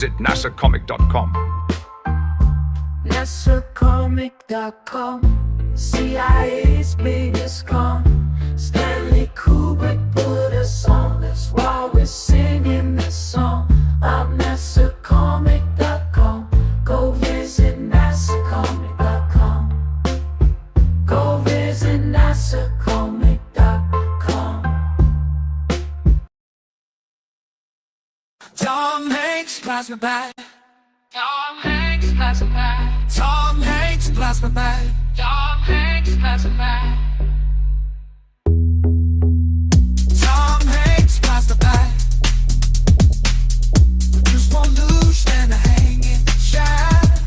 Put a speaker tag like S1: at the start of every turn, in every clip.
S1: Visit NASAcomic.com.
S2: NASAcomic.com, CIA's biggest con. Stanley Kubrick put us on, that's why we're singing this song. I'm NASAcomic.com, go visit NASAcomic.com. Go visit NASAcomic.com. Tom Hanks, plasma bag. Tom Hanks, plasma bag. Tom Hanks, plasma bag. Tom Hanks, plasma bag. Tom Hanks, plasma bag. Just one loose and a hanging shad.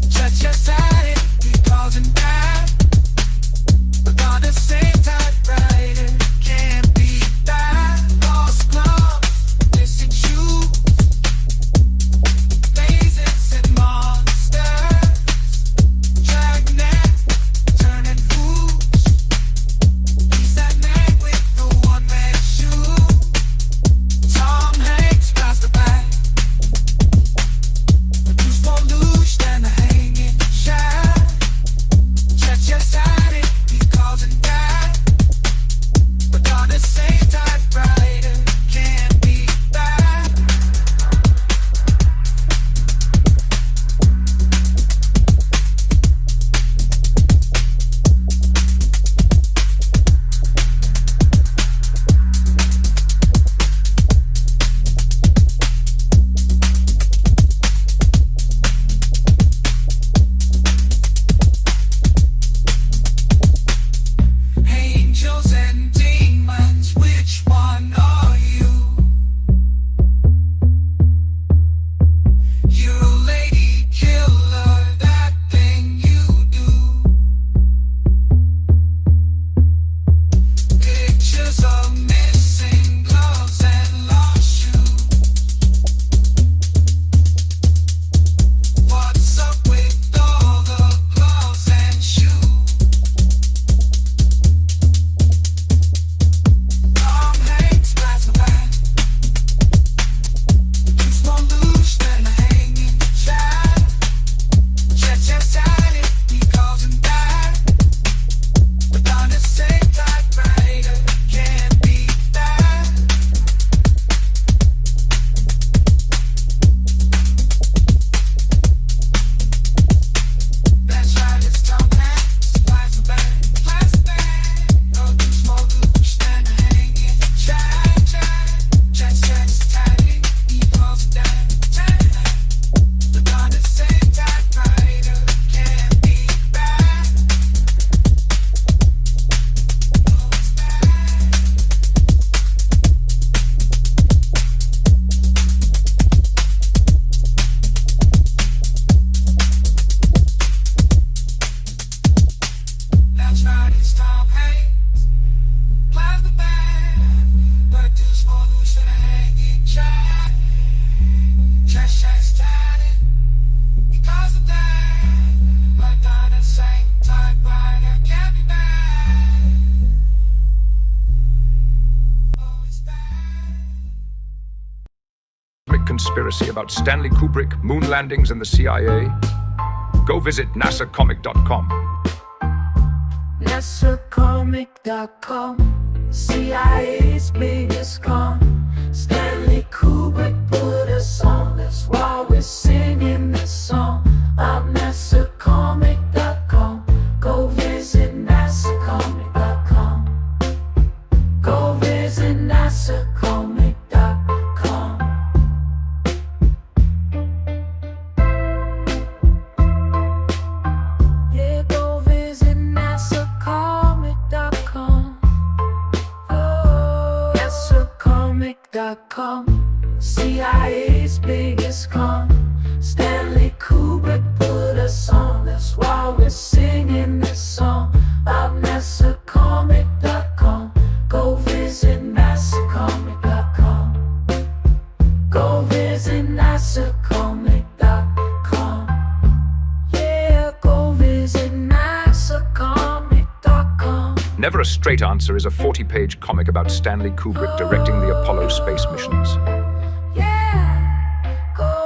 S2: Just at it, because in bad. But on the same typewriter, can't be that. Lost gloves, missing shoes.
S1: Conspiracy about Stanley Kubrick, moon landings, and the CIA? Go visit NASAcomic.com.
S2: NASAcomic.com, CIA's biggest con. Stanley Kubrick put us on, that's why we're singing this song. I'm NASAcomic.com, go visit NASAcomic.com. Go visit NASAcomic.com. CIA's biggest con. Stanley Kubrick put us on, that's why we're singing this song. I'm NASAcomic.com, go visit NASAcomic.com. Go visit NASAcomic.com. Yeah, go visit NASAcomic.com.
S1: Never a Straight Answer is a 40-page comic about Stanley Kubrick directing the Apollo space missions.
S2: Yeah, go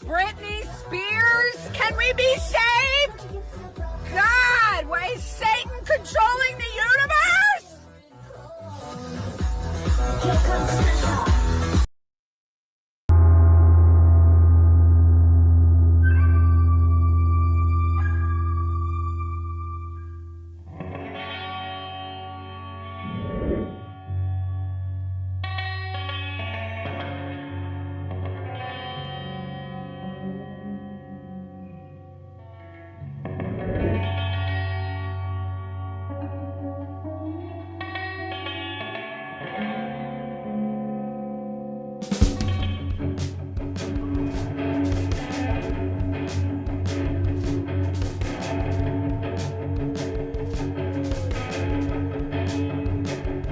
S3: Britney Spears, can we be saved? God, why is Satan controlling the universe?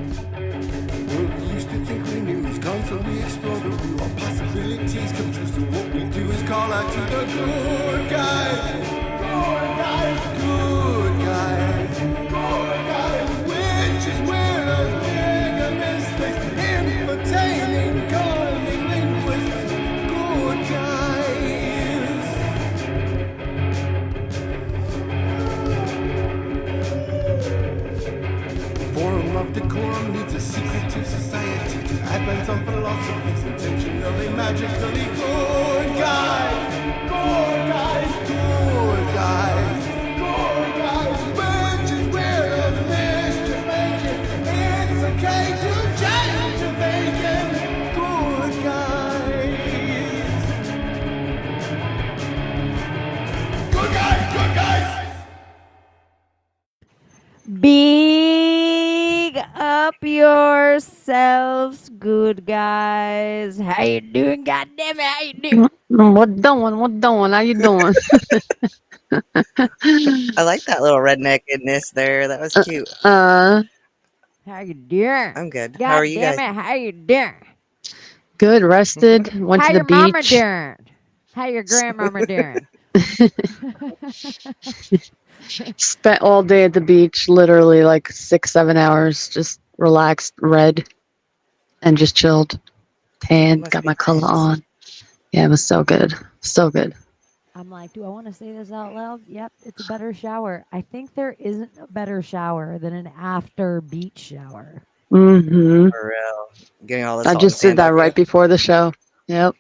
S4: We used to think we knew was constantly exploring through our possibilities. Come true, so what we do is call out to the good guys. Good guys, good guys, good guys. Witches, widows, mega mistakes, entertaining, calming linguists. Good guys. Forum of decorum needs a secretive society to advance on philosophies intentionally, magically good guys, good guys, good guys, good guys. Witches, weirdos, mischief making. It's okay to change your thinking. Good guys. Good guys, good guys.
S5: Big up yourselves, good guys. How you doing? God damn it, how you doing?
S6: What doing? What doing? How you doing?
S7: I like that little redneckedness there. That was cute.
S5: How you doing?
S7: I'm good.
S5: God
S7: How are you
S5: damn
S7: guys?
S5: it, how you doing?
S6: Good, rested. Went
S5: How
S6: to the
S5: your mama
S6: beach.
S5: doing? How your grandmama doing?
S6: Spent all day at the beach, literally like 6-7 hours. Just relaxed, read, and just chilled. Tanned,
S7: Must
S6: got
S7: be
S6: my color
S7: nice.
S6: on. Yeah, it was so good. So good.
S5: I'm like, do I want to say this out loud? Yep, it's a better shower. I think there isn't a better shower than an after beach shower.
S6: Mm-hmm.
S7: For real. Getting all the
S6: I
S7: salt and
S6: just did
S7: sand
S6: that
S7: off
S6: right
S7: you.
S6: before the show. Yep.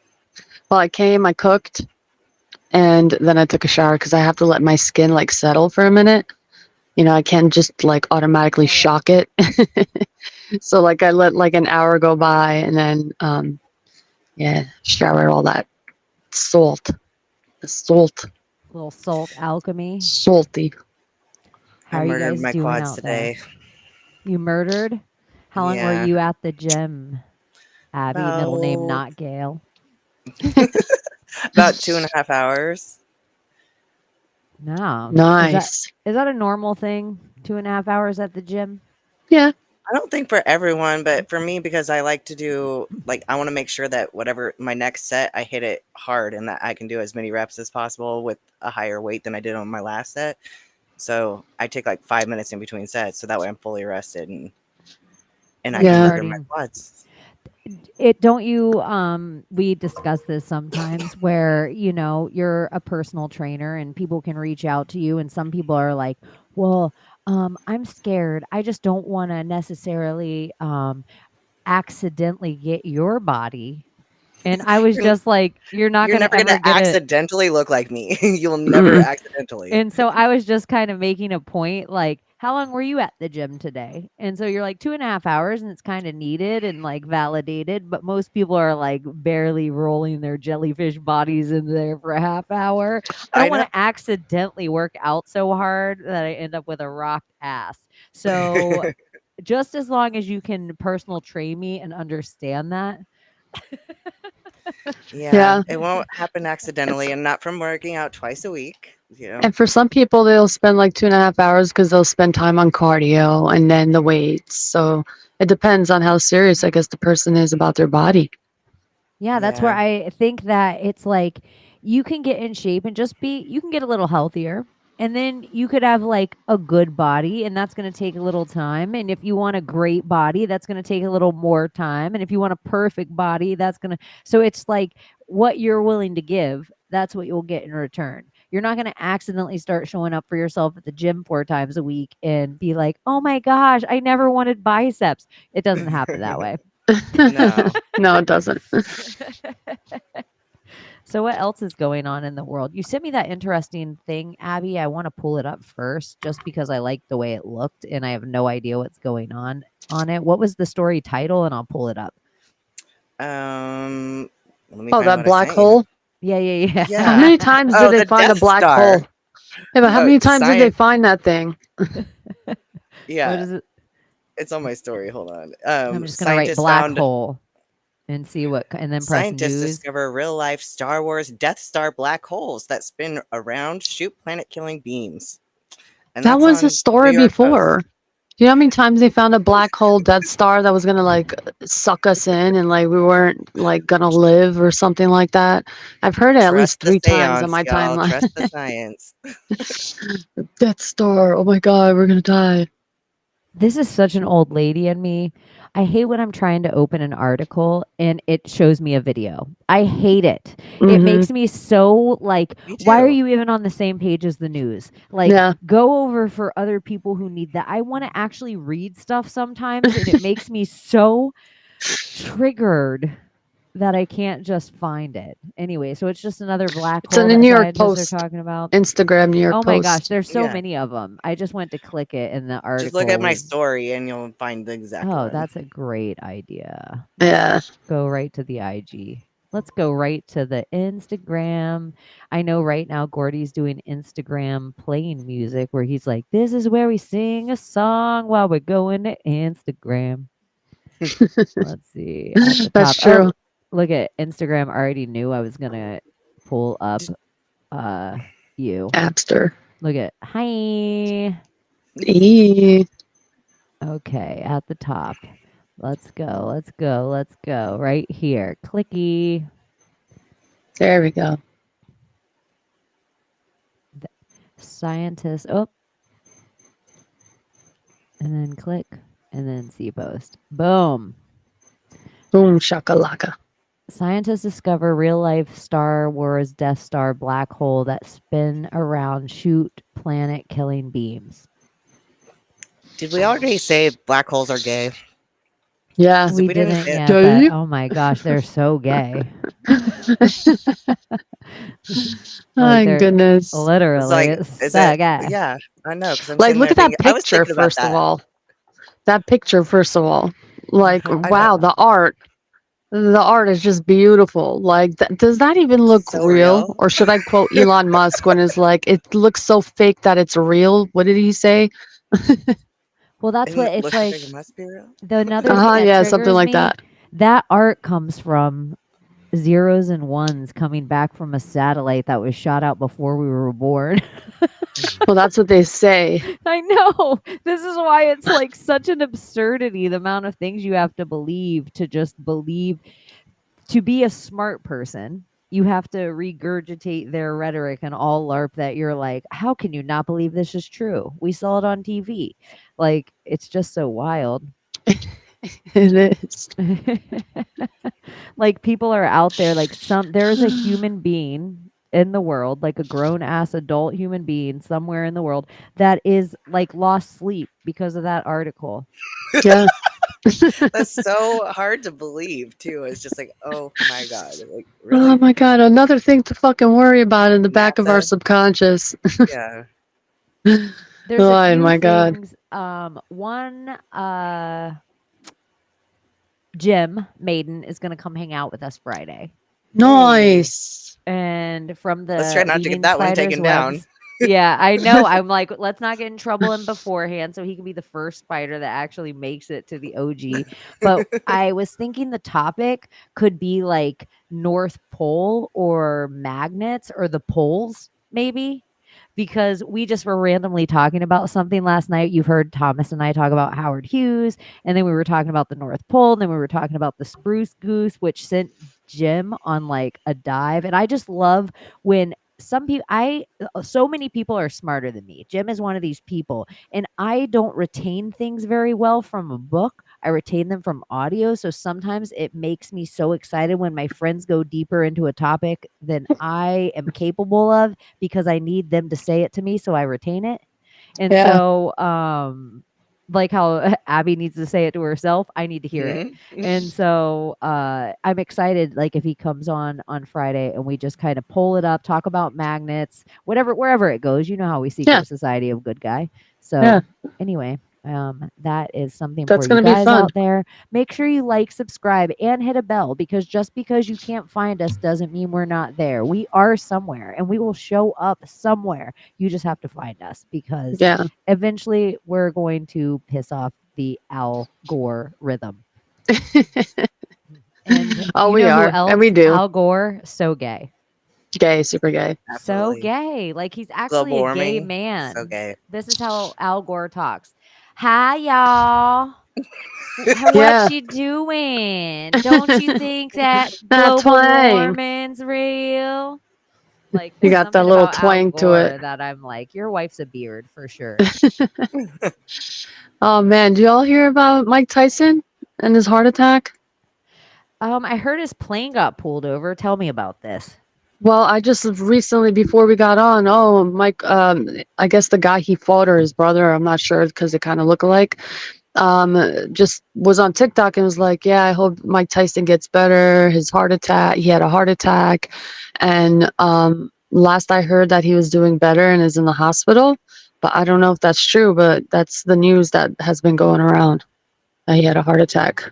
S6: Well, I came, I cooked, and then I took a shower because I have to let my skin like settle for a minute. You know, I can't just like automatically shock it. So like I let like an hour go by and then yeah, shower all that salt. The salt.
S5: Little salt alchemy.
S6: Salty.
S5: How
S7: I
S5: are you
S7: murdered
S5: guys
S7: my
S5: doing
S7: quads
S5: out
S7: today.
S5: there? You murdered? How long were
S7: Yeah.
S5: you at the gym, Abby? Middle name
S7: About
S5: not Gail.
S7: about 2.5 hours.
S5: No.
S6: Nice.
S5: Is that a normal thing? 2.5 hours at the gym?
S6: Yeah.
S7: I don't think for everyone, but for me, because I like to do, like, I want to make sure that whatever my next set, I hit it hard and that I can do as many reps as possible with a higher weight than I did on my last set. So I take like 5 minutes in between sets, so that way I'm fully rested and I can
S6: Yeah.
S7: work on my
S5: Starting
S7: quads.
S5: it don't you we discuss this sometimes where you're a personal trainer and people can reach out to you and some people are like, well, I'm scared, I just don't want to necessarily accidentally get your body. And I was
S7: You're,
S5: just like, you're not
S7: you're
S5: going to
S7: never going
S5: ever
S7: to
S5: get it.
S7: accidentally look like me. You'll never
S6: Mm-mm.
S7: accidentally.
S5: And so I was just kind of making a point, like, how long were you at the gym today? And so you're like 2.5 hours, and it's kind of needed and like validated. But most people are like barely rolling their jellyfish bodies in there for a half hour. I don't
S7: I
S5: want
S7: know.
S5: to accidentally work out so hard that I end up with a rocked ass. So just as long as you can personal train me and understand that.
S7: Yeah,
S6: Yeah.
S7: it won't happen accidentally and not from working out twice a week.
S6: And for some people, they'll spend like 2.5 hours because they'll spend time on cardio and then the weights. So it depends on how serious, I guess, the person is about their body.
S5: Yeah, that's where
S7: Yeah.
S5: I think that it's like you can get in shape and you can get a little healthier. And then you could have like a good body, and that's going to take a little time. And if you want a great body, that's going to take a little more time. And if you want a perfect body, that's going to, so it's like what you're willing to give, that's what you'll get in return. You're not going to accidentally start showing up for yourself at the gym 4 times a week and be like, oh my gosh, I never wanted biceps. It doesn't happen that way.
S7: No.
S6: No, it doesn't.
S5: So what else is going on in the world? You sent me that interesting thing, Abby. I want to pull it up first just because I like the way it looked and I have no idea what's going on it. What was the story title? And I'll pull it up.
S7: Let me
S6: Oh,
S7: find
S6: that
S7: what I
S6: black
S7: sent you.
S6: hole.
S5: Yeah.
S6: How
S7: Yeah.
S6: many times did
S7: Oh,
S6: they
S7: the
S6: find a
S7: Death
S6: black
S7: Star.
S6: hole? Yeah, but how
S7: Oh,
S6: many times did they
S7: science.
S6: find that thing?
S5: What
S7: Yeah,
S5: is it?
S7: it's on my story. Hold on.
S5: I'm just gonna write black hole and see and then press
S7: Scientists
S5: news.
S7: discover real life Star Wars Death Star black holes that spin around, shoot planet killing beams. And
S6: That
S7: that's
S6: was a
S7: on New
S6: story
S7: York Post.
S6: before. Do you know how many times they found a black hole Death Star that was gonna like suck us in and like we weren't like gonna live or something like that? I've heard it at least
S7: Trust the
S6: 3 times on
S7: seance,
S6: my
S7: y'all.
S6: timeline.
S7: Trust the science.
S6: Death Star. Oh my god, we're gonna die.
S5: This is such an old lady in me. I hate when I'm trying to open an article and it shows me a video. I hate it. It
S6: Mm-hmm.
S5: makes me so like,
S7: Me
S5: why are
S7: too.
S5: you even on the same page as the news? Like,
S6: Yeah.
S5: go over for other people who need that. I want to actually read stuff sometimes, and it makes me so triggered that I can't just find it. Anyway, so it's just another black
S6: It's in
S5: hole
S6: the
S5: that
S6: New York
S5: scientists are
S6: Post.
S5: talking about.
S6: Instagram New York
S5: Oh my gosh,
S6: Post.
S5: there's so
S7: Yeah.
S5: many of them. I just went to click it, and the
S7: Just look at
S5: article
S7: my
S5: was.
S7: story and you'll find the exact
S5: Oh,
S7: one.
S5: that's a great idea.
S6: Yeah.
S5: Go right to the IG. Let's go right to the Instagram. I know right now Gordy's doing Instagram playing music where he's like, this is where we sing a song while we're going to Instagram. Let's see. At the
S6: That's
S5: top.
S6: true.
S5: Oh, look at Instagram already knew I was gonna pull up you.
S6: Appster.
S5: Look at hi.
S6: Eee.
S5: Okay, at the top. Let's go. Right here. Clicky.
S6: There we go.
S5: Scientist. Oh. And then click. And then see post. Boom.
S6: Boom shakalaka.
S5: Scientists discover real life Star Wars Death Star black hole that spin around, shoot planet killing beams.
S7: Did we already say black holes are gay?
S6: Yeah.
S7: 'Cause if
S5: We
S7: we didn't
S5: didn't
S7: say it,
S5: yet,
S6: Gay?
S5: but oh my gosh, they're so gay.
S6: My
S5: they're
S6: goodness.
S7: it's
S5: literally
S7: like,
S5: it's
S7: is
S5: so
S7: it?
S5: gay.
S7: Yeah, I know. Because I'm
S6: Like,
S7: sitting
S6: look
S7: there
S6: at that
S7: thinking, I was
S6: picture,
S7: thinking about
S6: first of
S7: that.
S6: all. That picture, first of all. Like,
S7: I know.
S6: wow, the art. The art is just beautiful. Like, does that even look
S7: So
S6: real?
S7: real.
S6: Or should I quote Elon Musk when it's like, it looks so fake that it's real? What did he say?
S5: Well, that's
S7: And
S5: what
S7: it
S5: it's
S7: looks like
S5: like.
S7: it must be real.
S5: The another thing that
S6: Yeah, something
S5: triggers
S6: like
S5: me,
S6: that.
S5: that art comes from zeros and ones coming back from a satellite that was shot out before we were born.
S6: Well, that's what they say.
S5: I know. This is why it's like such an absurdity, the amount of things you have to believe to just believe. To be a smart person, you have to regurgitate their rhetoric and all LARP that you're like, how can you not believe this is true? We saw it on TV. Like, it's just so wild.
S6: It is.
S5: Like, people are out there, like, there's a human being in the world, like a grown ass adult human being somewhere in the world that is like lost sleep because of that article.
S6: Yeah.
S7: That's so hard to believe too. It's just like, oh my god, like
S6: Oh
S7: really?
S6: my god, another thing to fucking worry about in the back of our
S7: NASA?
S6: subconscious.
S7: Yeah.
S5: There's a
S6: Oh
S5: few
S6: my god.
S5: things. One Jim Maiden is gonna come hang out with us Friday.
S6: Nice.
S5: And from the
S7: Let's try not to get
S5: Leading
S7: that one
S5: Spiders
S7: taken down.
S5: webs. Yeah, I know. I'm like, let's not get in trouble in beforehand so he can be the first spider that actually makes it to the OG. But I was thinking the topic could be like North Pole or magnets or the poles, maybe. Because we just were randomly talking about something last night. You've heard Thomas and I talk about Howard Hughes, and then we were talking about the North Pole, and then we were talking about the spruce goose, which sent Jim on like a dive. And I just love when some people so many people are smarter than me. Jim is one of these people, and I don't retain things very well from a book. I retain them from audio, so sometimes it makes me so excited when my friends go deeper into a topic than I am capable of because I need them to say it to me so I retain it. And
S6: Yeah.
S5: so like how Abby needs to say it to herself, I need to hear it.
S7: Mhm.
S5: And so I'm excited like if he comes on Friday and we just kind of pull it up, talk about magnets, whatever wherever it goes. You know how we Secret
S6: Yeah.
S5: Society of Good Guy. So
S6: Yeah.
S5: anyway, that is something
S6: That's
S5: for you
S6: gonna be
S5: guys
S6: fun.
S5: out there. Make sure you like, subscribe, and hit a bell because just because you can't find us doesn't mean we're not there. We are somewhere and we will show up somewhere. You just have to find us because
S6: Yeah.
S5: eventually we're going to piss off the Al Gore rhythm. And
S6: Oh,
S5: you
S6: we
S5: know who
S6: are.
S5: else?
S6: And we do.
S5: Al Gore, so gay.
S6: Gay, super gay.
S5: So
S7: Absolutely.
S5: gay. Like he's
S7: Global
S5: actually a gay
S7: warming.
S5: man.
S7: So gay.
S5: This is how Al Gore talks. Hi y'all.
S6: Yeah.
S5: What you doing? Don't you think that
S6: That
S5: global
S6: twang.
S5: warming's real? Like
S6: You
S5: there's
S6: got that
S5: something
S6: little
S5: about Al
S6: twang to
S5: Gore
S6: it.
S5: that I'm like, your wife's a beard for sure.
S6: Oh man, do y'all hear about Mike Tyson and his heart attack?
S5: I heard his plane got pulled over. Tell me about this.
S6: Well, I just recently, before we got on, Mike, I guess the guy he fought or his brother, I'm not sure because they kind of look alike, just was on TikTok and was like, yeah, I hope Mike Tyson gets better. His heart attack, he had a heart attack. And last I heard that he was doing better and is in the hospital. But I don't know if that's true, but that's the news that has been going around. That he had a heart attack.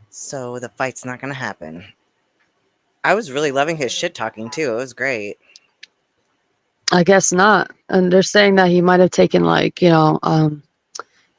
S7: So the fight's not gonna happen. I was really loving his shit talking too. It was great.
S6: I guess not. And they're saying that he might have taken like,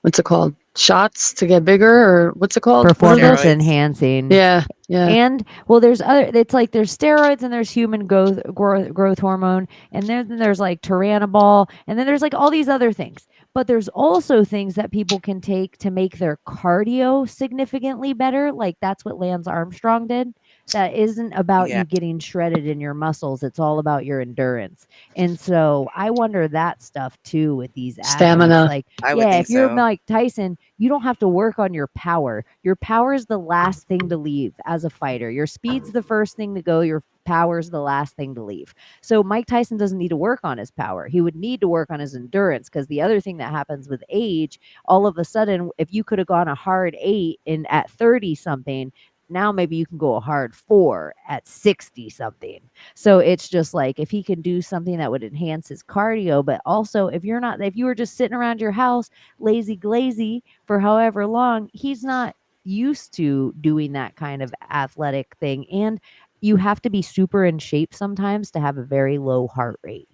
S6: what's it called? Shots to get bigger or what's it called? What are
S5: Performance
S6: those?
S7: Steroids.
S5: enhancing.
S6: Yeah, yeah.
S5: And well, there's other. It's like there's steroids and there's human growth hormone, and then there's like Turinabol, and then there's like all these other things. But there's also things that people can take to make their cardio significantly better. Like that's what Lance Armstrong did. That isn't about
S7: Yeah.
S5: you getting shredded in your muscles. It's all about your endurance. And so I wonder that stuff too with these athletes.
S6: Stamina.
S5: Like,
S7: I would
S5: yeah,
S7: think
S5: if you're
S7: so.
S5: Mike Tyson, you don't have to work on your power. Your power is the last thing to leave as a fighter. Your speed's the first thing to go. Your power's the last thing to leave. So Mike Tyson doesn't need to work on his power. He would need to work on his endurance because the other thing that happens with age, all of a sudden, if you could have gone a hard 8 in at 30 something, now maybe you can go a hard 4 at 60 something. So it's just like if he can do something that would enhance his cardio, but also if you were just sitting around your house lazy glazy for however long, he's not used to doing that kind of athletic thing. And you have to be super in shape sometimes to have a very low heart rate.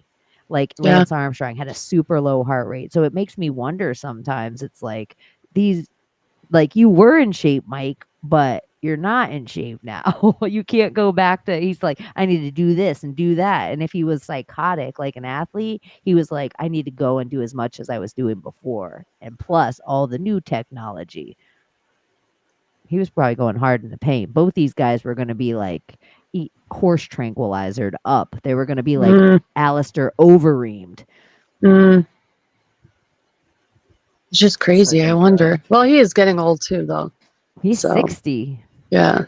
S5: Like
S6: Yeah.
S5: Lance Armstrong had a super low heart rate. So it makes me wonder sometimes. It's like these, like you were in shape, Mike, but you're not in shape now. You can't go back to, he's like, I need to do this and do that. And if he was psychotic like an athlete, he was like, I need to go and do as much as I was doing before. And plus all the new technology. He was probably going hard in the paint. Both these guys were going to be like horse tranquilizered up. They were going to be like Alistair Overeemed.
S6: It's just crazy. I wonder. Well, he is getting old too, though.
S5: He's
S6: So,
S5: 60.
S6: Yeah.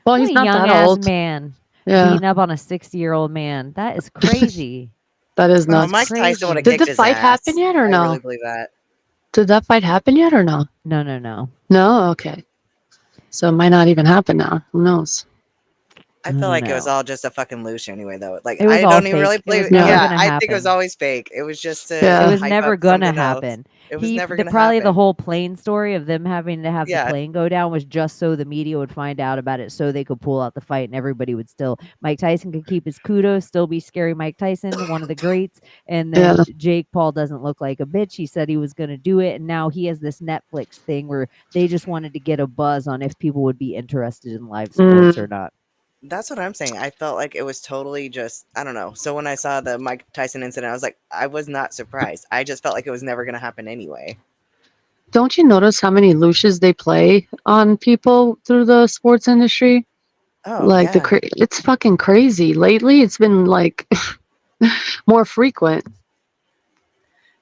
S6: Well, he's
S5: What a
S6: not
S5: young
S6: that
S5: ass
S6: old.
S5: man
S6: Yeah.
S5: beating up on a 60-year-old man. That is crazy.
S6: That is
S7: Oh,
S6: nuts.
S7: Mike Tyson would have
S6: Did
S7: kicked
S6: the
S7: his
S6: fight
S7: ass.
S6: happen yet or
S7: I
S6: no?
S7: really believe that.
S6: Did that fight happen yet or no?
S5: No.
S6: No? Okay. So it might not even happen now. Who knows?
S7: I feel like it
S5: know.
S7: was all just a fucking loosh anyway, though. Like
S5: It was
S7: I
S5: all
S7: don't even really
S5: fake. It was
S7: believe.
S5: never
S7: Yeah,
S5: gonna
S7: I think it was
S5: happen.
S7: always fake. It was just to
S6: Yeah.
S5: It was
S7: hype
S5: never
S7: up
S5: gonna
S7: something else.
S5: happen.
S7: It was never gonna
S5: probably the
S7: happen.
S5: whole plane story of them having to have the
S7: Yeah.
S5: plane go down was just so the media would find out about it, so they could pull out the fight, and everybody would still. Mike Tyson could keep his kudos, still be scary Mike Tyson, one of the greats, and then
S6: Yeah.
S5: Jake Paul doesn't look like a bitch. He said he was gonna do it, and now he has this Netflix thing where they just wanted to get a buzz on if people would be interested in live sports or not.
S7: That's what I'm saying. I felt like it was totally just, I don't know. So when I saw the Mike Tyson incident, I was like, I was not surprised. I just felt like it was never going to happen anyway.
S6: Don't you notice how many looshes they play on people through the sports industry?
S7: Oh,
S6: Like
S7: yeah.
S6: it's fucking crazy. Lately, it's been like more frequent.
S7: And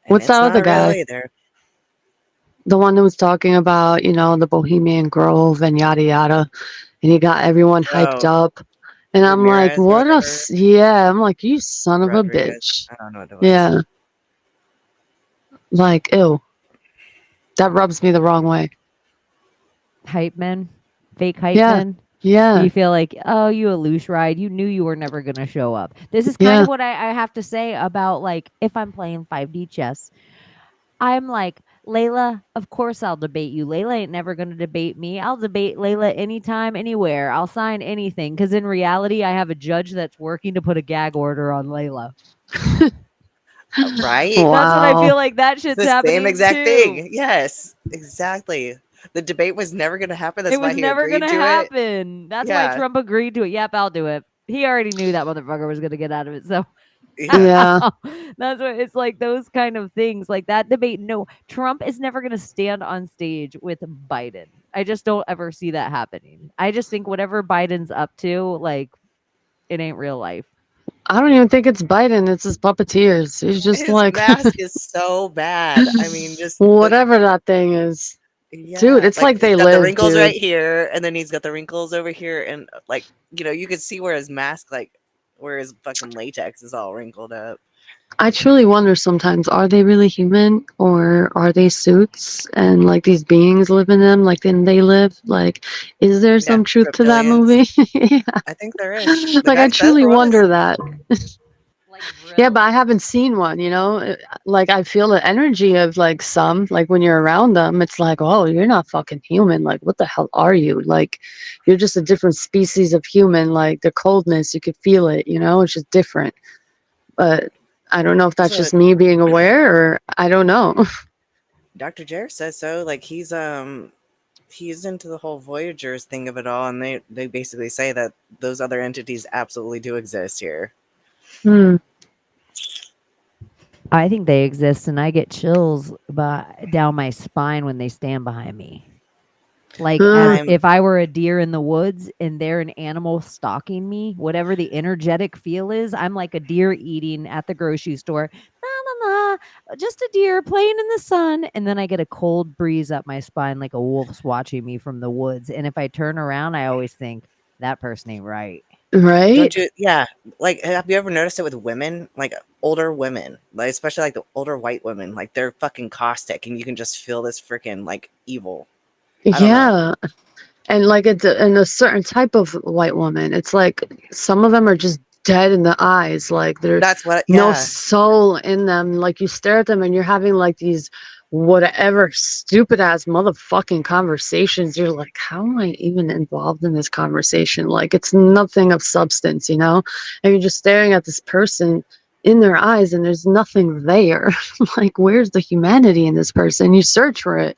S6: What's
S7: it's
S6: that
S7: not
S6: other guy?
S7: real either.
S6: The one that was talking about, the Bohemian Grove and yada yada, and he got everyone hyped
S7: Oh,
S6: up. And I'm like,
S7: Ramirez or
S6: what a
S7: whatever.
S6: yeah. I'm like, you son of a
S7: Rodriguez.
S6: bitch.
S7: I don't know what it was.
S6: Yeah. Like, ew. That rubs me the wrong way.
S5: Hype men, fake hype
S6: Yeah.
S5: men.
S6: Yeah.
S5: You feel like, oh, you a loose ride. You knew you were never going to show up. This is kind
S6: Yeah.
S5: of what I have to say about, like, if I'm playing 5D chess, I'm like, Layla, of course I'll debate you. Layla ain't never going to debate me. I'll debate Layla anytime, anywhere. I'll sign anything. Because in reality, I have a judge that's working to put a gag order on Layla.
S7: Right?
S6: Wow.
S5: That's what I feel like that
S7: It's
S5: shit's
S7: the
S5: happening
S7: same exact
S5: too.
S7: thing. Yes, exactly. The debate was never going to happen. That's
S5: It
S7: why
S5: was
S7: he
S5: never
S7: agreed
S5: going
S7: to
S5: to
S7: it.
S5: happen. That's why
S7: Yeah.
S5: Trump agreed to it. Yep, I'll do it. He already knew that motherfucker was going to get out of it. So
S6: Yeah.
S5: that's what it's like, those kind of things like that debate. No, Trump is never going to stand on stage with Biden. I just don't ever see that happening. I just think whatever Biden's up to, like, it ain't real life.
S6: I don't even think it's Biden. It's his puppeteers. He's just
S7: His
S6: like
S7: mask is so bad. I mean, just
S6: whatever that thing is.
S7: yeah,
S6: Dude, it's like they
S7: he's got
S6: live,
S7: the wrinkles
S6: dude.
S7: right here, and then he's got the wrinkles over here, and you could see where his mask, where his fucking latex is all wrinkled up.
S6: I truly wonder sometimes, are they really human or are they suits and like these beings live in them like then they live? Like, is there some truth to that movie? Yeah.
S7: I think there is.
S6: Like, I truly wonder that.
S5: Like,
S6: Yeah, but I haven't seen one, like I feel the energy of like some, like when you're around them, it's like, oh, you're not fucking human. Like, what the hell are you? Like, you're just a different species of human. Like the coldness, you could feel it, it's just different. But I don't know if that's
S7: So-
S6: just me being aware or I don't know.
S7: Dr. Jarrett says so. Like he's into the whole Voyagers thing of it all, and they basically say that those other entities absolutely do exist here.
S5: I think they exist, and I get chills down my spine when they stand behind me. Like, as if I were a deer in the woods and they're an animal stalking me, whatever the energetic feel is, I'm like a deer eating at the grocery store. La, la, la, just a deer playing in the sun. And then I get a cold breeze up my spine like a wolf's watching me from the woods. And if I turn around, I always think that person ain't right.
S6: Right?
S7: Don't you? Yeah. Like, have you ever noticed it with women? Like older women, like especially like the older white women, like they're fucking caustic, and you can just feel this freaking like evil.
S6: Yeah. And like it's and a certain type of white woman. It's like some of them are just dead in the eyes. Like there's no soul in them. Like you stare at them and you're having like these whatever stupid ass motherfucking conversations. You're like, how am I even involved in this conversation? Like it's nothing of substance, and you're just staring at this person in their eyes and there's nothing there. Like, where's the humanity in this person? You search for it.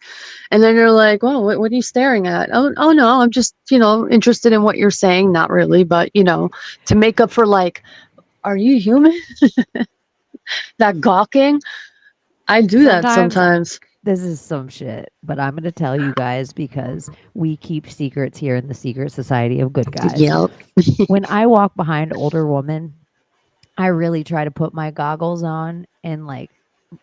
S6: And then you're like, well, what are you staring at? Oh no, I'm just, interested in what you're saying. Not really, but, to make up for like, are you human? That gawking. I do that
S5: Sometimes
S6: sometimes.
S5: this is some shit, but I'm going to tell you guys because we keep secrets here in the secret society of good guys.
S6: Yep.
S5: When I walk behind older women, I really try to put my goggles on and like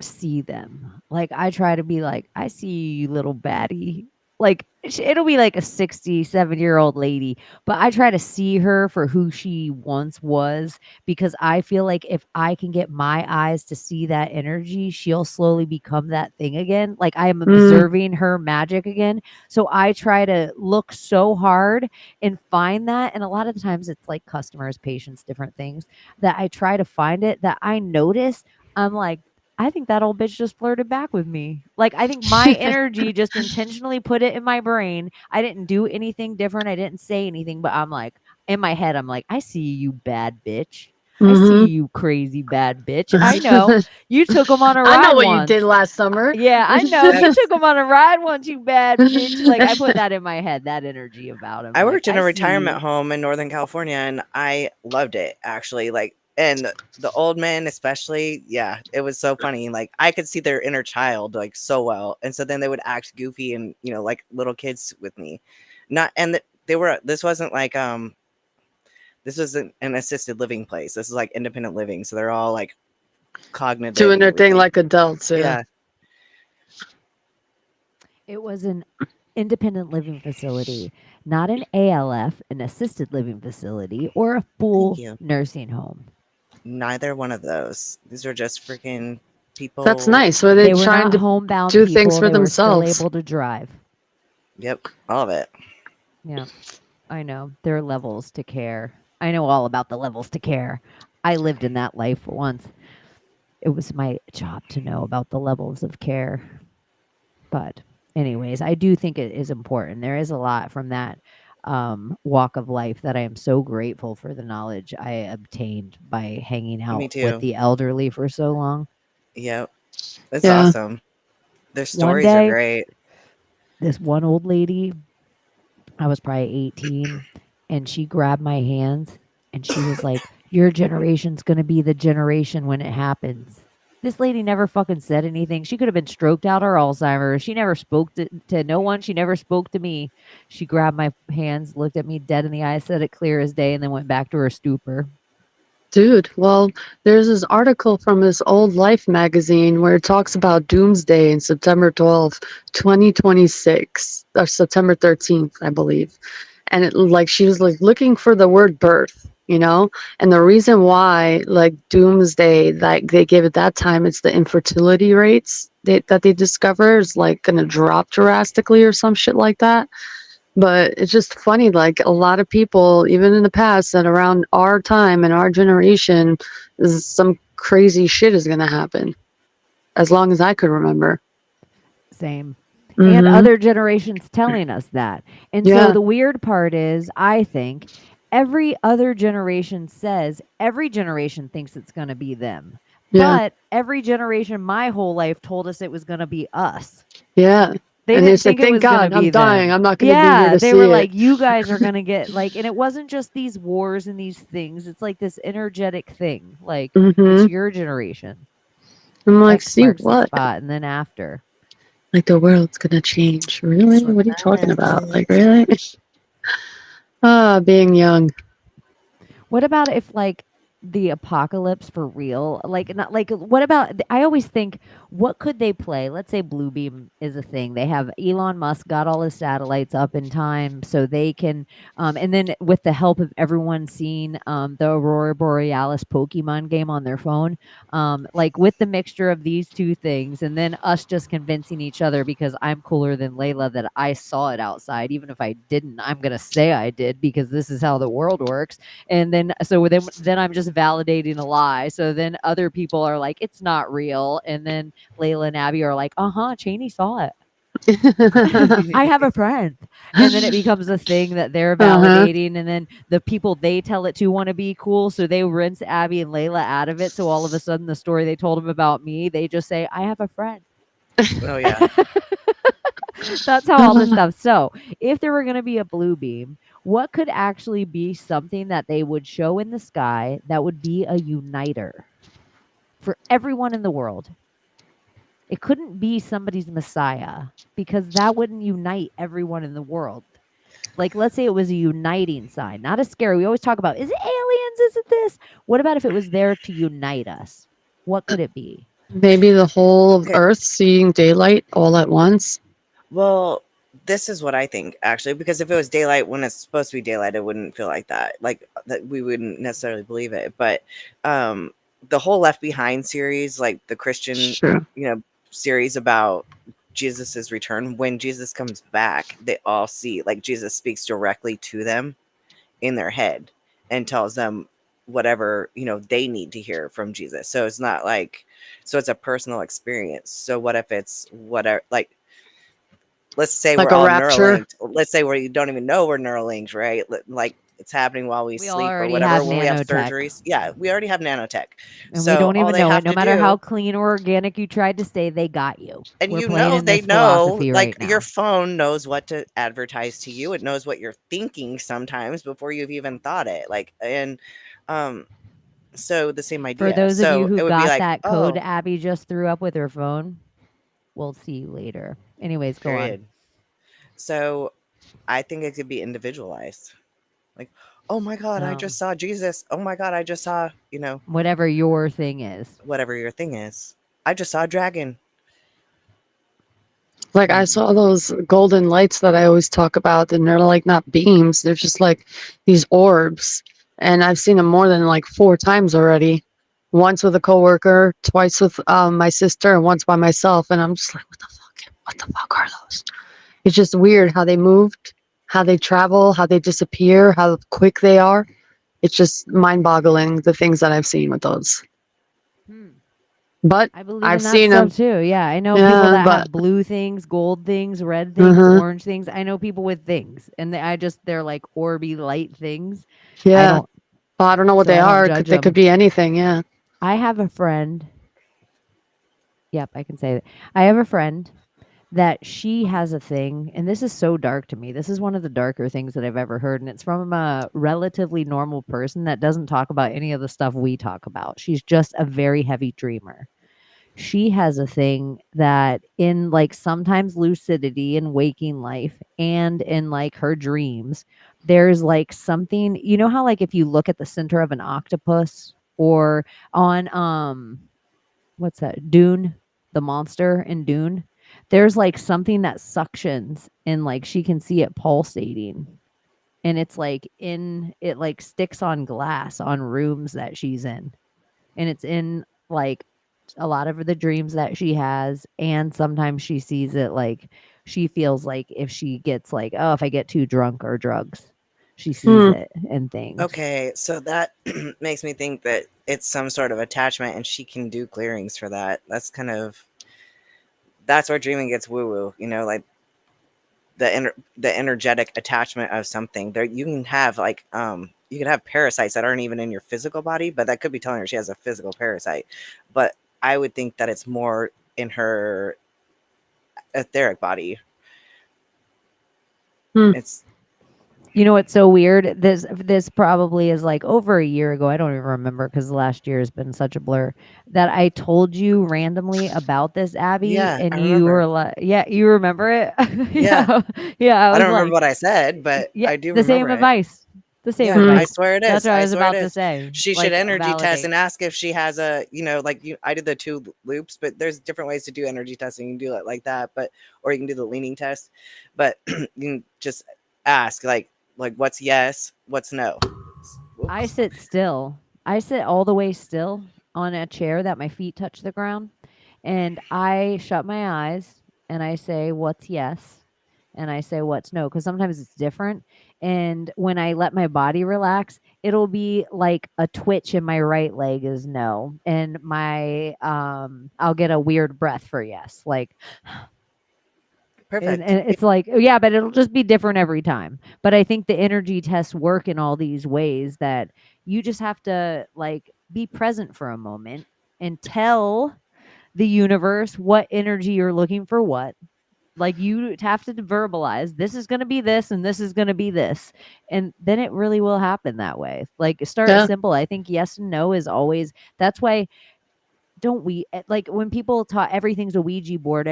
S5: see them. Like I try to be like, I see you, little baddie. Like it'll be like a 67-year-old lady, but I try to see her for who she once was because I feel like if I can get my eyes to see that energy, she'll slowly become that thing again. Like I am observing her magic again. So I try to look so hard and find that. And a lot of the times it's like customers, patients, different things that I try to find it that I notice. I'm like, I think that old bitch just flirted back with me. Like, I think my energy just intentionally put it in my brain. I didn't do anything different. I didn't say anything, but I'm like, in my head, I'm like, I see you, bad bitch. I see you, crazy bad bitch. I know you took him on a
S6: I know
S5: ride
S6: what you did
S5: once.
S6: last summer.
S5: Yeah, I know you
S7: That's-
S5: took him on a ride once, you bad bitch. Like I put that in my head, that energy about him.
S7: I
S5: Like,
S7: worked in
S5: I
S7: a
S5: see
S7: retirement
S5: you.
S7: home in Northern California and I loved it actually. Like, and the old men, especially, yeah, it was so funny. Like, I could see their inner child like so well. And so then they would act goofy and, like little kids with me. Not, and they were, this wasn't like, this was an assisted living place. This is like independent living. So they're all like cognitive
S6: Doing
S7: and
S6: their thing
S7: everything.
S6: like adults. Yeah.
S7: Yeah.
S5: It was an independent living facility, not an ALF, an assisted living facility, or a
S7: Thank
S5: full
S7: you.
S5: nursing home.
S7: Neither one of those. These are just freaking people.
S6: That's nice. Where they
S5: They were
S6: trying
S5: not
S6: to
S5: homebound
S6: do things
S5: people.
S6: for
S5: They were still
S6: themselves.
S5: able to drive.
S7: Yep. All of it.
S5: Yeah, I know. There are levels to care. I know all about the levels to care. I lived in that life once. It was my job to know about the levels of care. But anyways, I do think it is important. There is a lot from that walk of life that I am so grateful for the knowledge I obtained by hanging
S7: Me
S5: out with
S7: too.
S5: the elderly for so long.
S7: Yep. It's
S6: Yeah.
S7: awesome. Their
S5: One
S7: stories are
S5: day,
S7: great.
S5: this one old lady, I was probably 18, and she grabbed my hands and she was like, your generation's going to be the generation when it happens. This lady never fucking said anything. She could have been stroked out or Alzheimer's. She never spoke to no one. She never spoke to me. She grabbed my hands, looked at me dead in the eye, said it clear as day, and then went back to her stupor.
S6: Dude, well, there's this article from this old Life magazine where it talks about doomsday in September 12th, 2026, or September 13th, I believe. And it like she was like looking for the word birth, And the reason why like doomsday, like they give it that time, it's the infertility rates that they discover is like gonna drop drastically or some shit like that. But it's just funny, like a lot of people, even in the past, said around our time and our generation, some crazy shit is going to happen. As long as I could remember.
S5: Same. And
S6: Mm-hmm.
S5: other generations telling us that. And so
S6: Yeah.
S5: the weird part is, I think every other generation says every generation thinks it's going to be them.
S6: Yeah.
S5: But every generation my whole life told us it was going to be us.
S6: Yeah.
S5: They
S6: And they
S5: didn't
S6: said,
S5: think it
S6: thank
S5: was going to
S6: God, I'm
S5: be
S6: dying.
S5: them.
S6: I'm not going to be here
S5: Yeah,
S6: to
S5: they
S6: see
S5: were
S6: it.
S5: like, you guys are going to get like, and it wasn't just these wars and these things. It's like this energetic thing. Like, it's
S6: Mm-hmm.
S5: your generation.
S6: I'm like,
S5: X
S6: see
S5: marks the
S6: what?
S5: spot, and then after.
S6: Like the world's going to change. Really?
S7: That's what
S6: What are you talking about?
S7: happens.
S6: Like, really? Being young.
S5: What about if like the apocalypse for real? Like not like what about I always think what could they play? Let's say Bluebeam is a thing. They have Elon Musk got all his satellites up in time so they can and then with the help of everyone seeing the Aurora Borealis Pokemon game on their phone, like with the mixture of these two things and then us just convincing each other because I'm cooler than Layla that I saw it outside. Even if I didn't, I'm gonna say I did because this is how the world works. And then so then I'm just validating a lie. So then other people are like, it's not real. And then Layla and Abby are like, Chaney saw it. I have a friend. And then it becomes a thing that they're
S6: Uh-huh.
S5: validating. And then the people they tell it to want to be cool. So they rinse Abby and Layla out of it. So all of a sudden, the story they told them about me, they just say, I have a friend.
S7: Oh yeah.
S5: That's how all this stuff. So, if there were going to be a blue beam, what could actually be something that they would show in the sky that would be a uniter for everyone in the world? It couldn't be somebody's messiah because that wouldn't unite everyone in the world. Like, let's say it was a uniting sign, not a scare. We always talk about, is it aliens? Is it this? What about if it was there to unite us? What could it be?
S6: Maybe the whole of
S7: Okay.
S6: Earth seeing daylight all at once.
S7: Well, this is what I think actually, because if it was daylight when it's supposed to be daylight, it wouldn't feel like that. Like that we wouldn't necessarily believe it. But the whole Left Behind series, like the Christian,
S6: Sure.
S7: series about Jesus's return, when Jesus comes back, they all see like Jesus speaks directly to them in their head and tells them whatever they need to hear from Jesus. So it's not like, so it's a personal experience. So what if it's whatever, like, let's say
S6: Like
S7: we're
S6: a
S7: all
S6: rapture.
S7: neuralinked. Let's say we don't even know we're neuralinked, right? Like it's happening while we
S5: We
S7: sleep or
S5: already
S7: whatever,
S5: have
S7: when we have
S5: nanotech.
S7: surgeries. Yeah, we already have nanotech.
S5: And we
S7: So
S5: don't
S7: all
S5: even
S7: they
S5: know it.
S7: have
S5: No
S7: to
S5: matter how
S7: do,
S5: clean or organic you tried to stay, they got you.
S7: and
S5: We're playing in
S7: they
S5: this
S7: know,
S5: philosophy
S7: like
S5: right
S7: your
S5: now.
S7: phone knows what to advertise to you. It knows what you're thinking sometimes before you've even thought it. Like, and so the same
S5: For
S7: idea.
S5: those of you
S7: So
S5: who
S7: it would be
S5: got
S7: like,
S5: that code
S7: oh,
S5: Abby just threw up with her phone, we'll see you later. Anyways, go on.
S7: period. So I think it could be individualized. Like, oh my God, I
S5: No.
S7: just saw Jesus. Oh my God, I just saw,
S5: Whatever your thing is.
S7: whatever your thing is. I just saw a dragon.
S6: Like I saw those golden lights that I always talk about, and they're like not beams, they're just like these orbs. And I've seen them more than like 4 times already. Once with a coworker, twice with my sister, and once by myself. And I'm just like, what the fuck? What the fuck are those? It's just weird how they moved, how they travel, how they disappear, how quick they are. It's just mind-boggling the things that I've seen with those.
S5: Hmm.
S6: But
S5: I believe
S6: I've
S5: in that
S6: seen them.
S5: stuff too. Yeah, I know people
S6: Yeah,
S5: that
S6: but
S5: have blue things, gold things, red things,
S6: uh
S5: orange things. I know people with things, and they're like orby light things. I
S6: yeah.
S5: don't,
S6: Well, I don't know what
S5: so
S6: they
S5: I don't
S6: are.
S5: judge
S6: They could
S5: them.
S6: be anything. Yeah.
S5: I have a friend. Yep, I can say that. I have a friend that she has a thing, and this is so dark to me. This is one of the darker things that I've ever heard, and it's from a relatively normal person that doesn't talk about any of the stuff we talk about. She's just a very heavy dreamer. She has a thing that in like sometimes lucidity and waking life and in like her dreams, there's like something, you know how like if you look at the center of an octopus or on what's that? Dune, the monster in Dune. There's like something that suctions and like she can see it pulsating. And it's like it like sticks on glass on rooms that she's in. And it's in like a lot of the dreams that she has. And sometimes she sees it like she feels like if she gets like, oh, if I get too drunk or drugs, she sees
S6: Hmm.
S5: it and things.
S7: Okay, so that makes me think that it's some sort of attachment and she can do clearings for that. That's where dreaming gets woo woo, like the energetic attachment of something. There you can have like you can have parasites that aren't even in your physical body, but that could be telling her she has a physical parasite. But I would think that it's more in her etheric body.
S6: Hmm.
S7: It's
S5: You know what's so weird? This probably is like over a year ago. I don't even remember because the last year has been such a blur. That I told you randomly about this, Abby,
S7: yeah, I
S5: and you
S7: remember.
S5: were like, "Yeah, you remember it."
S7: Yeah,
S5: Yeah, yeah. I
S7: I
S5: was
S7: don't remember
S5: like,
S7: what I said, but
S5: "Yeah,
S7: I do
S5: the same
S7: remember it.
S5: advice, the same
S7: Yeah,
S6: Hmm.
S7: I
S5: advice."
S7: swear it
S5: That's
S7: is.
S5: what I
S7: I
S5: was
S7: swear it
S5: about to
S7: is.
S5: say.
S7: She should
S5: Like
S7: energy test
S5: validate.
S7: and ask if she has a, like I did the 2 loops, but there's different ways to do energy testing. You can do it like that, but or you can do the leaning test. But you can just ask like what's yes, what's no.
S5: I
S7: Whoops.
S5: sit still. I sit all the way still on a chair that my feet touch the ground, and I shut my eyes and I say, "What's yes?" and I say, "What's no?" Because sometimes it's different. And when I let my body relax, it'll be like a twitch in my right leg is no, and I'll get a weird breath for yes, like
S7: Perfect.
S5: and it's like, oh, yeah, but it'll just be different every time. But I think the energy tests work in all these ways that you just have to like be present for a moment and tell the universe what energy you're looking for what. Like you have to verbalize this is going to be this and this is going to be this. And then it really will happen that way. Like start
S6: Yeah.
S5: simple. I think yes and no is always that's why don't we like when people talk everything's a Ouija board.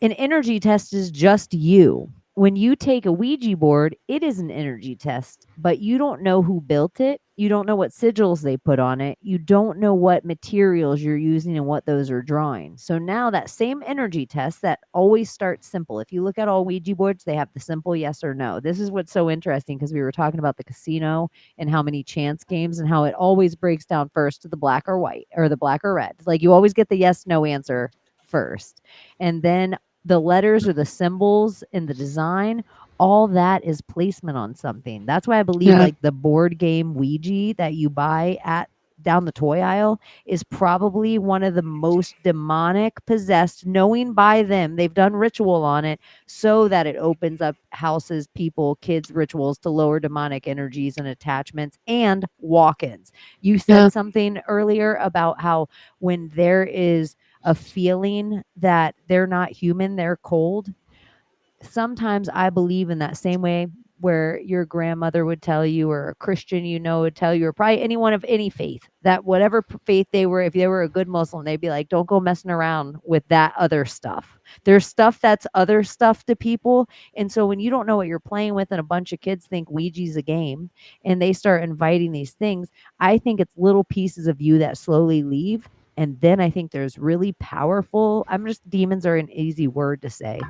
S5: An energy test is just you. When you take a Ouija board, it is an energy test, but you don't know who built it. You don't know what sigils they put on it. You don't know what materials you're using and what those are drawing. So now that same energy test that always starts simple. If you look at all Ouija boards, they have the simple yes or no. This is what's so interesting because we were talking about the casino and how many chance games and how it always breaks down first to the black or white or the black or red. Like you always get the yes no answer first. And then the letters or the symbols in the design, all that is placement on something. That's why I believe
S6: Yeah.
S5: like the board game Ouija that you buy at down the toy aisle is probably one of the most demonic possessed, knowing by them they've done ritual on it so that it opens up houses, people, kids rituals to lower demonic energies and attachments and walk-ins. You
S6: Yeah.
S5: said something earlier about how when there is a feeling that they're not human, they're cold. Sometimes I believe in that same way where your grandmother would tell you, or a Christian would tell you, or probably anyone of any faith, that whatever faith they were, if they were a good Muslim, they'd be like, don't go messing around with that other stuff. There's stuff that's other stuff to people. And so when you don't know what you're playing with, and a bunch of kids think Ouija's a game and they start inviting these things, I think it's little pieces of you that slowly leave. And then I think there's really powerful, demons are an easy word to say.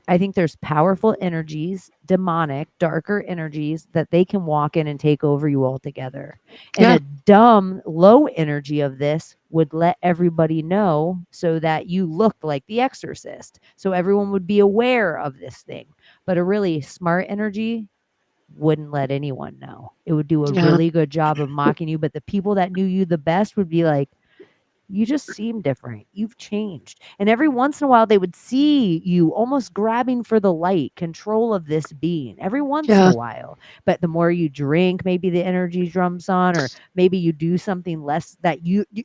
S5: I think there's powerful energies, demonic, darker energies that they can walk in and take over you altogether. And
S6: Yeah.
S5: a dumb, low energy of this would let everybody know so that you looked like the exorcist. So everyone would be aware of this thing. But a really smart energy wouldn't let anyone know. It would do a
S6: Yeah.
S5: really good job of mocking you. But the people that knew you the best would be like, you just seem different. You've changed. And every once in a while, they would see you almost grabbing for the light, control of this being, every once in
S6: Yeah.
S5: a while. But the more you drink, maybe the energy drums on, or maybe you do something less that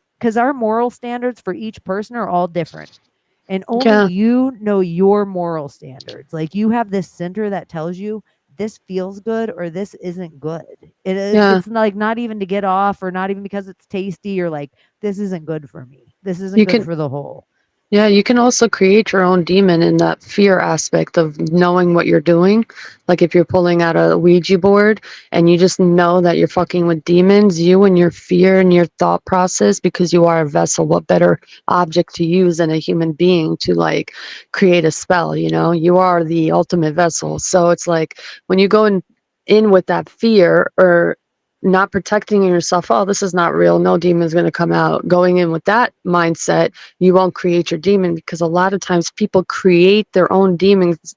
S5: because our moral standards for each person are all different. And only
S6: Yeah.
S5: you know your moral standards. Like you have this center that tells you this feels good or this isn't good.
S6: Yeah.
S5: It's like not even to get off or not even because it's tasty or like this isn't good for me. This isn't
S6: You
S5: good
S6: can
S5: for the whole.
S6: Yeah, you can also create your own demon in that fear aspect of knowing what you're doing. Like if you're pulling out a Ouija board and you just know that you're fucking with demons, you and your fear and your thought process, because you are a vessel, what better object to use than a human being to like create a spell, you know? You are the ultimate vessel. So it's like when you go in with that fear or not protecting yourself, oh, this is not real, no demon's going to come out. Going in with that mindset, you won't create your demon, because a lot of times people create their own demons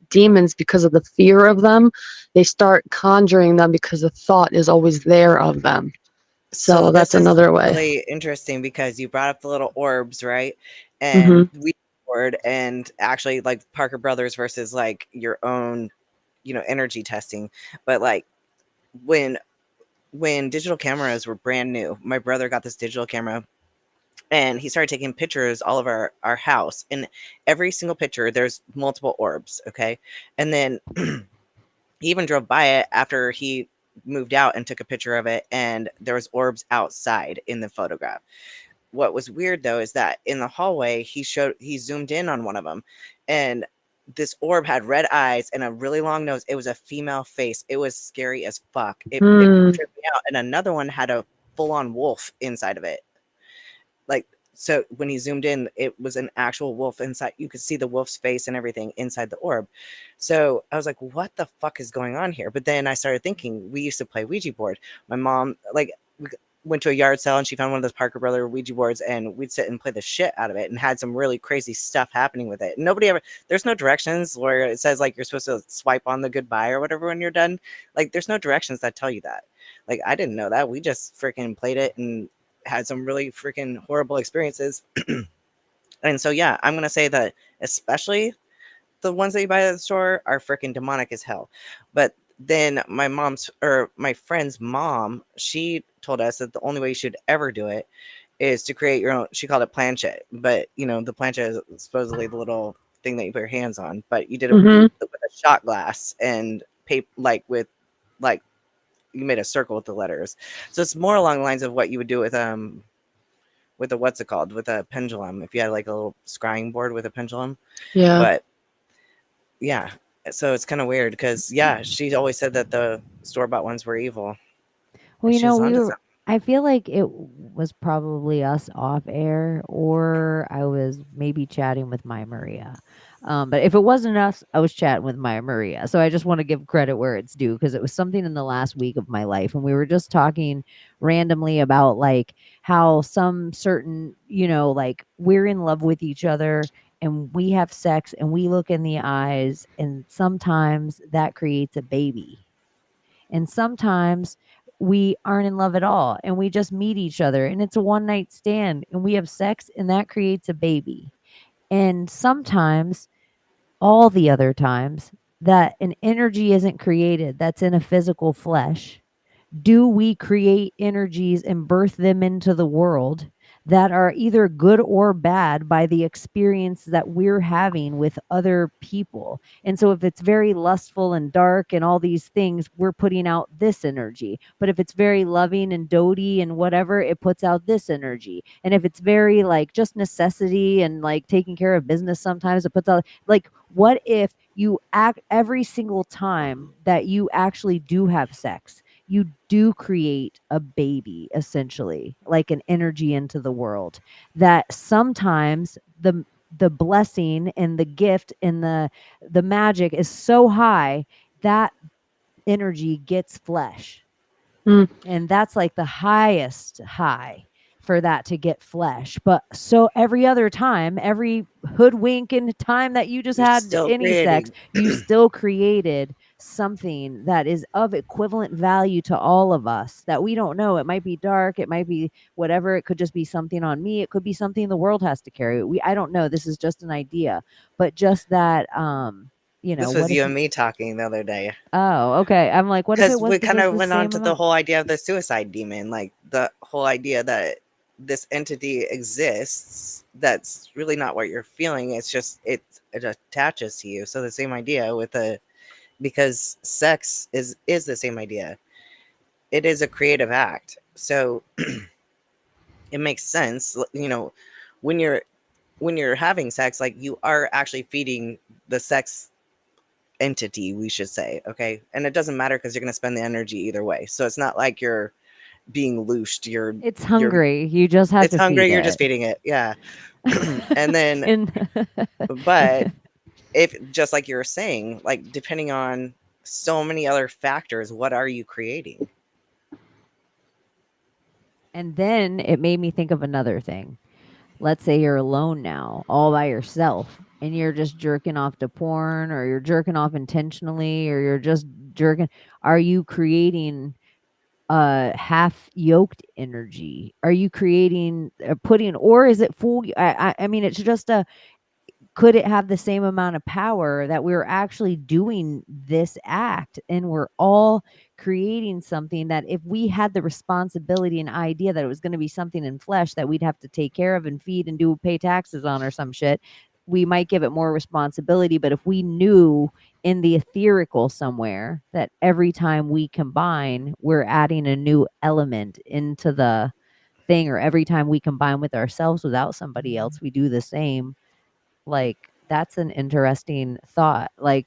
S6: because of the fear of them. They start conjuring them because the thought is always there of them.
S7: So
S6: So that's
S7: this is
S6: another way.
S7: really interesting because you brought up the little orbs, right?
S6: Hmm.
S7: And we board and actually like Parker Brothers versus like your own, energy testing. But like when digital cameras were brand new, my brother got this digital camera and he started taking pictures all of our house. In every single picture, there's multiple orbs, okay? And then he even drove by it after he moved out and took a picture of it, and there was orbs outside in the photograph. What was weird though is that in the hallway he zoomed in on one of them, and this orb had red eyes and a really long nose. It was a female face. It was scary as fuck. It
S6: Hmm.
S7: tripped me out. And another one had a full-on wolf inside of it. Like, so when he zoomed in, it was an actual wolf inside. You could see the wolf's face and everything inside the orb. So I was like, what the fuck is going on here? But then I started thinking, we used to play Ouija board. My mom, like, we went to a yard sale and she found one of those Parker Brother Ouija boards, and we'd sit and play the shit out of it and had some really crazy stuff happening with it. Nobody ever, there's no directions where it says like you're supposed to swipe on the goodbye or whatever when you're done. Like, there's no directions that tell you that. Like, I didn't know that. We just freaking played it and had some really freaking horrible experiences. And so, yeah, I'm going to say that especially the ones that you buy at the store are freaking demonic as hell. But then my friend's mom, she told us that the only way you should ever do it is to create your own. She called it planchette, but the planchette is supposedly the little thing that you put your hands on. But you did it
S6: Mm-hmm.
S7: with a shot glass and paper, like you made a circle with the letters. So it's more along the lines of what you would do with a what's it called, with a pendulum, if you had like a little scrying board with a pendulum.
S6: Yeah.
S7: But yeah, so it's kind of weird because she always said that the store-bought ones were evil.
S5: Well,
S7: She was
S5: we
S7: onto
S5: were. I feel like it was probably us off air, or I was maybe chatting with Maya Maria. But if it wasn't us, I was chatting with Maya Maria. So I just want to give credit where it's due because it was something in the last week of my life, and we were just talking randomly about like how some certain, like we're in love with each other and we have sex and we look in the eyes, and sometimes that creates a baby. And sometimes we aren't in love at all and we just meet each other and it's a one night stand and we have sex and that creates a baby. And sometimes, all the other times, that an energy isn't created that's in a physical flesh. Do we create energies and birth them into the world that are either good or bad by the experience that we're having with other people? And so if it's very lustful and dark and all these things, we're putting out this energy. But if it's very loving and doty and whatever, it puts out this energy. And if it's very like just necessity and like taking care of business, sometimes it puts out like, what if you act every single time that you actually do have sex, you do create a baby, essentially, like an energy into the world, that sometimes the blessing and the gift and the magic is so high that energy gets flesh.
S6: Mm.
S5: And that's like the highest high for that to get flesh. But so every other time, every hoodwinking time that you just
S7: You're
S5: had
S7: still
S5: any sex,
S7: creating.
S5: you still created something that is of equivalent value to all of us that we don't know. It might be dark, it might be whatever, it could just be something on me, it could be something the world has to carry. I don't know. This is just an idea. But just that
S7: This was
S5: what if
S7: you and me talking the other day.
S5: Oh, okay. I'm like, what if it
S7: Because
S5: was
S7: we kind
S5: just
S7: of
S5: the
S7: went on
S5: same
S7: to the
S5: amount?
S7: whole idea of the suicide demon, like the whole idea that this entity exists that's really not what you're feeling. It's just it attaches to you. So the same idea with because sex is the same idea. It is a creative act. So it makes sense, when you're having sex, like you are actually feeding the sex entity, we should say, okay? And it doesn't matter because you're going to spend the energy either way. So it's not like you're being loosed.
S5: It's hungry. You just have
S7: It's
S5: to
S7: hungry.
S5: feed
S7: You're just
S5: it.
S7: feeding it. Yeah. And then,
S5: And
S7: but if just like you were saying, like depending on so many other factors, what are you creating?
S5: and then it made me think of another thing. Let's say you're alone now, all by yourself, and you're just jerking off to porn, or you're jerking off intentionally, or you're just jerking. Are you creating half yoked energy? Are you creating putting, or is it full? I mean, it's just a, could it have the same amount of power that we're actually doing this act and we're all creating something that if we had the responsibility and idea that it was going to be something in flesh that we'd have to take care of and feed and do pay taxes on or some shit, we might give it more responsibility. But if we knew in the etherical somewhere that every time we combine, we're adding a new element into the thing, or every time we combine with ourselves without somebody else, we do the same. Like, that's an interesting thought, like,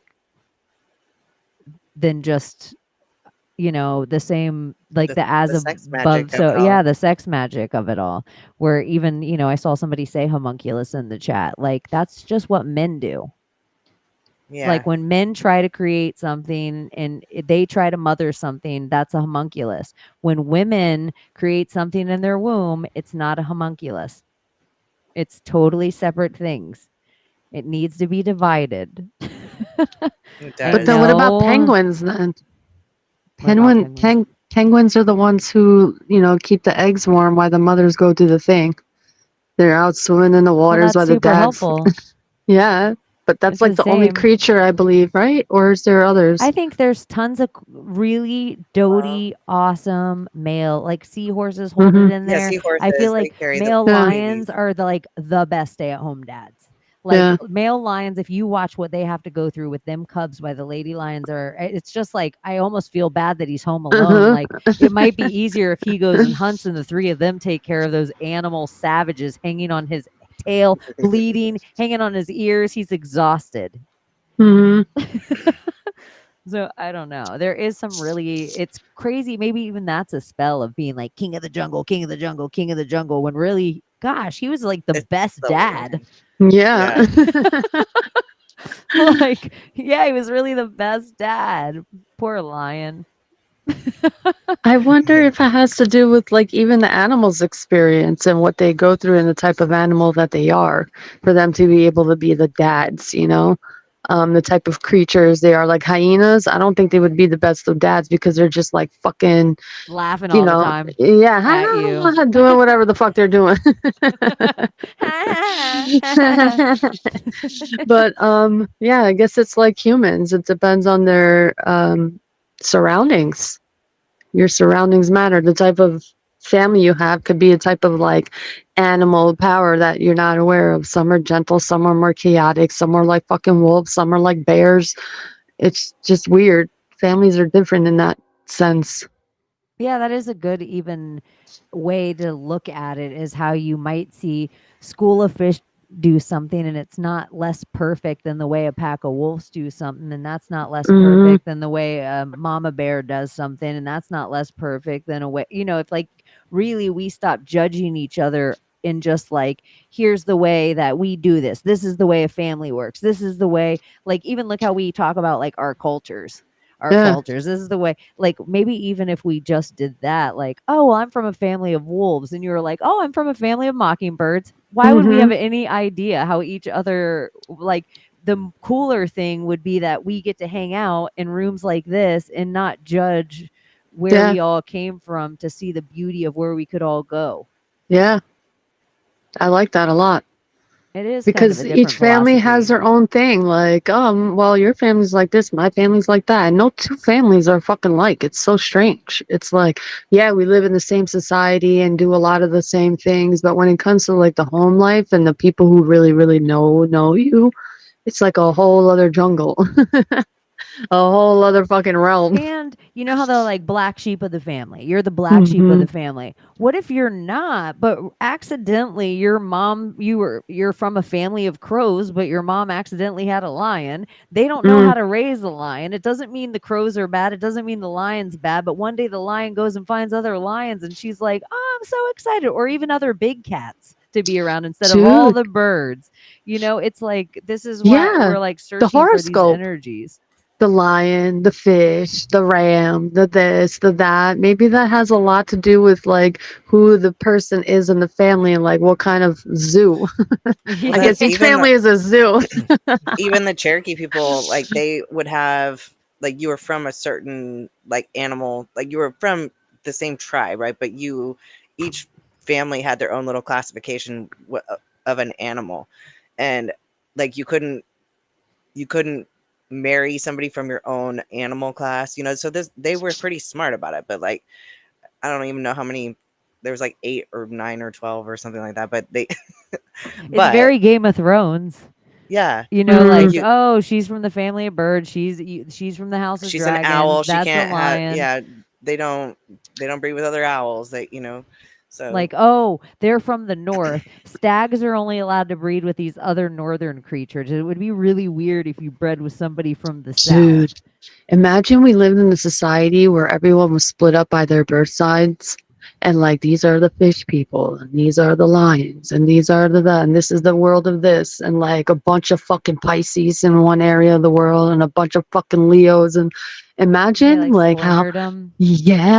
S5: than just, the same, like the as
S7: The sex
S5: above.
S7: magic of
S5: So
S7: it all.
S5: yeah, the sex magic of it all, where even, I saw somebody say homunculus in the chat. Like, that's just what men do.
S7: Yeah.
S5: Like, when men try to create something and they try to mother something, that's a homunculus. When women create something in their womb, it's not a homunculus. It's totally separate things. It needs to be divided.
S7: It
S5: I
S6: But
S7: does.
S6: then what about
S5: know.
S6: penguins then?
S5: What about penguins?
S6: Penguins are the ones who, keep the eggs warm while the mothers go do the thing. They're out swimming in the
S5: Well,
S6: waters
S5: that's
S6: while the
S5: super
S6: dads.
S5: helpful.
S6: Yeah, but that's
S5: It's the
S6: like the only
S5: same.
S6: creature I believe, right? Or is there others?
S5: I think there's tons of really doty, awesome male, like seahorses hold it
S6: Mm-hmm.
S5: in
S7: Yeah,
S5: there. I feel
S7: seahorses, they
S5: like
S7: carry the
S5: male
S6: Yeah,
S7: babies.
S5: lions are the best stay-at-home dads. Like
S6: yeah.
S5: male lions, if you watch what they have to go through with them cubs by the lady lions it's just like I almost feel bad that he's home alone.
S6: Uh-huh.
S5: Like it might be easier if he goes and hunts and the three of them take care of those animal savages hanging on his tail, bleeding, hanging on his ears. He's exhausted.
S6: Hmm.
S5: So I don't know. There is some really it's crazy. Maybe even that's a spell of being like king of the jungle, king of the jungle, king of the jungle when really gosh, he was like the
S7: It's
S5: best
S7: the
S5: dad.
S7: lion.
S6: Yeah.
S7: Yeah.
S5: Like yeah, he was really the best dad. Poor lion.
S6: I wonder if it has to do with like even the animal's experience and what they go through and the type of animal that they are for them to be able to be the dads, you know? The type of creatures they are, like hyenas. I don't think they would be the best of dads because they're just like fucking,
S5: Laughing
S6: you
S5: all the
S6: know,
S5: time at you.
S6: yeah, doing whatever the fuck they're doing. But yeah, I guess it's like humans. It depends on their surroundings. Your surroundings matter. The type of family you have could be a type of like animal power that you're not aware of. Some are gentle, some are more chaotic, some are like fucking wolves, some are like bears. It's just weird. Families are different in that sense.
S5: Yeah, that is a good even way to look at it is how you might see school of fish do something and it's not less perfect than the way a pack of wolves do something and that's not less
S6: Hmm.
S5: perfect than the way a mama bear does something and that's not less perfect than a way if like really we stop judging each other in just like here's the way that we do this is the way a family works, this is the way like even look how we talk about like our
S6: Yeah.
S5: cultures. This is the way, like maybe even if we just did that, like, oh, well, I'm from a family of wolves, and you were like, oh, I'm from a family of mockingbirds. Why would we have
S6: Hmm.
S5: any idea how each other like cooler thing would be that we get to hang out in rooms like this and not judge where
S6: Yeah.
S5: we all came from to see the beauty of where we could all go.
S6: Yeah. I like that a lot.
S5: It is kind of
S6: Because
S5: a
S6: each
S5: different
S6: family has
S5: philosophy.
S6: their own thing. Like, well, your family's like this, my family's like that. And no two families are fucking like. It's so strange. It's like, yeah, we live in the same society and do a lot of the same things, but when it comes to like the home life and the people who really, really know you, it's like a whole other jungle, a whole other fucking realm.
S5: And you know how the like black sheep of the family, you're the black sheep of
S6: Hmm.
S5: the family. What if you're not, but accidentally your mom, you're from a family of crows, but your mom accidentally had a lion. They don't know
S6: Mm,
S5: how to raise a lion. It doesn't mean the crows are bad. It doesn't mean the lion's bad. But one day the lion goes and finds other lions and she's like, oh, I'm so excited. Or even other big cats to be around instead of all
S6: dude,
S5: the birds. It's like this is why
S6: yeah,
S5: we're like
S6: the
S5: searching for these
S6: horoscope.
S5: energies.
S6: The lion, the fish, the ram, the this, the that. Maybe that has a lot to do with like who the person is in the family and like what kind of zoo.
S7: Well,
S6: I
S5: Yeah.
S7: that's
S6: guess each
S7: even
S6: family is a zoo.
S7: even the Cherokee people, like they would have like you were from a certain like animal, like you were from the same tribe, right? But each family had their own little classification of an animal, and like you couldn't marry somebody from your own animal class, so they were pretty smart about it, but like I don't even know how many. There was like 8 or 9 or 12 or something like that, but they
S5: It's
S7: but
S5: very Game of Thrones.
S7: yeah, like
S5: Like,
S6: Mm,
S5: oh, she's from the family of birds. She's from the house of
S7: she's an
S5: dragons.
S7: owl, she
S5: That's a
S7: can't have,
S5: lion.
S7: yeah, they don't breed with other owls, so
S5: Like, oh, they're from the north. Stags are only allowed to breed with these other northern creatures. It would be really weird if you bred with somebody from the south.
S6: dude, imagine we lived in a society where everyone was split up by their birth sides. And like these are the fish people, and these are the lions, and these are the that, and this is the world of this, and like a bunch of fucking Pisces in one area of the world, and a bunch of fucking Leos, and
S5: They
S6: imagine
S5: like
S6: like how,
S5: slaughtered them.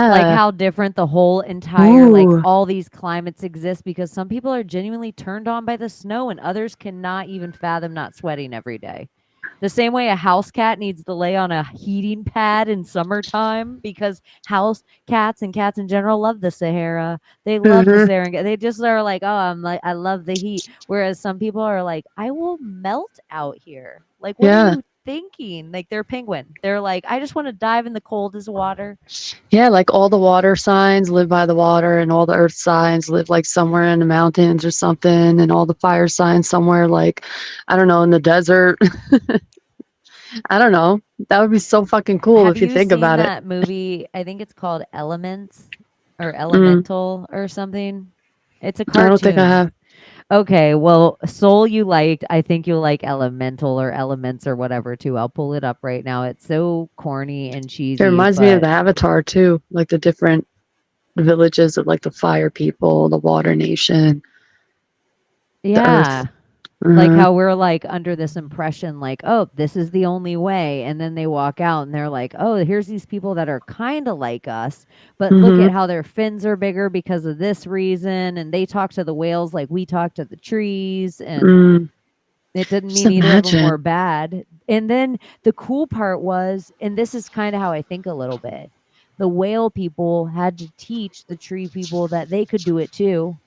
S5: Like
S6: yeah,
S5: how different the whole entire like
S6: ooh,
S5: all these climates exist because some people are genuinely turned on by the snow and others cannot even fathom not sweating every day. The same way a house cat needs to lay on a heating pad in summertime because house cats and cats in general love the Sahara. They love the
S6: Mhm.
S5: Sahara. They just are like, oh, I love the heat. Whereas some people are like, I will melt out here. Like, what are
S6: Yeah.
S5: you thinking? Like, they're penguin. They're like, I just want to dive in the coldest water.
S6: Yeah, like all the water signs live by the water, and all the earth signs live like somewhere in the mountains or something, and all the fire signs somewhere like, I don't know, in the desert. I don't know. That would be so fucking cool
S5: Have
S6: if you
S5: you
S6: think
S5: seen
S6: about it.
S5: that movie? I think it's called Elements or
S6: Mm,
S5: Elemental or something. It's a
S6: I don't think I
S5: cartoon.
S6: have.
S5: Okay, well, Soul you liked. I think you'll like Elemental or Elements or whatever too. I'll pull it up right now. It's so corny and
S6: It
S5: cheesy,
S6: reminds me of
S5: but
S6: the Avatar too, like the different villages of like the fire people, the water nation, the earth.
S5: yeah. Like
S6: Uh-huh.
S5: how we're like under this impression like, "Oh, this is the only way." And then they walk out and they're like, "Oh, here's these people that are kind of like us, but look
S6: Mm-hmm.
S5: at how their fins are bigger because of this reason and they talk to the whales like we talk to the trees and
S6: Mm.
S5: it didn't
S6: Just
S5: mean either of them
S6: imagine.
S5: were bad." And then the cool part was, and this is kind of how I think a little bit, the whale people had to teach the tree people that they could do it too.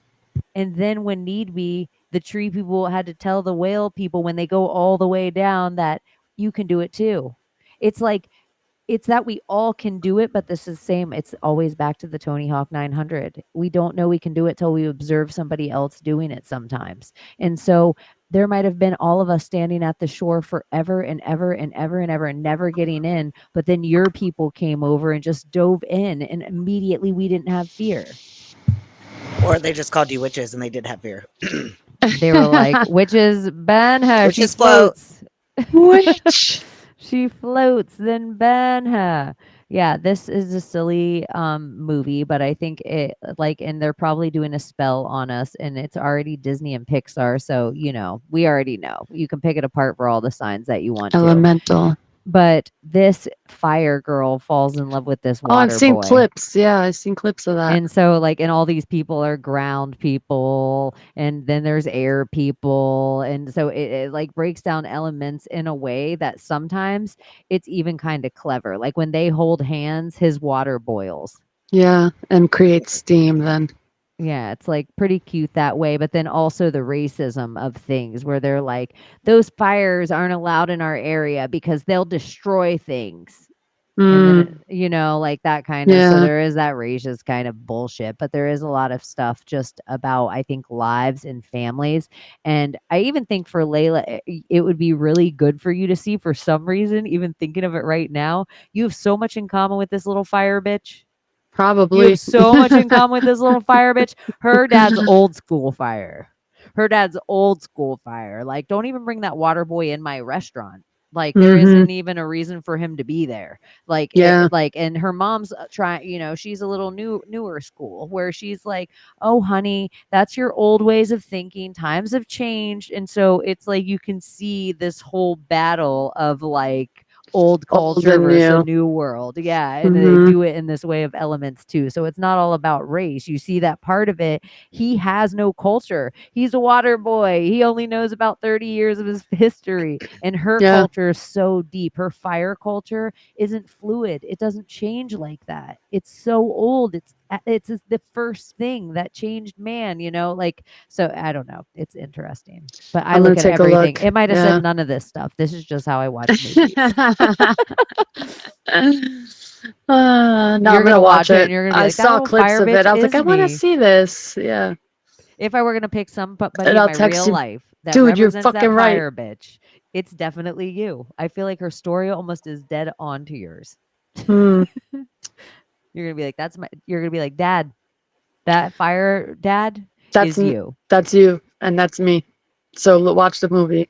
S5: And then when need be, the tree people had to tell the whale people when they go all the way down that you can do it too. It's like it's that we all can do it, but this is same. It's always back to the Tony Hawk 900. We don't know we can do it till we observe somebody else doing it sometimes. And so there might have been all of us standing at the shore forever and ever and ever and ever and never getting in, but then your people came over and just dove in and immediately we didn't have fear.
S7: Or they just called you witches and they did have fear.
S5: They were like, "Witches ban her. She
S7: Witches float.
S5: floats."
S6: Which?
S5: She floats, then ban her. Yeah, this is a silly movie, but I think it like and they're probably doing a spell on us and it's already Disney and Pixar, so we already know. You can pick it apart for all the signs that you want to.
S6: Elemental.
S5: But this fire girl falls in love with this
S6: Oh, I've
S5: water
S6: seen
S5: boy.
S6: clips. Yeah, I've seen clips of that.
S5: And so, like, and all these people are ground people, and then there's air people. And so it like breaks down elements in a way that sometimes it's even kind of clever. Like when they hold hands, his water boils.
S6: Yeah, and create steam then.
S5: Yeah, it's like pretty cute that way. But then also the racism of things where they're like, those fires aren't allowed in our area because they'll destroy things. And then
S6: Mm,
S5: like that kind of so
S6: yeah,
S5: there is that racist kind of bullshit, but there is a lot of stuff just about, I think, lives and families. And I even think for Layla, it would be really good for you to see for some reason, even thinking of it right now. You have so much in common with this little fire bitch. You have
S6: probably.
S5: so much in common with this little fire bitch. Her dad's old school fire. Her dad's old school fire. Like, don't even bring that water boy in my restaurant. Like, there
S6: Mm-hmm.
S5: isn't even a reason for him to be there. Like,
S6: Yeah.
S5: and her mom's trying. She's a little newer school where she's like, "Oh, honey, that's your old ways of thinking. Times have changed," and so it's like you can see this whole battle of like old
S6: Old
S5: culture
S6: and
S5: versus a
S6: new.
S5: new world. Yeah. And they
S6: Mm-hmm.
S5: do it in this way of elements too. So it's not all about race. You see that part of it. He has no culture. He's a water boy. He only knows about 30 years of his history. And her
S6: Yeah.
S5: culture is so deep. Her fire culture isn't fluid. It doesn't change like that. It's so old. It's the first thing that changed man, like so I don't know. It's interesting. But I
S6: I'm gonna
S5: look at
S6: take a
S5: everything.
S6: look.
S5: It might have said
S6: Yeah.
S5: none of this stuff. This is just how I watch movies.
S6: No, I'm
S5: You're
S6: gonna
S5: gonna
S6: watch
S5: watch it and
S6: it.
S5: you're gonna be
S6: I
S5: like, that
S6: saw
S5: little
S6: clips
S5: fire
S6: of it.
S5: bitch
S6: I was like,
S5: is
S6: I want to
S5: me.
S6: see this. Yeah.
S5: If I were gonna pick somebody
S6: And
S5: in
S6: I'll
S5: my
S6: text
S5: real
S6: you,
S5: life that
S6: dude, you're
S5: represents
S6: fucking
S5: that
S6: right.
S5: fire bitch, it's definitely you. I feel like her story almost is dead on to yours.
S6: Hmm.
S5: You're gonna be like, you're gonna be like, Dad, that fire dad
S6: That's
S5: is
S6: m-
S5: you.
S6: that's you, and that's me. So watch the movie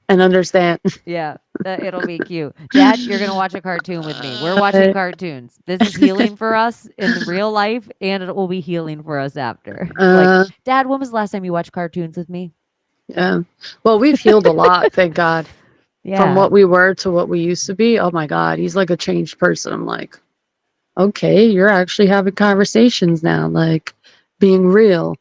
S6: and understand.
S5: Yeah, it'll be cute. Dad, you're gonna watch a cartoon with me. We're watching
S6: Uh,
S5: cartoons. This is healing for us in the real life, and it will be healing for us after. Like,
S6: uh,
S5: Dad, when was the last time you watched cartoons with me?
S6: yeah. Well, we've healed a lot, thank God. From
S5: Yeah.
S6: what we were to what we used to be. Oh my God, he's like a changed person. I'm like, okay, you're actually having conversations now, like being real.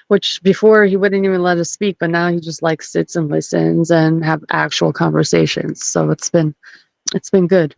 S6: which before he wouldn't even let us speak, but now he just like sits and listens and have actual conversations. So it's been good,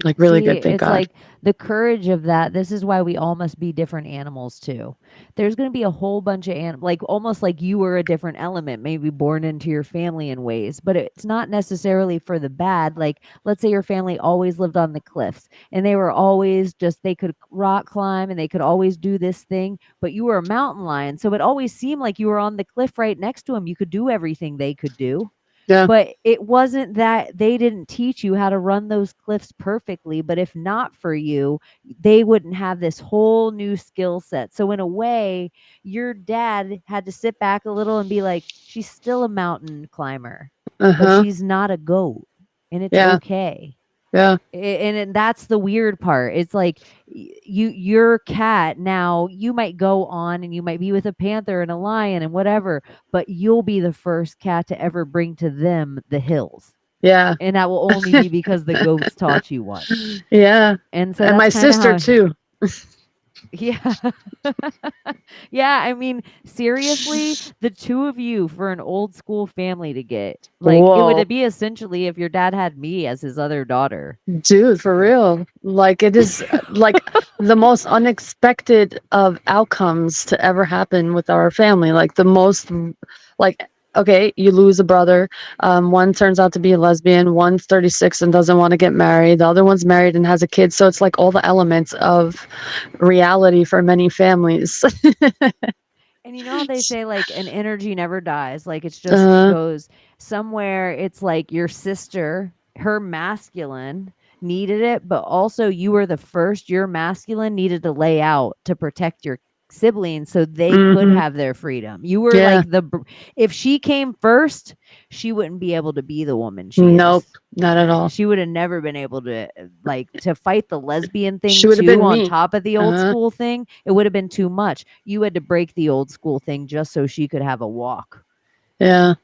S6: like really
S5: See,
S6: good. Thank
S5: it's
S6: God.
S5: like the courage of that. This is why we all must be different animals too. There's going to be a whole bunch of like almost like you were a different element, maybe born into your family in ways, but it's not necessarily for the bad. Like, let's say your family always lived on the cliffs and they were always just, they could rock climb and they could always do this thing, but you were a mountain lion. So it always seemed like you were on the cliff right next to them. You could do everything they could do.
S6: Yeah.
S5: But it wasn't that they didn't teach you how to run those cliffs perfectly, but if not for you, they wouldn't have this whole new skill set. So in a way, your dad had to sit back a little and be like, she's still a mountain climber,
S6: Uh
S5: but
S6: huh.
S5: she's not a goat, and it's
S6: Yeah.
S5: okay.
S6: Yeah.
S5: And that's the weird part. It's like your cat now, you might go on and you might be with a panther and a lion and whatever, but you'll be the first cat to ever bring to them the hills,
S6: Yeah.
S5: and that will only be because the goats taught you once.
S6: Yeah.
S5: And so
S6: And
S5: that's
S6: my
S5: kind of
S6: sister
S5: how.
S6: too.
S5: Yeah. Yeah, I mean, seriously, the two of you for an old school family to get, like, it
S6: Whoa.
S5: would be essentially if your dad had me as his other daughter.
S6: Dude, for real. Like it is like the most unexpected of outcomes to ever happen with our family. Like the most like okay, you lose a brother. One turns out to be a lesbian, one's 36 and doesn't want to get married. The other one's married and has a kid. So it's like all the elements of reality for many families.
S5: And you know how they say like an energy never dies, like it's just
S6: uh,
S5: goes somewhere. It's like your sister, her masculine needed it, but also you were the first, your masculine needed to lay out to protect your siblings so they could
S6: hmm
S5: have their freedom. You were
S6: Yeah.
S5: like if she came first, she wouldn't be able to be the woman she
S6: Nope.
S5: is.
S6: Not at all.
S5: She would have never been able to like to fight the lesbian
S6: She
S5: thing
S6: would have
S5: too
S6: been
S5: on
S6: me.
S5: top of the old
S6: Uh,
S5: school thing. It would have been too much. You had to break the old school thing just so she could have a walk.
S6: yeah.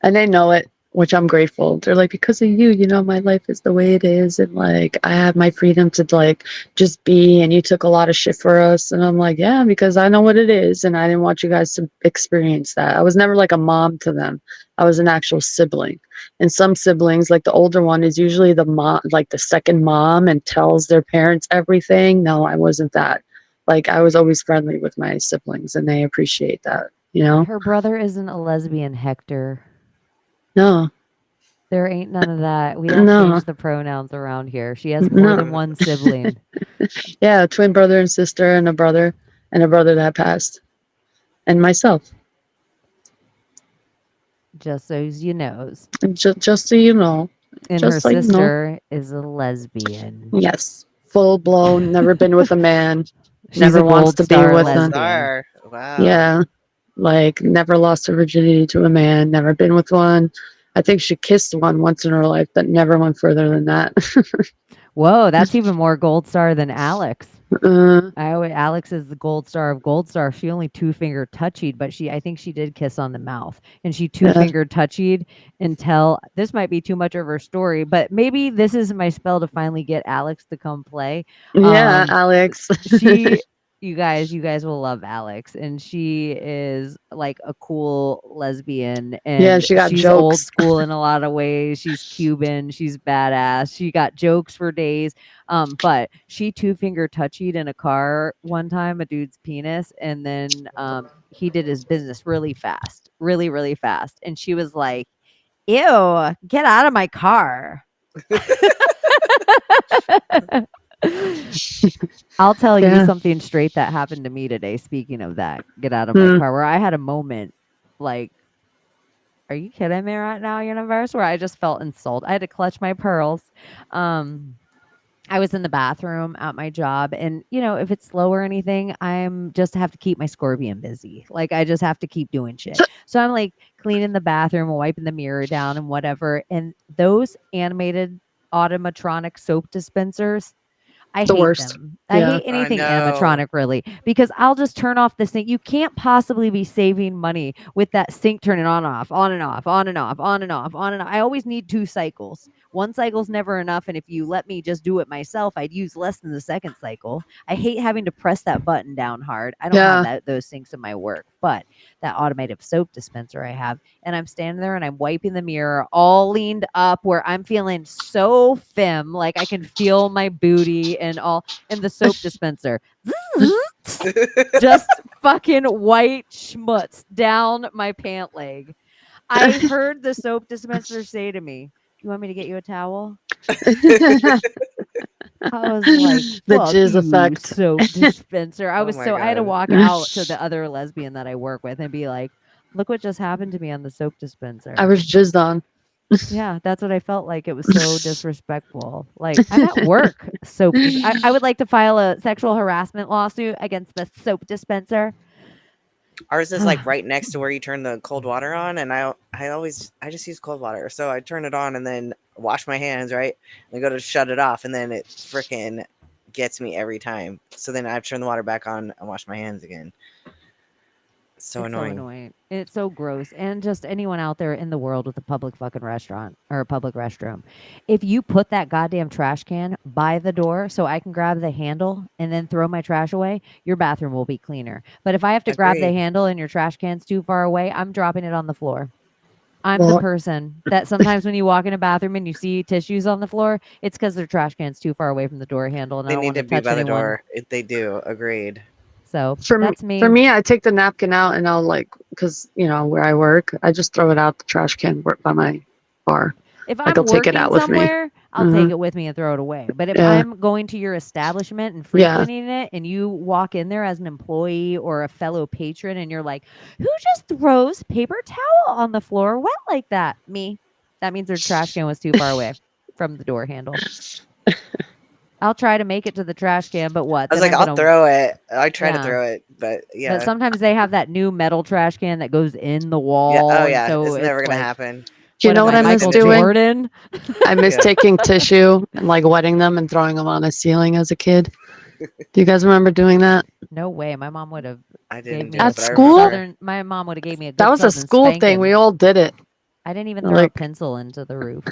S6: And they know it, which I'm grateful. They're like, because of you, you know, my life is the way it is, and like I have my freedom to like just be. And you took a lot of shit for us, and I'm like, yeah, because I know what it is, and I didn't want you guys to experience that. I was never like a mom to them. I was an actual sibling. And some siblings, like the older one, is usually the mom, like the second mom, and tells their parents everything. No, I wasn't that. Like I was always friendly with my siblings, and they appreciate that. You know?
S5: Her brother isn't a lesbian, Hector.
S6: No,
S5: There ain't none of that. We don't
S6: no,
S5: change the pronouns around here. She has more than
S6: no.
S5: one sibling.
S6: Yeah, twin brother and sister, and a brother that passed, and myself.
S5: Just so you knows.
S6: Just so you know,
S5: And her
S6: just so you know.
S5: sister is a lesbian.
S6: Yes, full blown. Never been with a man.
S5: She's a
S6: Never wants
S5: gold
S6: to be
S5: star
S6: with
S7: Gold
S6: one.
S5: lesbian.
S7: star. Wow.
S6: Yeah, like never lost her virginity to a man. Never been with one. I think she kissed one once in her life, but never went further than that.
S5: Whoa, that's even more gold star than Alex.
S6: uh,
S5: Alex is the gold star of gold star. She only two finger touchied, but I think she did kiss on the mouth, and she two
S6: yeah,
S5: finger touchied until this might be too much of her story, but maybe this is my spell to finally get Alex to come play.
S6: yeah, Alex.
S5: She you guys will love Alex, and she is like a cool lesbian,
S6: Yeah,
S5: and
S6: she got
S5: she's old
S6: jokes.
S5: school in a lot of ways. She's Cuban, she's badass. She got jokes for days. But she two finger touchied in a car one time, a dude's penis, and then he did his business really fast, really, really fast. And she was like, ew, get out of my car. I'll tell you
S6: Yeah.
S5: something straight that happened to me today. Speaking of that, get out of my car, where I had a moment like, are you kidding me right now, universe? Where I just felt insulted. I had to clutch my pearls. I was in the bathroom at my job, and you know, if it's slow or anything, I'm just have to keep my scorpion busy. Like I just have to keep doing shit. So I'm like cleaning the bathroom, wiping the mirror down, and whatever. And those animated automatronic soap dispensers, I
S6: The
S5: hate
S6: worst.
S5: them. I
S6: Yeah.
S5: hate anything
S7: know.
S5: animatronic really because I'll just turn off the sink. You can't possibly be saving money with that sink turning on off, on and off, on and off, on and off, on and off. I always need 2 cycles. One cycle's never enough, and if you let me just do it myself, I'd use less than the second cycle. I hate having to press that button down hard. I don't have
S6: Yeah.
S5: those sinks in my work, but that automated soap dispenser I have, and I'm standing there and I'm wiping the mirror all leaned up where I'm feeling so femme, like I can feel my booty and all, and the soap dispenser just fucking white schmutz down my pant leg. I heard the soap dispenser say to me, "You want me to get you a towel?" I was like,
S6: The
S5: "Fuck
S6: jizz
S5: you,
S6: effect.
S5: soap dispenser."
S7: Oh my
S5: I had to
S7: God.
S5: walk out to the other lesbian that I work with and be like, "Look what just happened to me on the soap dispenser."
S6: I was jizzed on.
S5: Yeah, that's what I felt like. It was so disrespectful. Like, I'm at work. I would like to file a sexual harassment lawsuit against the soap dispenser.
S7: Ours is like right next to where you turn the cold water on, and I just use cold water, so I turn it on and then wash my hands, right, and I go to shut it off, and then it freaking gets me every time. So then I turn the water back on and wash my hands again. It's so
S5: It's so
S7: annoying.
S5: annoying. It's so gross. And just anyone out there in the world with a public fucking restaurant or a public restroom. If you put that goddamn trash can by the door so I can grab the handle and then throw my trash away, your bathroom will be cleaner. But if I have to grab the
S7: Agreed.
S5: handle and your trash can's too far away, I'm dropping it on the floor. I'm the
S6: Well,
S5: person that sometimes when you walk in a bathroom and you see tissues on the floor, it's because their trash can's too far away from the door handle and I
S7: They
S5: don't
S7: need
S5: want
S7: to
S5: to
S7: be
S5: touch
S7: by the
S5: anyone.
S7: door. If they do, agreed.
S5: So
S6: for
S5: that's
S6: for me, I take the napkin out and I'll like, because where I work, I just throw it out the trash can by my bar.
S5: If
S6: Like
S5: I'm
S6: I'll take it
S5: working
S6: out with me.
S5: somewhere, I'll take
S6: Mhm.
S5: it with me and throw it away. But if
S6: Yeah.
S5: I'm going to your establishment and
S6: Yeah.
S5: frequenting it and you walk in there as an employee or a fellow patron and you're like, who just throws paper towel on the floor wet like that? Me. That means their trash can was too far away from the door handle. I'll try to make it to the trash can, but what?
S7: I was
S5: Then
S7: like,
S5: I'm
S7: I'll
S5: gonna
S7: throw it. I try to
S5: Yeah.
S7: throw it, but
S5: But
S7: yeah,
S5: sometimes they have that new metal trash can that goes in the
S7: yeah.
S5: wall,
S7: Oh
S5: and
S7: yeah,
S5: so
S7: it's never
S5: it's
S7: gonna
S5: like,
S7: happen.
S6: Do you
S5: what
S6: know
S5: am
S6: what
S5: I,
S6: I miss
S5: Michael
S6: doing?
S5: Jordan?
S6: I miss
S7: Yeah.
S6: taking tissue and like wetting them and throwing them on a ceiling as a kid. Do you guys remember doing that?
S5: No way. My mom would have
S7: I
S5: gave
S7: didn't
S5: me
S7: do
S5: a
S7: it,
S6: At
S7: but I
S6: school?
S7: remember.
S5: southern. My mom would have gave me a
S6: That
S5: good
S6: was a
S5: southern
S6: school thing. We
S5: spanking.
S6: all did it.
S5: I didn't even throw a
S6: Like,
S5: pencil into the roof.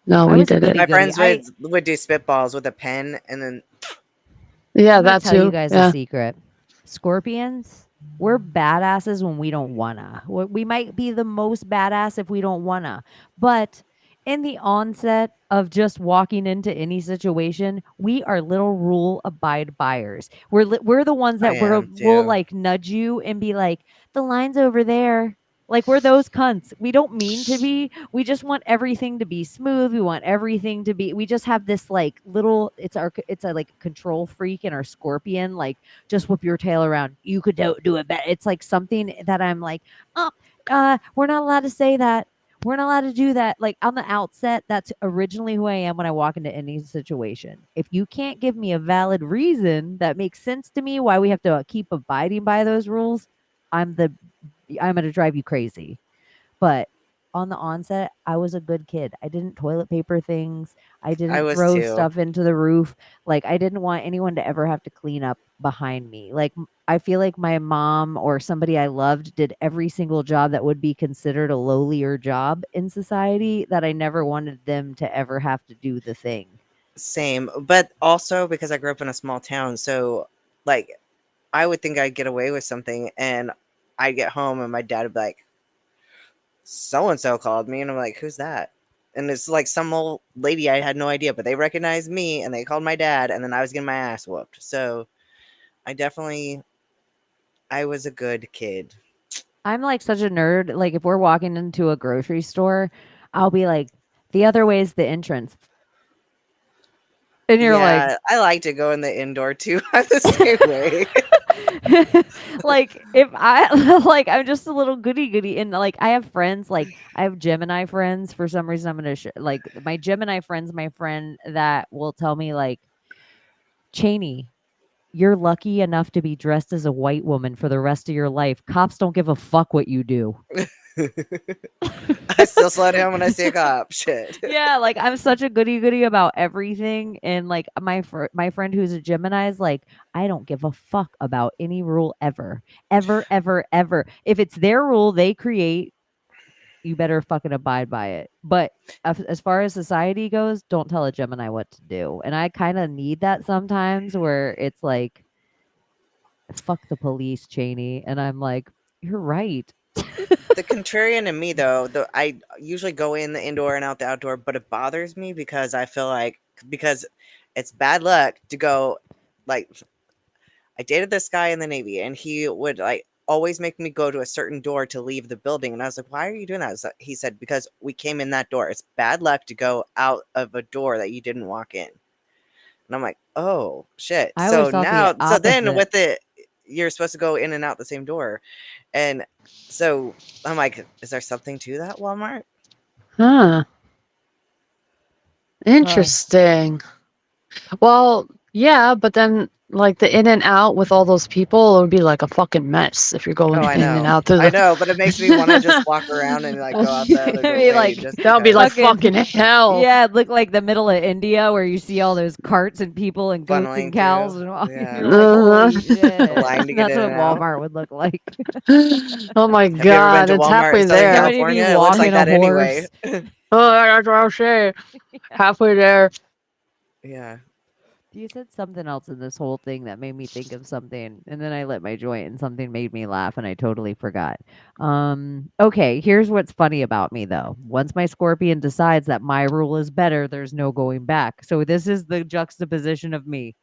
S6: no,
S5: I
S6: we
S5: was a
S6: did it.
S5: goody
S7: My
S5: goody.
S7: friends would do spitballs with a pen, and then
S6: Yeah,
S5: I'm gonna
S6: that
S5: tell you
S6: too.
S5: guys a
S6: Yeah.
S5: secret. Scorpions, we're badasses when we don't wanna. We might be the most badass if we don't wanna. But in the onset of just walking into any situation, we are little rule abide buyers. We're the ones
S7: I
S5: that
S7: am
S5: will
S7: too.
S5: like nudge you and be like, the line's over there. Like we're those cunts. We don't mean to be. We just want everything to be smooth. We want everything to be. We just have this like little. It's a like control freak in our scorpion. Like just whip your tail around. You could do it better. It's like something that I'm like, oh, we're not allowed to say that. We're not allowed to do that. Like on the outset, that's originally who I am when I walk into any situation. If you can't give me a valid reason that makes sense to me why we have to keep abiding by those rules, I'm going to drive you crazy. But on the onset, I was a good kid. I didn't toilet paper things. I
S7: I
S5: didn't
S7: was
S5: throw
S7: too.
S5: stuff into the roof. Like I didn't want anyone to ever have to clean up behind me. Like I feel like my mom or somebody I loved did every single job that would be considered a lowlier job in society that I never wanted them to ever have to do the thing.
S7: Same, but also because I grew up in a small town, so like I would think I'd get away with something, and I'd get home and my dad would be like, "So and so called me," and I'm like, "Who's that?" And it's like some old lady I had no idea, but they recognized me and they called my dad, and then I was getting my ass whooped. So I was a good kid.
S5: I'm like such a nerd. Like if we're walking into a grocery store, I'll be like, the other way is the entrance. And you're like,
S7: Yeah, I like to go in the indoor too. I'm the same way.
S5: like if I like I'm just a little goody goody and like I have friends like I have Gemini friends for some reason I'm gonna like my Gemini friend's my friend that will tell me like Chaney, you're lucky enough to be dressed as a white woman for the rest of your life. Cops don't give a fuck what you do.
S7: I still slow down when I see a cop. Shit.
S5: Yeah, like I'm such a goody goody about everything, and like my friend who's a Gemini is like, I don't give a fuck about any rule ever, ever, ever, ever. If it's their rule they create, you better fucking abide by it. But as far as society goes, don't tell a Gemini what to do. And I kind of need that sometimes, where it's like, fuck the police, Chaney, and I'm like, you're right.
S7: The contrarian in me, though, I usually go in the indoor and out the outdoor, but it bothers me because I feel like because it's bad luck to go. Like, I dated this guy in the Navy, and he would like always make me go to a certain door to leave the building, and I was like, "Why are you doing that?" He said, "Because we came in that door. It's bad luck to go out of a door that you didn't walk in." And I'm like, "Oh shit!"
S5: I
S7: So
S5: always thought the
S7: now, so then
S5: opposite.
S7: with it, you're supposed to go in and out the same door, and so I'm like, "Is there something to that, Walmart?"
S6: Huh. Interesting. Well, yeah, but then like the in and out with all those people, it would be like a fucking mess if you're going
S7: Oh, I
S6: in and
S7: know.
S6: out to
S7: I
S6: the.
S7: know, but it makes me wanna just walk around and, like, go out the other
S5: I mean,
S7: way
S5: like,
S7: just
S6: That would be like
S7: because.
S5: fucking
S6: fucking hell.
S5: yeah, it looked like the middle of India where you see all those carts and people and goats and
S7: Funneling through.
S5: cows and all.
S7: Yeah.
S5: You're like,
S6: Uh-huh.
S5: holy shit.
S7: Line to get
S5: That's
S7: in
S5: what
S7: and out.
S5: Walmart would look like.
S6: Oh my
S7: Have you ever been
S6: god,
S7: to
S6: it's
S7: Walmart in
S6: halfway
S7: Southern
S6: there.
S5: Somebody be
S7: California? It looks like
S5: walking a
S7: that anyway.
S5: horse.
S6: Oh, that's what I'm saying. Halfway there.
S7: Yeah.
S5: You said something else in this whole thing that made me think of something, and then I lit my joint and something made me laugh and I totally forgot. Okay, here's what's funny about me though. Once my scorpion decides that my rule is better, there's no going back. So this is the juxtaposition of me.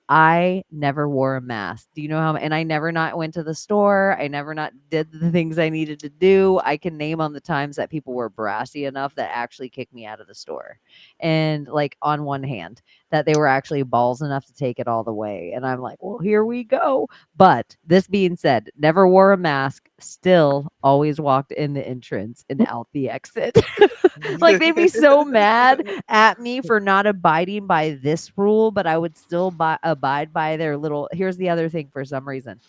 S5: I never wore a mask. Do you know how? And I never not went to the store. I never not did the things I needed to do. I can name on the times that people were brassy enough that actually kicked me out of the store. And like on one hand, that they were actually balls enough to take it all the way. And I'm like, well, here we go. But this being said, never wore a mask, still always walked in the entrance and out the exit. Like they'd be so mad at me for not abiding by this rule, but I would still abide by their little. Here's the other thing for some reason.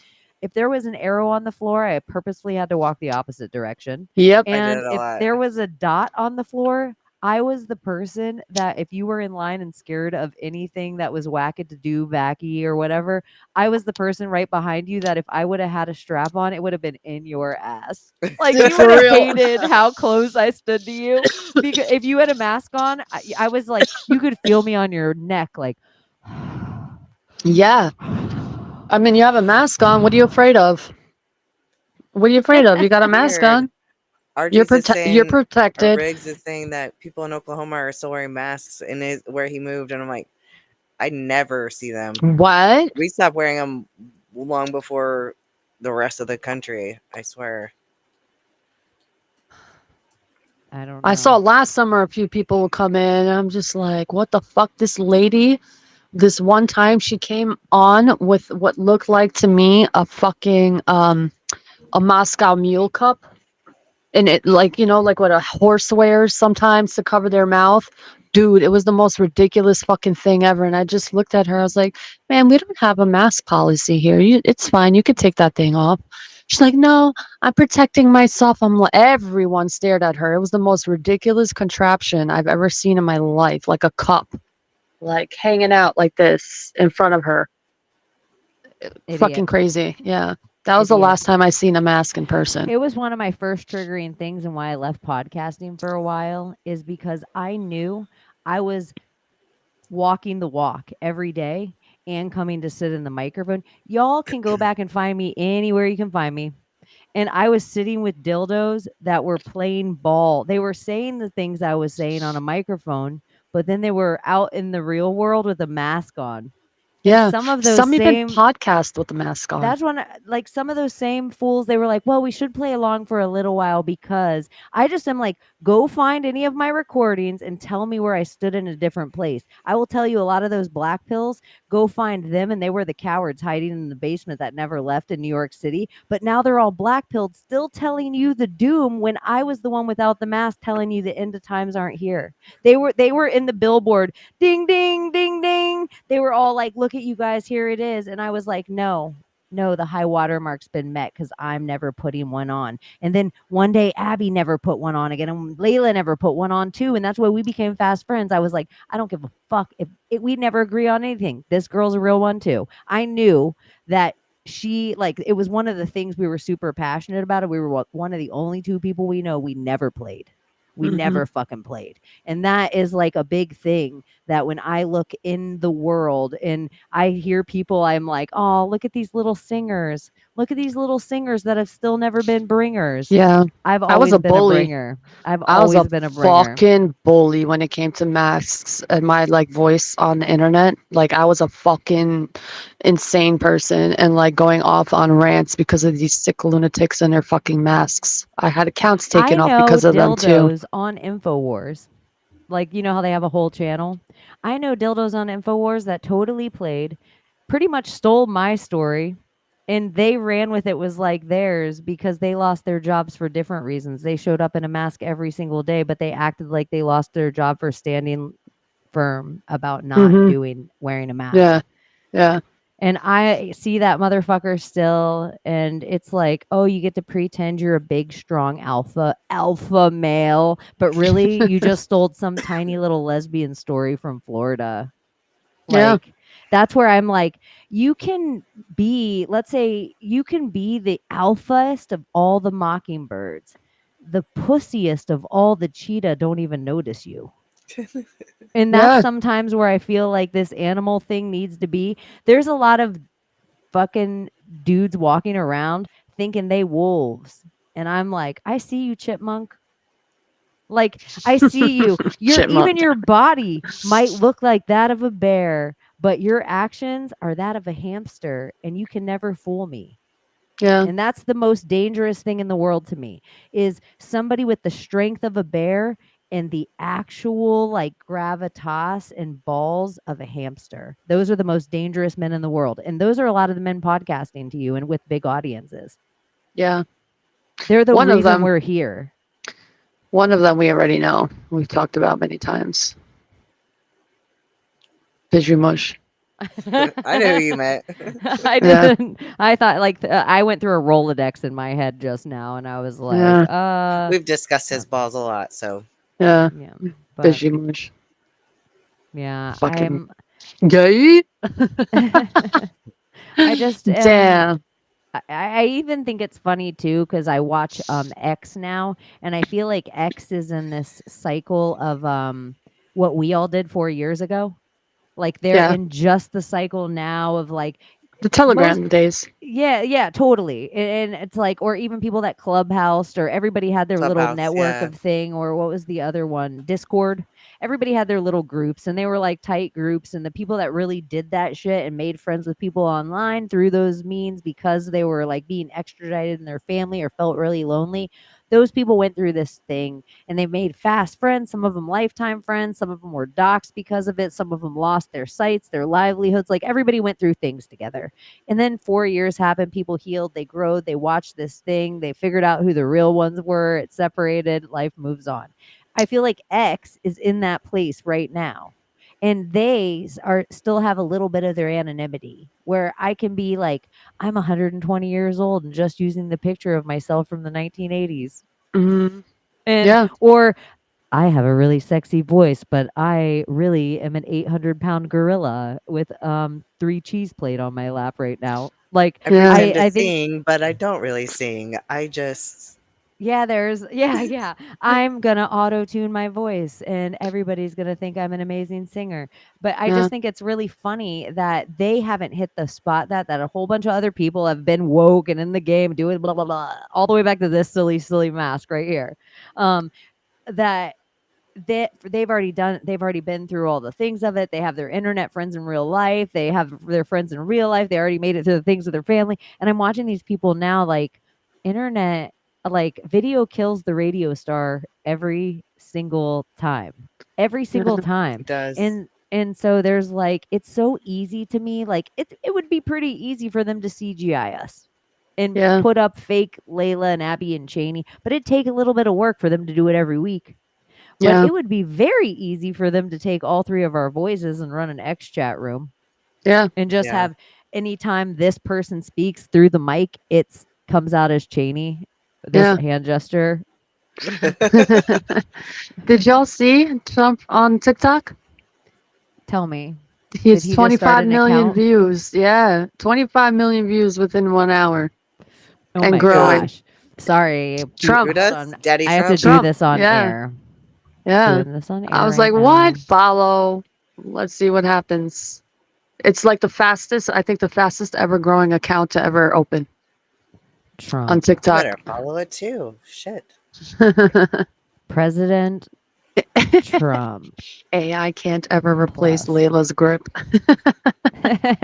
S5: If there was an arrow on the floor, I purposely had to walk the opposite direction.
S6: Yep.
S7: I did
S5: And
S7: it a
S5: if
S7: lot.
S5: there was a dot on the floor, I was the person that if you were in line and scared of anything that was wackadoo, vacky, or whatever, I was the person right behind you that if I would have had a strap on, it would have been in your ass. Like you
S6: For
S5: would have
S6: real.
S5: hated how close I stood to you. Because if you had a mask on, I was like, you could feel me on your neck, like,
S6: Yeah. I mean, you have a mask on. What are you afraid of? What are you afraid of? You got a mask
S7: Weird.
S6: on. You're
S7: RG's is
S6: you're
S7: saying, or
S6: protected.
S7: Riggs is saying that people in Oklahoma are still wearing masks in where he moved, and I'm like, I never see them.
S6: What?
S7: We stopped wearing them long before the rest of the country. I swear.
S5: I don't know.
S6: I saw last summer a few people would come in. And I'm just like, what the fuck? This lady, this one time she came on with what looked like to me a fucking a Moscow Mule cup. And it like, like what a horse wears sometimes to cover their mouth. Dude, it was the most ridiculous fucking thing ever. And I just looked at her. I was like, man, we don't have a mask policy here. It's fine. You could take that thing off. She's like, no, I'm protecting myself. I'm like, everyone stared at her. It was the most ridiculous contraption I've ever seen in my life. Like a cup, like hanging out like this in front of her.
S5: Idiot.
S6: Fucking crazy. Yeah. That was the
S5: Idiot.
S6: last time I seen a mask in person.
S5: It was one of my first triggering things, and why I left podcasting for a while is because I knew I was walking the walk every day and coming to sit in the microphone. Y'all can go back and find me anywhere you can find me. And I was sitting with dildos that were playing ball. They were saying the things I was saying on a microphone, but then they were out in the real world with a mask on.
S6: Yeah.
S5: Some of those
S6: Some even
S5: same
S6: podcast with the mask on.
S5: That's when, like, some of those same fools, they were like, well, we should play along for a little while, because I just am like, go find any of my recordings and tell me where I stood in a different place. I will tell you a lot of those black pills, go find them. And they were the cowards hiding in the basement that never left in New York City. But now they're all black pilled, still telling you the doom when I was the one without the mask telling you the end of times aren't here. They were in the billboard, ding, ding, ding, ding. they were all like, look at you guys, here it is. And I was like, no, the high watermark's been met because I'm never putting one on. And then one day Abby never put one on again, and Layla never put one on too. And that's why we became fast friends. I was like, I don't give a fuck if we never agree on anything. This girl's a real one too. I knew that she, like, it was one of the things we were super passionate about it. We were one of the only two people we know we never played. We never fucking played. And that is like a big thing that when I look in the world and I hear people, I'm like, oh, look at these little singers. Look at these little singers that have still never been bringers.
S6: Yeah.
S5: I've
S6: I was
S5: always
S6: a
S5: been a
S6: bully.
S5: bringer. I've
S6: I was
S5: always
S6: a
S5: been a bringer.
S6: fucking bully when it came to masks and my like voice on the internet. Like I was a fucking insane person and like going off on rants because of these sick lunatics and their fucking masks. I had accounts taken
S5: I
S6: off
S5: know
S6: because of them too.
S5: dildos on InfoWars. Like, you know how they have a whole channel? I know dildos on InfoWars that totally played, pretty much stole my story, and they ran with it was like theirs because they lost their jobs for different reasons. They showed up in a mask every single day, but they acted like they lost their job for standing firm about not wearing a mask.
S6: Yeah. Yeah.
S5: And I see that motherfucker still, and it's like, oh, you get to pretend you're a big, strong alpha male, but really you just stole some tiny little lesbian story from Florida.
S6: Yeah.
S5: Like, that's where I'm like, you can be, let's say, you can be the alphaest of all the mockingbirds. The pussiest of all the cheetah don't even notice you. And that's
S6: Yeah.
S5: sometimes where I feel like this animal thing needs to be. There's a lot of fucking dudes walking around thinking they wolves. And I'm like, I see you, chipmunk. Like, I see you.
S6: Chipmunk.
S5: Your body might look like that of a bear, but your actions are that of a hamster, and you can never fool me.
S6: Yeah.
S5: And that's the most dangerous thing in the world to me, is somebody with the strength of a bear and the actual like gravitas and balls of a hamster. Those are the most dangerous men in the world. And those are a lot of the men podcasting to you and with big audiences.
S6: Yeah.
S5: They're the
S6: One of
S5: reason
S6: them-
S5: we're here.
S6: One of them we already know. We've talked about many times. Fizzy Mush.
S7: I know who you meant.
S5: I
S6: Yeah.
S5: didn't. I thought like I went through a Rolodex in my head just now, and I was like,
S6: Yeah.
S7: We've discussed his balls a lot, so
S6: Yeah.
S5: yeah, but
S6: Fizzy Mush.
S5: yeah,
S6: Fucking gay.
S5: I just
S6: Damn.
S5: I even think it's funny too because I watch X now, and I feel like X is in this cycle of what we all did 4 years ago. Like they're
S6: Yeah.
S5: in just the cycle now of like
S6: The Telegram days.
S5: yeah, totally. And it's like, or even people that Clubhouse, or everybody had their little
S7: Clubhouse,
S5: network
S7: yeah.
S5: of thing, or what was the other one? Discord. Everybody had their little groups, and they were like tight groups. And the people that really did that shit and made friends with people online through those means because they were like being extradited in their family or felt really lonely. Those people went through this thing and they made fast friends. Some of them lifetime friends. Some of them were doxxed because of it. Some of them lost their sites, their livelihoods. Like everybody went through things together. And then 4 years happened. People healed. They growed. They watched this thing. They figured out who the real ones were. It separated. Life moves on. I feel like X is in that place right now. And they are still have a little bit of their anonymity where I can be like, I'm 120 years old and just using the picture of myself from the 1980s.
S6: Mhm.
S5: And
S6: Yeah.
S5: or I have a really sexy voice, but I really am an 800-pound gorilla with 3 cheese plate on my lap right now. Like
S7: I pretend to
S5: I think
S7: sing, but I don't really sing. I just
S5: yeah. I'm gonna auto tune my voice, and everybody's gonna think I'm an amazing singer. But I
S6: Yeah.
S5: just think it's really funny that they haven't hit the spot that a whole bunch of other people have been woke and in the game doing blah blah blah all the way back to this silly mask right here. That they've already been through all the things of it. They have their internet friends in real life. They have their friends in real life. They already made it through the things with their family. And I'm watching these people now, like internet, like video kills the radio star every single time. Every single time.
S7: it does.
S5: And so there's like, it's so easy to me. Like it would be pretty easy for them to CGI us and
S6: Yeah.
S5: put up fake Layla and Abby and Chaney, but it'd take a little bit of work for them to do it every week. But
S6: Yeah.
S5: it would be very easy for them to take all 3 of our voices and run an X chat room.
S6: Yeah.
S5: and just
S7: Yeah.
S5: have anytime this person speaks through the mic, it's comes out as Chaney. This
S6: Yeah.
S5: hand gesture.
S6: Did y'all see Trump on TikTok?
S5: Tell me.
S6: He
S5: Did
S6: has
S5: he just start
S6: 25
S5: an
S6: million
S5: account?
S6: views. Yeah, 25 million views within 1 hour
S5: Oh
S6: and
S5: my
S6: growing.
S5: gosh. Sorry.
S6: Trump.
S7: Who
S5: Hold
S7: does?
S5: on.
S7: Daddy
S5: I have to
S7: Trump?
S5: do
S6: Trump.
S5: this on
S6: Yeah.
S5: air.
S6: Yeah.
S5: Doing this on
S6: I
S5: air
S6: was
S5: right
S6: like, what?
S5: now.
S6: Follow. Let's see what happens. It's like the fastest, I think the fastest ever growing account to ever open on
S5: Trump.
S7: I
S6: TikTok.
S7: better follow it too. Shit.
S5: President Trump.
S6: AI can't ever replace
S5: Plus.
S6: Layla's grip.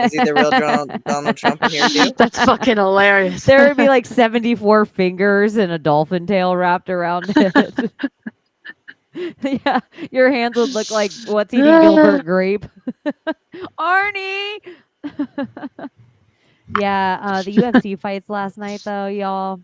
S7: Is he the real Donald Trump in here too?
S6: That's fucking hilarious.
S5: There would be like 74 fingers and a dolphin tail wrapped around it. Yeah, your hands would look like what's eating Gilbert Grape. Arnie. Yeah, the UFC fights last night though, y'all.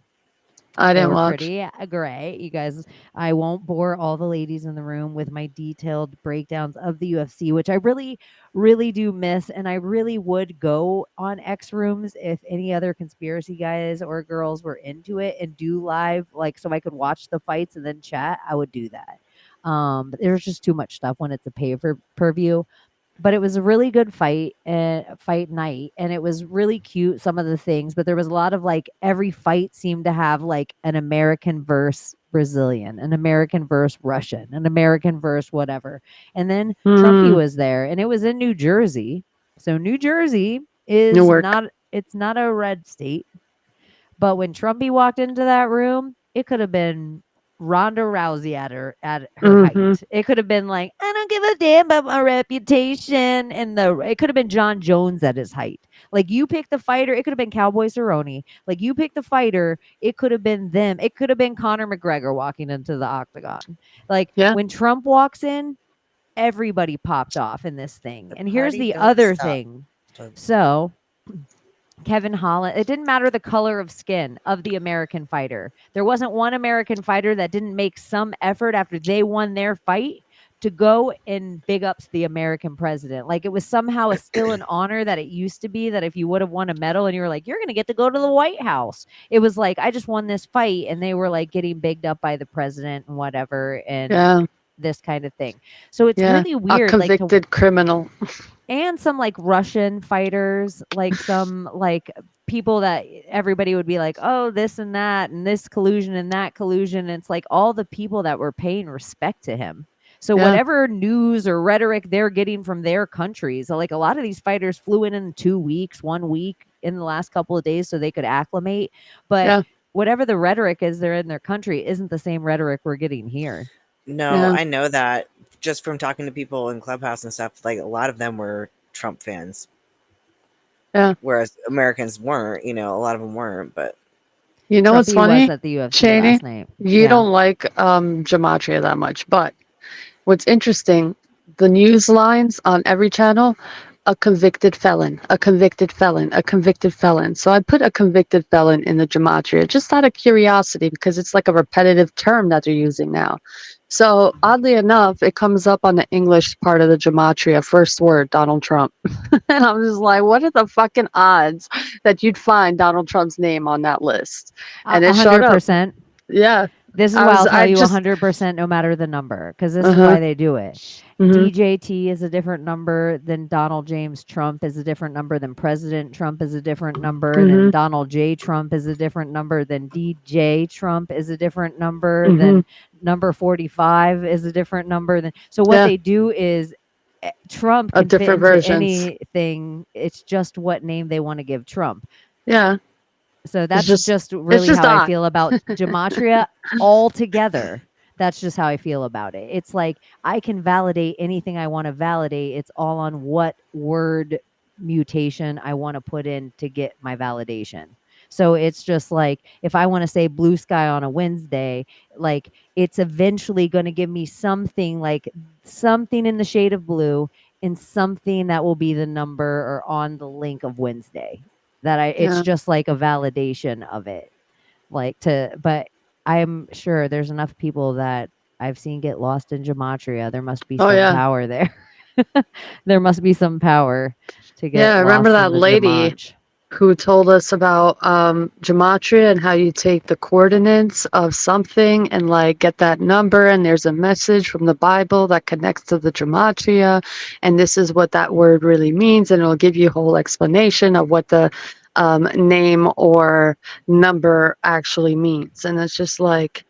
S6: I
S5: They
S6: didn't
S5: were
S6: watch.
S5: pretty great. You guys, I won't bore all the ladies in the room with my detailed breakdowns of the UFC, which I really, really do miss. And I really would go on X Rooms if any other conspiracy guys or girls were into it and do live, like so I could watch the fights and then chat. I would do that. But there's just too much stuff when it's a pay per view. But it was a really good fight night, and it was really cute, some of the things, but there was a lot of, like, every fight seemed to have, like, an American versus Brazilian, an American versus Russian, an American versus whatever, and then Trumpy
S6: Mm,
S5: was there, and it was in New Jersey. So New Jersey is
S6: Newark.
S5: not a red state, but when Trumpy walked into that room, it could have been Ronda Rousey at her
S6: Mm-hmm.
S5: height. It could have been like, I don't give a damn about my reputation. And it could have been John Jones at his height. Like you pick the fighter, it could have been Cowboy Cerrone. Like you pick the fighter, it could have been them. It could have been Conor McGregor walking into the octagon. Like
S6: Yeah.
S5: when Trump walks in, everybody popped off in this thing.
S7: The
S5: And here's
S7: party
S5: the
S7: don't
S5: other
S7: stop.
S5: thing. So Kevin Holland, it didn't matter the color of skin of the American fighter. There wasn't one American fighter that didn't make some effort after they won their fight to go and big ups the American president. Like it was somehow still an honor that it used to be that if you would have won a medal and you were like, you're going to get to go to the White House. It was like, I just won this fight. And they were like getting bigged up by the president and whatever. And
S6: Yeah.
S5: this kind of thing. So it's
S6: Yeah.
S5: really
S6: A
S5: weird. Like to
S6: convicted criminal.
S5: and some like Russian fighters, like some like people that everybody would be like, oh, this and that, and this collusion and that collusion. And it's like all the people that were paying respect to him. So
S6: Yeah.
S5: whatever news or rhetoric they're getting from their countries, like a lot of these fighters flew in 2 weeks, 1 week in the last couple of days so they could acclimate. But
S6: Yeah.
S5: whatever the rhetoric is they're in their country isn't the same rhetoric we're getting here.
S7: No,
S6: Yeah.
S7: I know that just from talking to people in Clubhouse and stuff. Like a lot of them were Trump fans.
S6: Yeah.
S7: Whereas Americans weren't. You know, a lot of them weren't. But
S6: You know what's
S5: Trumpy
S6: funny?
S5: was at the UFC
S6: Chaney,
S5: last night.
S6: you
S5: Yeah.
S6: don't like gematria that much, but what's interesting, the news lines on every channel, a convicted felon, a convicted felon, a convicted felon. So I put a convicted felon in the gematria just out of curiosity because it's like a repetitive term that they're using now. So oddly enough, it comes up on the English part of the gematria, first word, Donald Trump. And I'm just like, what are the fucking odds that you'd find Donald Trump's name on that list? And it showed up.
S5: 100%.
S6: Yeah.
S5: This is
S6: I
S5: why
S6: was-
S5: I'll tell
S6: I
S5: you
S6: just-
S5: 100% no matter the number, because this is
S6: Uh-huh.
S5: why they do it.
S6: Mhm.
S5: DJT is a different number than Donald James Trump is a different number than President Trump is a different number than
S6: Mhm.
S5: Donald J. Trump is a different number than DJ Trump is a different number
S6: Mhm.
S5: than number 45 is a different number than. So what
S6: Yeah.
S5: they do is Trump
S6: Of
S5: can fit
S6: different
S5: into
S6: versions.
S5: anything. It's just what name they want to give Trump.
S6: Yeah.
S5: So that's
S6: just-
S5: just really
S6: just
S5: how I
S6: odd.
S5: feel about gematria altogether. That's just how I feel about it. It's like I can validate anything I want to validate. It's all on what word mutation I want to put in to get my validation. So it's just like if I want to say blue sky on a Wednesday, like it's eventually going to give me something like something in the shade of blue and something that will be the number or on the link of Wednesday. It's
S6: Yeah.
S5: just like a validation of it. But I'm sure there's enough people that I've seen get lost in gematria. There must be
S6: Oh,
S5: some
S6: yeah.
S5: power there. There must be some power to
S6: Yeah,
S5: get
S6: I remember
S5: lost in
S6: that
S5: the
S6: lady
S5: Jamaj.
S6: who told us about gematria and how you take the coordinates of something and like get that number, and there's a message from the Bible that connects to the gematria, and this is what that word really means, and it'll give you a whole explanation of what the name or number actually means. And it's just like,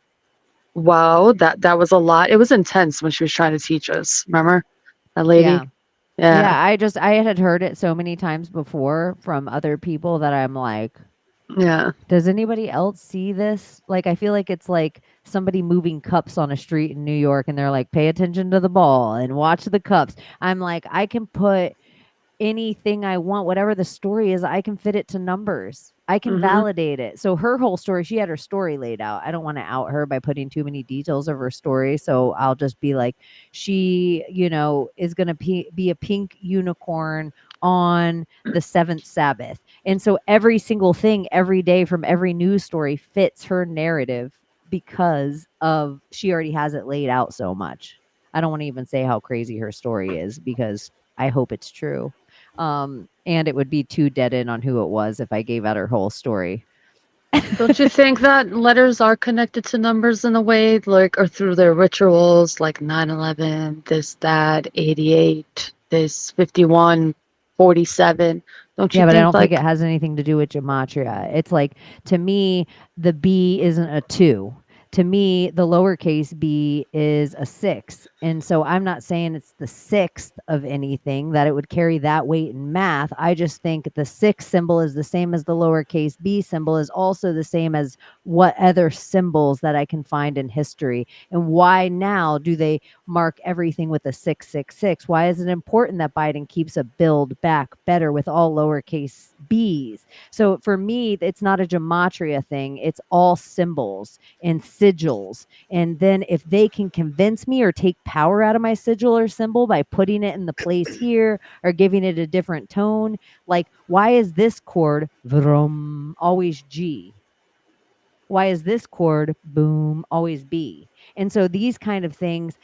S6: wow, that was a lot. It was intense when she was trying to teach us. Remember that lady?
S5: Yeah.
S6: Yeah,
S5: Yeah, I had heard it so many times before from other people that I'm like,
S6: yeah.
S5: does anybody else see this? Like, I feel like it's like somebody moving cups on a street in New York and they're like, pay attention to the ball and watch the cups. I'm like, I can put anything I want, whatever the story is, I can fit it to numbers. I can
S6: Hmm.
S5: validate it. So her whole story, she had her story laid out. I don't want to out her by putting too many details of her story. So I'll just be like, she, is going to be a pink unicorn on the seventh Sabbath. And so every single thing every day from every news story fits her narrative because of she already has it laid out so much. I don't want to even say how crazy her story is because I hope it's true. And it would be too dead in on who it was if I gave out her whole story.
S6: Don't you think that letters are connected to numbers in a way, like, or through their rituals, like 9/11, this, that, 88, this, 51, 47? Don't you
S5: Yeah, but I
S6: think,
S5: don't think it
S6: like,
S5: has anything to do with gematria. It's like, to me, the B isn't a 2. To me, the lowercase b is a 6. And so I'm not saying it's the sixth of anything, that it would carry that weight in math. I just think the 6 symbol is the same as the lowercase b symbol, is also the same as what other symbols that I can find in history. And why now do they mark everything with a 666? Why is it important that Biden keeps a build back better with all lowercase b's? So for me, it's not a gematria thing. It's all symbols and sigils. And then if they can convince me or take power out of my sigil or symbol by putting it in the place here or giving it a different tone, like why is this chord vroom always G? Why is this chord boom always B? And so these kind of things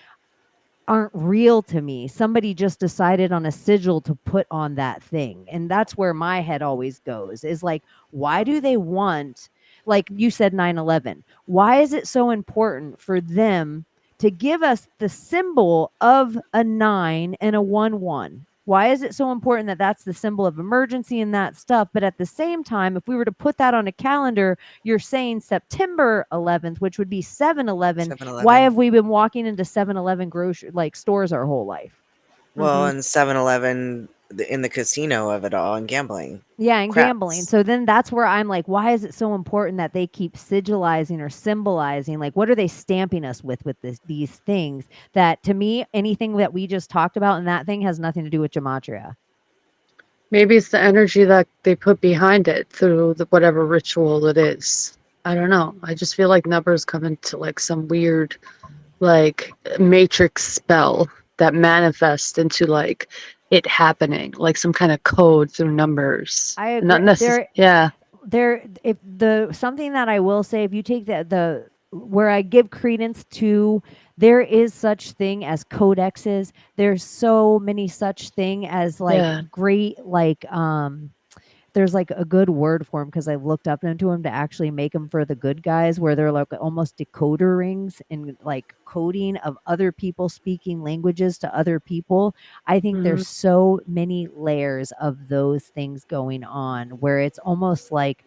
S5: aren't real to me. Somebody just decided on a sigil to put on that thing. And that's where my head always goes, is like, why do they want, like you said, 9/11? Why is it so important for them to give us the symbol of a 9 and a 1-1? Why is it so important that that's the symbol of emergency and that stuff? But at the same time, if we were to put that on a calendar, you're saying September 11th, which would be 7/11.
S7: 7-Eleven.
S5: Why have we been walking into 7-Eleven grocery like stores our whole life?
S7: Well,
S6: mhm.
S7: and 7-Eleven in the casino of it all and gambling.
S5: Yeah, and gambling.
S7: Craps.
S5: So then that's where I'm like, why is it so important that they keep sigilizing or symbolizing? Like, what are they stamping us with these things that, to me, anything that we just talked about and that thing has nothing to do with gematria?
S6: Maybe it's the energy that they put behind it through whatever ritual it is. I don't know. I just feel like numbers come into like some weird, like, matrix spell that manifests into like it happening, like some kind of code through numbers.
S5: I
S6: Not
S5: agree.
S6: necessarily. Yeah.
S5: There if the something that I will say, if you take the where I give credence to, there is such thing as codexes. There's so many such thing as like
S6: Yeah.
S5: great like there's like a good word for them because I've looked up into them to actually make them for the good guys, where they're like almost decoder rings and like coding of other people speaking languages to other people. I think
S6: Hmm.
S5: there's so many layers of those things going on where it's almost like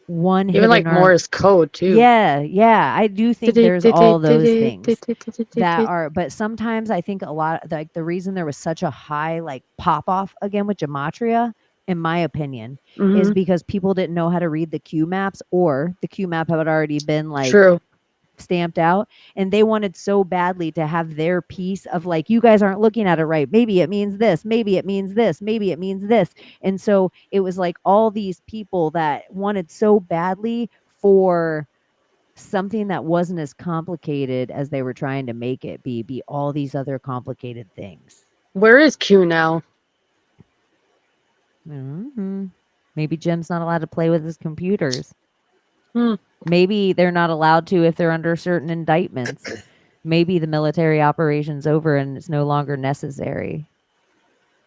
S5: one
S6: Even
S5: hidden
S6: like
S5: or
S6: Morse code too.
S5: yeah, I do think there's all those things that are, but sometimes I think a lot, like the reason there was such a high like pop off again with gematria, in my opinion, is
S6: Hmm.
S5: because people didn't know how to read the Q maps, or the Q map had already been like
S6: True.
S5: stamped out, and they wanted so badly to have their piece of like, you guys aren't looking at it right, maybe it means this, maybe it means this, maybe it means this. And so it was like all these people that wanted so badly for something that wasn't as complicated as they were trying to make it be all these other complicated things.
S6: Where is Q now?
S5: Mhm. Maybe Jim's not allowed to play with his computers.
S6: Hmm.
S5: Maybe they're not allowed to if they're under certain indictments. Maybe the military operation's over and it's no longer necessary.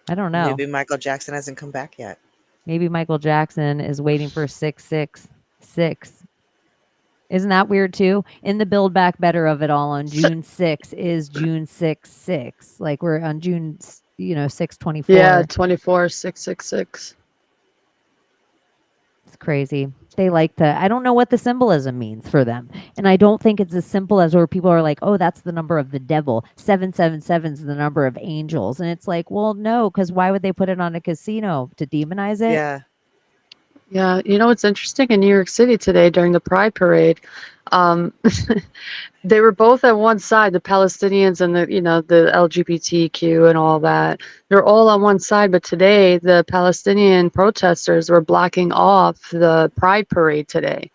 S5: I don't know.
S7: Maybe Michael Jackson hasn't come back yet.
S5: Maybe Michael Jackson is waiting for 666. Isn't that weird too? In the Build Back Better of it all on June 6th is June 6/6. Like we're on June, 6/24.
S6: Yeah, 24,666.
S5: It's crazy. They like to, I don't know what the symbolism means for them. And I don't think it's as simple as where people are like, oh, that's the number of the devil. 777 is the number of angels. And it's like, well, no, because why would they put it on a casino? To demonize it?
S7: Yeah.
S6: Yeah, you know what's interesting in New York City today during the Pride Parade? Um, they were both at one side, the Palestinians and the LGBTQ and all that. They're all on one side, but today the Palestinian protesters were blocking off the Pride Parade today.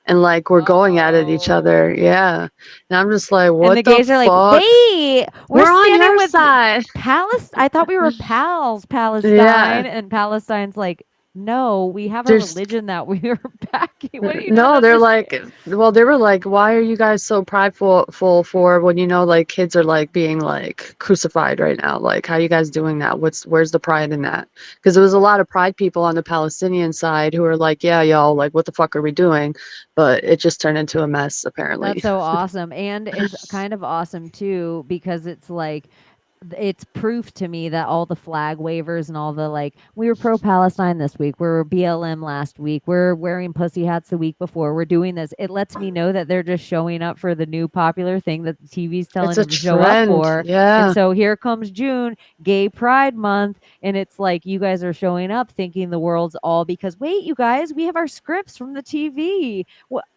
S6: And like we're going at it each other. Yeah. And I'm just like, what
S5: And the gays are like,
S6: fuck?
S5: wait,
S6: We're on
S5: standing
S6: your
S5: with
S6: side.
S5: Palestine. I thought we were pals, Palestine.
S6: Yeah.
S5: And Palestine's like, no, we have a
S6: There's
S5: religion that we are backing. What do you
S6: no,
S5: not
S6: they're
S5: understand?
S6: like, well, they were like, why are you guys so prideful for when like kids are like being like crucified right now? Like, how you guys doing that? Where's the pride in that? Because there was a lot of pride people on the Palestinian side who were like, yeah, y'all, like, what the fuck are we doing? But it just turned into a mess, apparently.
S5: That's so awesome. And it's kind of awesome too, because it's like, it's proof to me that all the flag wavers and all the like, we were pro-Palestine this week, we were BLM last week, we're wearing pussy hats the week before, we're doing this. It lets me know that they're just showing up for the new popular thing that the TV's telling
S6: It's a
S5: them to show up
S6: trend.
S5: for. And
S6: Yeah.
S5: so here comes June, Gay Pride Month, and it's like you guys are showing up thinking the world's all because, wait, you guys, we have our scripts from the TV.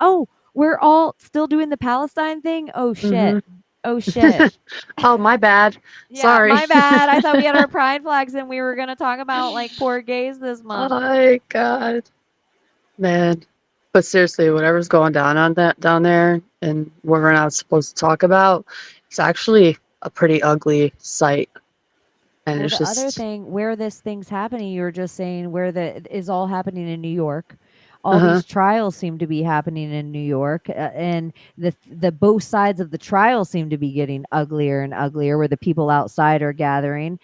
S5: Oh, we're all still doing the Palestine thing? Oh, shit. Oh, shit.
S6: Oh, my bad.
S5: Yeah,
S6: Sorry.
S5: my bad. I thought we had our pride flags and we were going to talk about like poor gays this
S6: Oh
S5: month.
S6: my God, man. But seriously, whatever's going down down there and what we're not supposed to talk about, it's actually a pretty ugly sight. And
S5: Well,
S6: it's
S5: the other
S6: just
S5: thing where this thing's happening, you were just saying where the is all happening in New York. All
S6: uh-huh.
S5: these trials seem to be happening in New York, and the both sides of the trial seem to be getting uglier and uglier, where the people outside are gathering.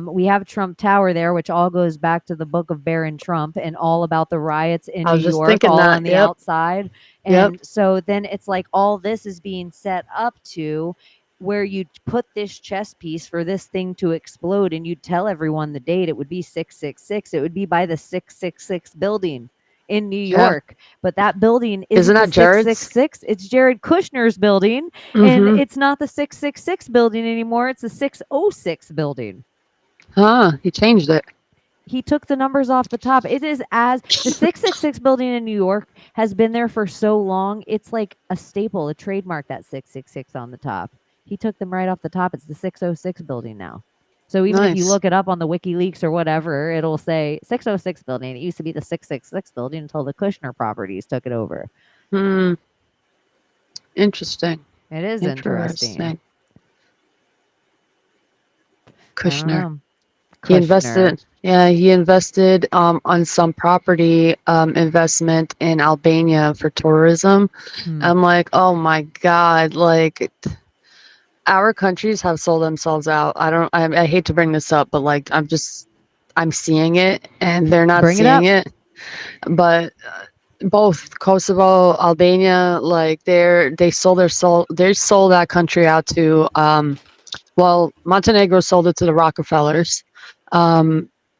S5: We have Trump Tower there, which all goes back to the book of Baron Trump and all about the riots in
S6: I
S5: New
S6: was just
S5: York,
S6: thinking
S5: all
S6: that.
S5: on the
S6: Yep.
S5: outside.
S6: Yep.
S5: And so then it's like all this is being set up to where you put this chess piece for this thing to explode and you tell everyone the date. It would be 666. It would be by the 666 building in New
S6: Yeah.
S5: York. But that building isn't
S6: Isn't
S5: the
S6: that Jared's?
S5: 666. It's Jared Kushner's building. And
S6: Mhm.
S5: it's not the 666 building anymore. It's the 606 building.
S6: Huh, he changed it.
S5: He took the numbers off the top. It is as the 666 building in New York has been there for so long. It's like a staple, a trademark, that 666 on the top. He took them right off the top. It's the 606 building now. So even if you
S6: Nice.
S5: look it up on the WikiLeaks or whatever, it'll say 606 building. It used to be the 666 building until the Kushner properties took it over.
S6: Hmm. Interesting.
S5: It is interesting.
S6: Kushner. He invested. Yeah, he invested on some property investment in Albania for tourism. I'm like, oh my God, like our countries have sold themselves out. I hate to bring this up, but like I'm seeing it and they're not seeing it. But both Kosovo, Albania, like they sold that country out to well, Montenegro sold it to the Rockefellers.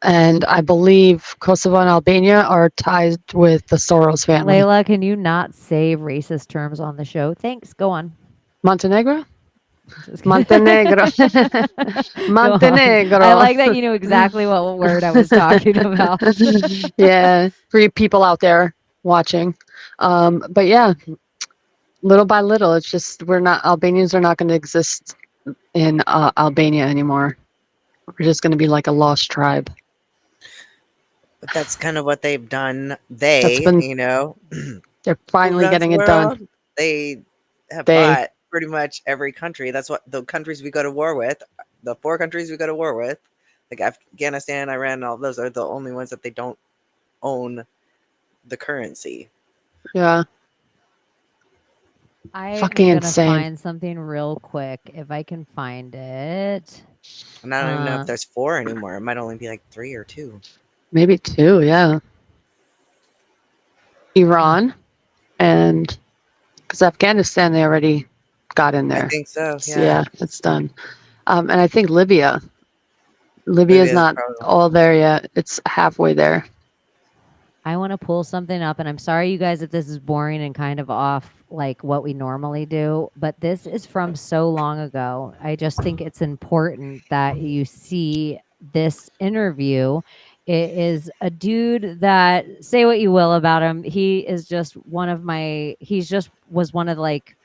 S6: And I believe Kosovo and Albania are tied with the Soros family.
S5: Layla, can you not say racist terms on the show? Thanks. Go on.
S6: Montenegro?
S5: Just kidding.
S6: Montenegro. Montenegro.
S5: I like that you knew exactly what word I was talking about.
S6: Yeah, for you people out there watching. But yeah, little by little, it's just Albanians are not going to exist in Albania anymore. We're just going to be like a lost tribe.
S7: But that's kind of what they've done.
S6: They're finally getting it done.
S7: They have bought pretty much every country. That's what the countries we go to war with, the 4 countries we go to war with, like Afghanistan, Iran, all those are the only ones that they don't own the currency.
S6: Yeah.
S5: I'm
S6: fucking
S5: gonna
S6: insane.
S5: find something real quick if I can find it.
S7: And I don't even know
S5: Uh,
S7: if there's 4 anymore. It might only be like 3 or 2.
S6: Maybe 2, yeah. Iran and because Afghanistan they already got in
S7: I
S6: there.
S7: think so.
S6: So,
S7: Yeah.
S6: yeah, it's done. And I think Libya. Libya's
S7: Libya's
S6: not
S7: probably.
S6: all there yet. It's halfway there.
S5: I want to pull something up, and I'm sorry, you guys, if this is boring and kind of off like what we normally do, but this is from so long ago. I just think it's important that you see this interview. It is a dude that, say what you will about him, he is just one of my, he's just was one of like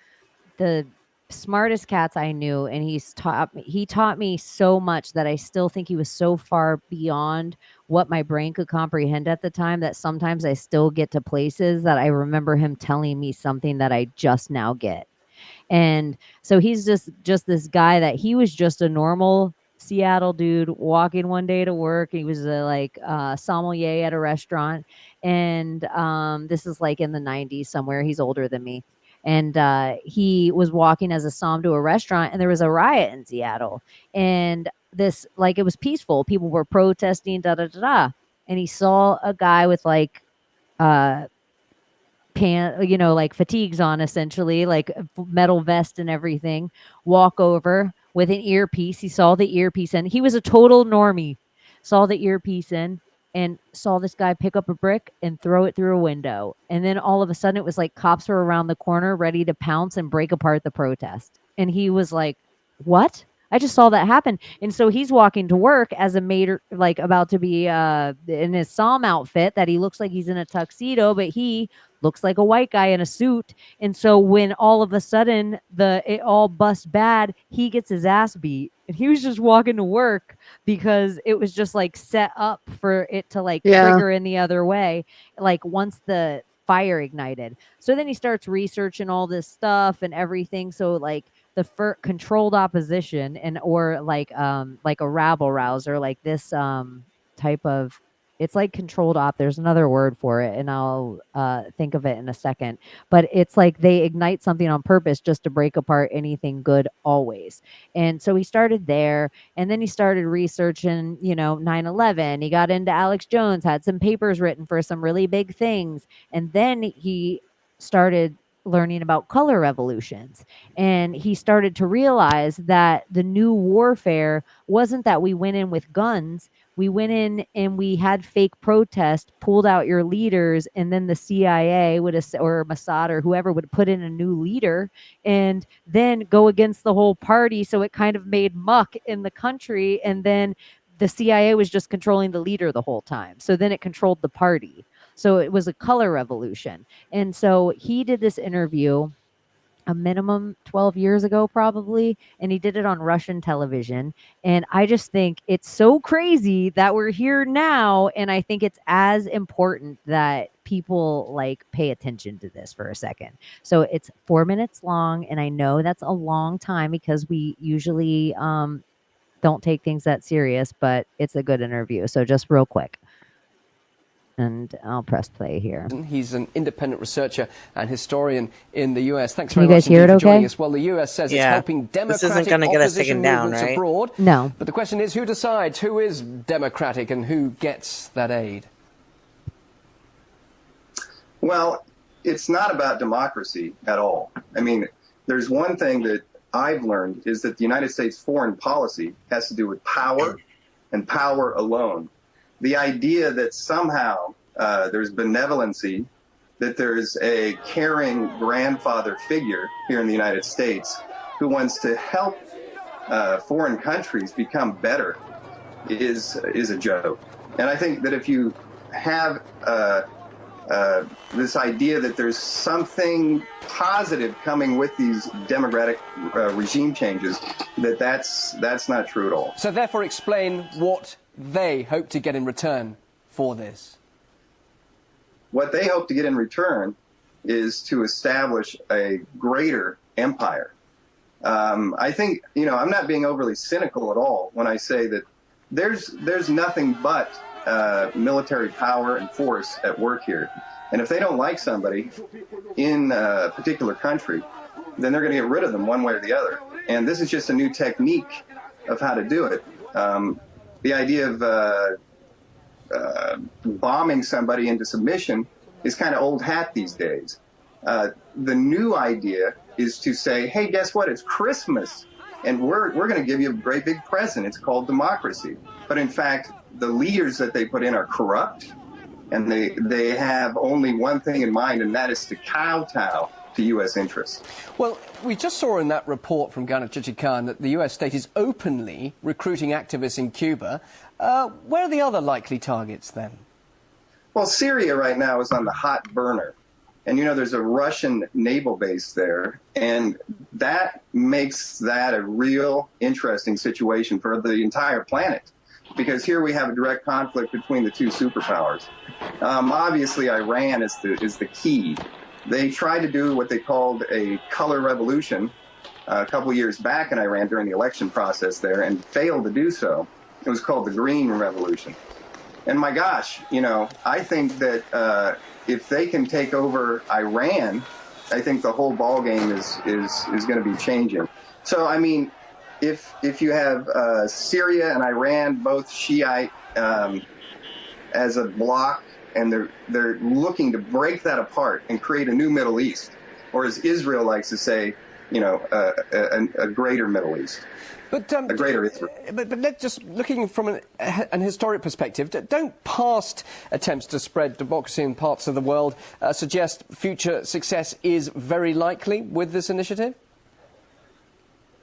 S5: the smartest cats I knew, and he taught me so much that I still think he was so far beyond what my brain could comprehend at the time that sometimes I still get to places that I remember him telling me something that I just now get. And so he's just this guy that he was just a normal Seattle dude walking one day to work. He was a sommelier at a restaurant, and this is like in the 90s somewhere. He's older than me. And he was walking as a somm to a restaurant, and there was a riot in Seattle. And this, like, it was peaceful. People were protesting, da da da da. And he saw a guy with like uh like fatigues on, essentially, like a metal vest and everything, walk over with an earpiece. He saw the earpiece in. He was a total normie. Saw the earpiece in and saw this guy pick up a brick and throw it through a window. And then all of a sudden it was like cops were around the corner ready to pounce and break apart the protest. And he was like, "What? I just saw that happen." And so he's walking to work as a maid, like about to be in his psalm outfit that he looks like he's in a tuxedo, but he looks like a white guy in a suit. And so when all of a sudden it all busts bad, he gets his ass beat. And he was just walking to work because it was just like set up for it to like
S6: Yeah.
S5: trigger in the other way, like once the fire ignited. So then he starts researching all this stuff and everything. So like the controlled opposition and or like a rabble rouser, like this type of, it's like controlled op. There's another word for it, and I'll think of it in a second. But it's like they ignite something on purpose just to break apart anything good always. And so he started there, and then he started researching, 9/11. He got into Alex Jones, had some papers written for some really big things, and then he started learning about color revolutions. And he started to realize that the new warfare wasn't that we went in with guns. We went in and we had fake protest, pulled out your leaders, and then the CIA would or Mossad or whoever would put in a new leader and then go against the whole party. So it kind of made muck in the country, and then the CIA was just controlling the leader the whole time. So then it controlled the party. So it was a color revolution. And so he did this interview a minimum 12 years ago, probably, and he did it on Russian television. And I just think it's so crazy that we're here now, and I think it's as important that people like pay attention to this for a second. So it's 4 minutes long, and I know that's a long time because we usually don't take things that serious, but it's a good interview. So just real quick, and I'll press play here.
S8: He's an independent researcher and historian in the US. Thanks
S5: Can
S8: very
S5: you guys
S8: much
S5: hear it
S8: for joining
S5: okay?
S8: us. Well, the US says it's
S7: Yeah.
S8: helping
S7: This isn't
S8: democratic
S7: gonna get us
S8: opposition
S7: taken down,
S8: movements
S7: right?
S8: abroad.
S5: No.
S8: But the question is, who decides who is democratic and who gets that aid?
S9: Well, it's not about democracy at all. I mean, there's one thing that I've learned is that the United States foreign policy has to do with power and power alone. The idea that somehow there's benevolency, that there's a caring grandfather figure here in the United States who wants to help foreign countries become better is a joke. And I think that if you have this idea that there's something positive coming with these democratic regime changes, that's not true at all.
S8: So therefore explain what they hope to get in return for this.
S9: What they hope to get in return is to establish a greater empire. I think, I'm not being overly cynical at all when I say that there's nothing but military power and force at work here. And if they don't like somebody in a particular country, then they're going to get rid of them one way or the other. And this is just a new technique of how to do it. The idea of bombing somebody into submission is kind of old hat these days. The new idea is to say, hey, guess what? It's Christmas, and we're going to give you a great big present. It's called democracy. But in fact, the leaders that they put in are corrupt, and they have only one thing in mind, and that is to kowtow to U.S. interests.
S8: Well, we just saw in that report from Ghana Chichikan that the US state is openly recruiting activists in Cuba. Where are the other likely targets then?
S9: Well, Syria right now is on the hot burner. And, you know, there's a Russian naval base there. And that makes that a real interesting situation for the entire planet. Because here we have a direct conflict between the two superpowers. Obviously, Iran is the key. They tried to do what they called a color revolution a couple years back in Iran during the election process there and failed to do so. It was called the Green Revolution. And my gosh, you know, I think that if they can take over Iran, I think the whole ballgame is going to be changing. So, I mean, if you have Syria and Iran both Shiite as a bloc, and they're looking to break that apart and create a new Middle East, or as Israel likes to say, you know, a greater Middle East.
S8: But,
S9: a greater Israel.
S8: But let's just looking from an historic perspective, don't past attempts to spread democracy in parts of the world suggest future success is very likely with this initiative?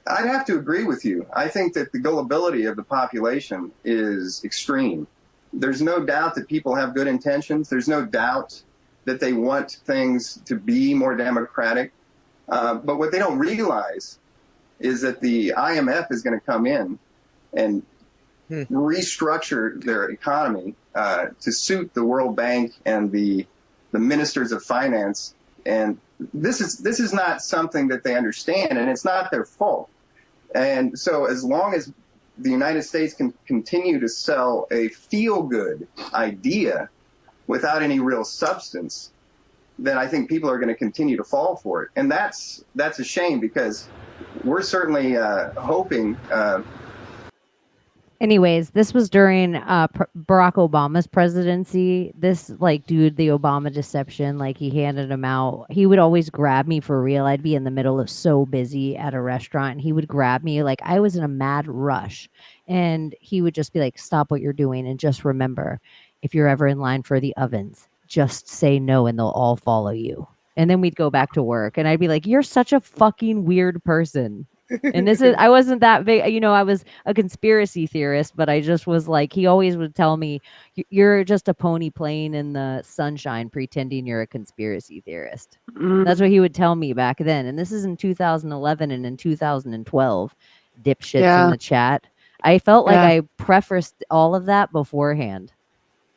S9: I'd have to agree with you. I think that the gullibility of the population is extreme. There's no doubt that people have good intentions. There's no doubt that they want things to be more democratic. But what they don't realize is that the IMF is going to come in and restructure their economy to suit the World Bank and the ministers of finance. And this is not something that they understand, and it's not their fault. And so as long as the United States can continue to sell a feel-good idea without any real substance, then I think people are going to continue to fall for it. And that's a shame, because we're certainly hoping.
S5: Anyways, this was during Barack Obama's presidency. This, like, dude, the Obama deception, like, he handed him out. He would always grab me for real. I'd be in the middle of so busy at a restaurant, and he would grab me like I was in a mad rush. And he would just be like, stop what you're doing, and just remember, if you're ever in line for the ovens, just say no and they'll all follow you. And then we'd go back to work, and I'd be like, you're such a fucking weird person. And I wasn't that big, you know, I was a conspiracy theorist, but I just was like, he always would tell me, you're just a pony playing in the sunshine pretending you're a conspiracy theorist. That's what he would tell me back then. And this is in 2011 and in 2012, dipshits in the chat. I felt like I prefaced all of that beforehand.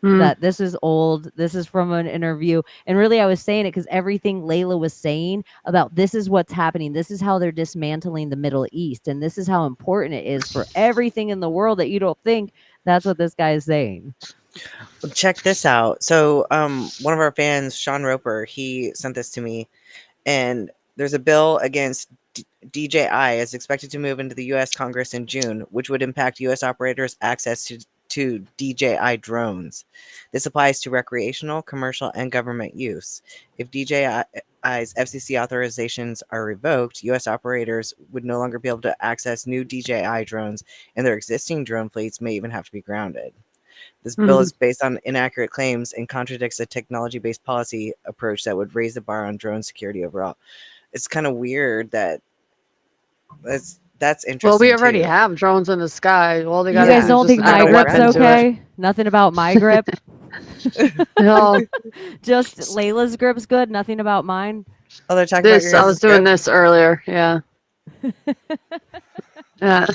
S5: That this is old, this is from an interview. And really, I was saying it because everything Layla was saying about this is what's happening. This is how they're dismantling the Middle East. And this is how important it is for everything in the world that you don't think. That's what this guy is saying.
S7: Well, check this out. So one of our fans, Sean Roper, he sent this to me. And there's a bill against DJI is expected to move into the U.S. Congress in June, which would impact U.S. operators' access to DJI drones. This applies to recreational, commercial, and government use. If DJI's FCC authorizations are revoked, U.S. operators would no longer be able to access new DJI drones, and their existing drone fleets may even have to be grounded. This bill is based on inaccurate claims and contradicts a technology-based policy approach that would raise the bar on drone security overall. It's kind of weird that that's interesting.
S6: Well, we already have drones in the sky. All they
S5: You guys don't think my grip's okay? Nothing about my grip?
S6: No.
S5: Just Layla's grip's good? Nothing about mine?
S7: Oh, they're talking
S6: this.
S7: about
S6: I was doing this earlier. Yeah. Yeah.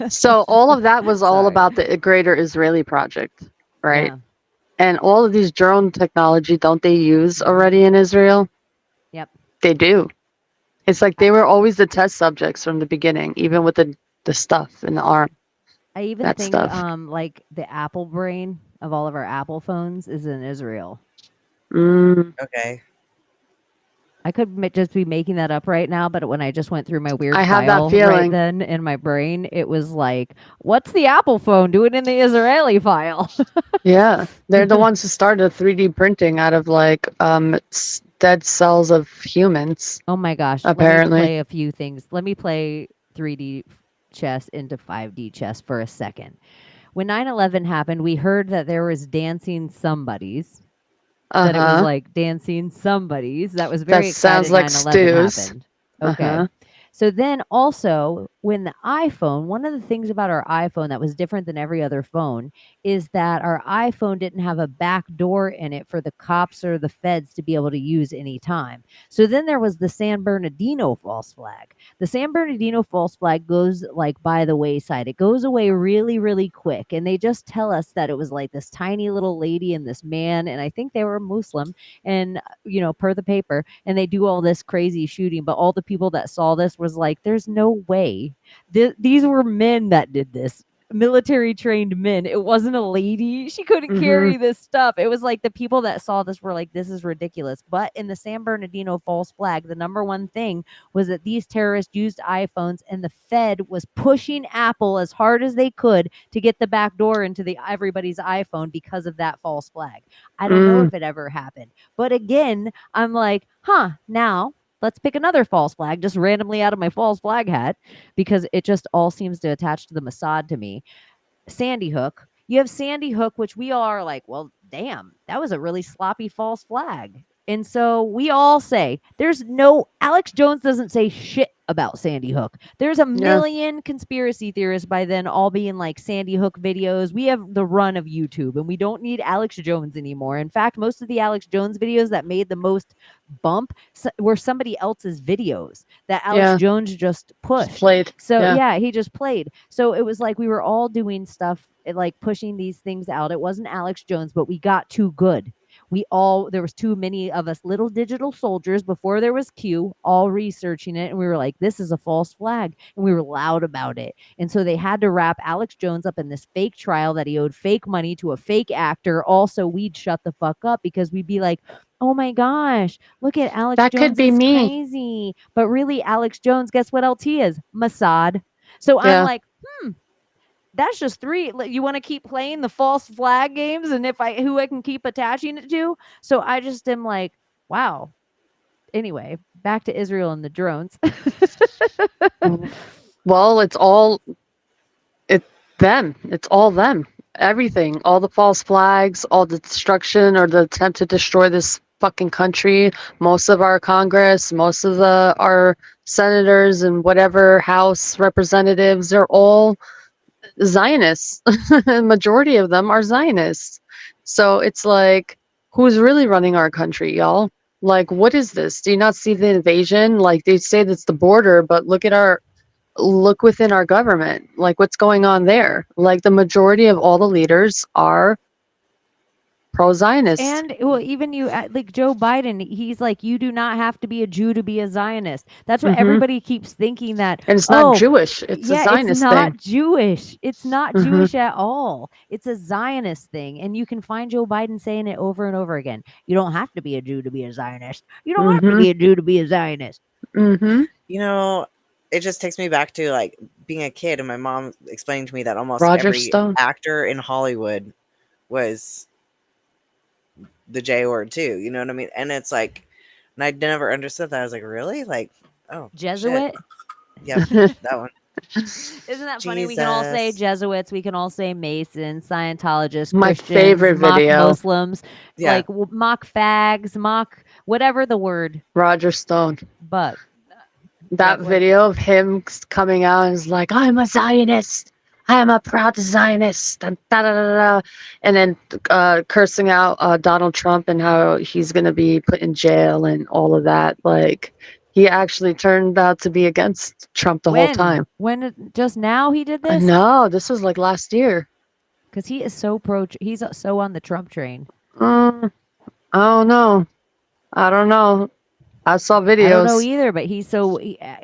S6: So all of that was all about the Greater Israeli Project, right?
S5: Yeah.
S6: And all of these drone technology, don't they use already in Israel?
S5: Yep.
S6: They do. It's like they were always the test subjects from the beginning, even with the stuff in the arm.
S5: I even
S6: that
S5: think
S6: stuff.
S5: like the Apple brain of all of our Apple phones is in Israel.
S6: Mm.
S7: Okay.
S5: I could just be making that up right now, but when I just went through my weird
S6: I have that
S5: file right
S6: feeling.
S5: then in my brain, it was like, what's the Apple phone doing in the Israeli file?
S6: Yeah, they're the ones who started 3D printing out of like dead cells of humans,
S5: Oh my gosh. Let me
S6: apparently.
S5: play a few things. Let me play 3D chess into 5D chess for a second. When 9/11 happened, we heard that there was dancing somebodies, that it was
S6: Uh-huh.
S5: like dancing somebodies. That was
S6: That
S5: very
S6: sounds
S5: exciting.
S6: like
S5: 9/11
S6: stews.
S5: happened. Okay.
S6: Uh-huh.
S5: So then also when the iPhone, one of the things about our iPhone that was different than every other phone is that our iPhone didn't have a back door in it for the cops or the feds to be able to use anytime. So then there was the San Bernardino false flag. The San Bernardino false flag goes like by the wayside. It goes away really, really quick. And they just tell us that it was like this tiny little lady and this man, and I think they were Muslim, and per the paper, and they do all this crazy shooting, but all the people that saw this was like, there's no way. These were men that did this. Military trained men. It wasn't a lady. She couldn't
S6: Mm-hmm.
S5: carry this stuff. It was like the people that saw this were like, this is ridiculous. But in the San Bernardino false flag, the number one thing was that these terrorists used iPhones, and the Fed was pushing Apple as hard as they could to get the back door into the everybody's iPhone because of that false flag. I don't know
S6: Mm.
S5: if it ever happened. But again, I'm like, now let's pick another false flag just randomly out of my false flag hat, because it just all seems to attach to the Mossad to me. Sandy Hook. You have Sandy Hook, which we all are like, well, damn, that was a really sloppy false flag. And so we all say there's no Alex Jones doesn't say shit about Sandy Hook. There's a
S6: Yeah.
S5: million conspiracy theorists by then all being like Sandy Hook videos. We have the run of YouTube and we don't need Alex Jones anymore. In fact, most of the Alex Jones videos that made the most bump were somebody else's videos that Alex
S6: Yeah.
S5: Jones just pushed.
S6: Played.
S5: So
S6: Yeah.
S5: yeah, he just played. So it was like we were all doing stuff like pushing these things out. It wasn't Alex Jones, but we got too good. There was too many of us little digital soldiers before there was Q, all researching it, and we were like, this is a false flag, and we were loud about it. And so they had to wrap Alex Jones up in this fake trial that he owed fake money to a fake actor. Also, we'd shut the fuck up because we'd be like, oh my gosh, look at Alex
S6: That could
S5: Jones
S6: be
S5: is
S6: me.
S5: crazy. But really, Alex Jones, guess what else he is? Mossad. So I'm
S6: Yeah.
S5: like, that's just three. You want to keep playing the false flag games, and who I can keep attaching it to. So I just am like, wow. Anyway, back to Israel and the drones.
S6: Well, it's them. It's all them. Everything. All the false flags, all the destruction or the attempt to destroy this fucking country. Most of our Congress, most of our senators and whatever House representatives, they're all Zionists. Majority of them are Zionists. So it's like, who's really running our country, y'all? Like, what is this? Do you not see the invasion? Like, they say that's the border, but look within our government. Like, what's going on there? Like, the majority of all the leaders are pro-Zionist.
S5: And well, even like Joe Biden, he's like, you do not have to be a Jew to be a Zionist. That's what everybody keeps thinking, that
S6: And it's not Jewish. It's a
S5: yeah,
S6: Zionist
S5: it's not
S6: thing.
S5: Jewish. It's not Jewish at all. It's a Zionist thing. And you can find Joe Biden saying it over and over again. You don't have to be a Jew to be a Zionist. You don't have to be a Jew to be a Zionist.
S6: Mm-hmm.
S7: You know, it just takes me back to like being a kid and my mom explaining to me that almost
S6: Roger
S7: every
S6: Stone.
S7: actor in Hollywood was the J word too. You know what I mean? And it's like, and I never understood that. I was like, really? Like, oh,
S5: Jesuit?
S7: Yep, that one.
S5: Isn't that funny? We can all say
S7: Jesus.
S5: Jesuits, we can all say Masons, Scientologists,
S6: My
S5: Christians,
S6: favorite
S5: mock
S6: video.
S5: Muslims,
S7: Yeah.
S5: like mock fags, mock whatever the word.
S6: Roger Stone.
S5: But
S6: That video of him coming out and is like, I'm a Zionist. I am a proud Zionist. And, and then cursing out Donald Trump and how he's going to be put in jail and all of that. Like, he actually turned out to be against Trump the whole time.
S5: Just now he did this?
S6: No, this was like last year.
S5: Because he is so he's so on the Trump train.
S6: I don't know. I saw videos.
S5: I don't know either, but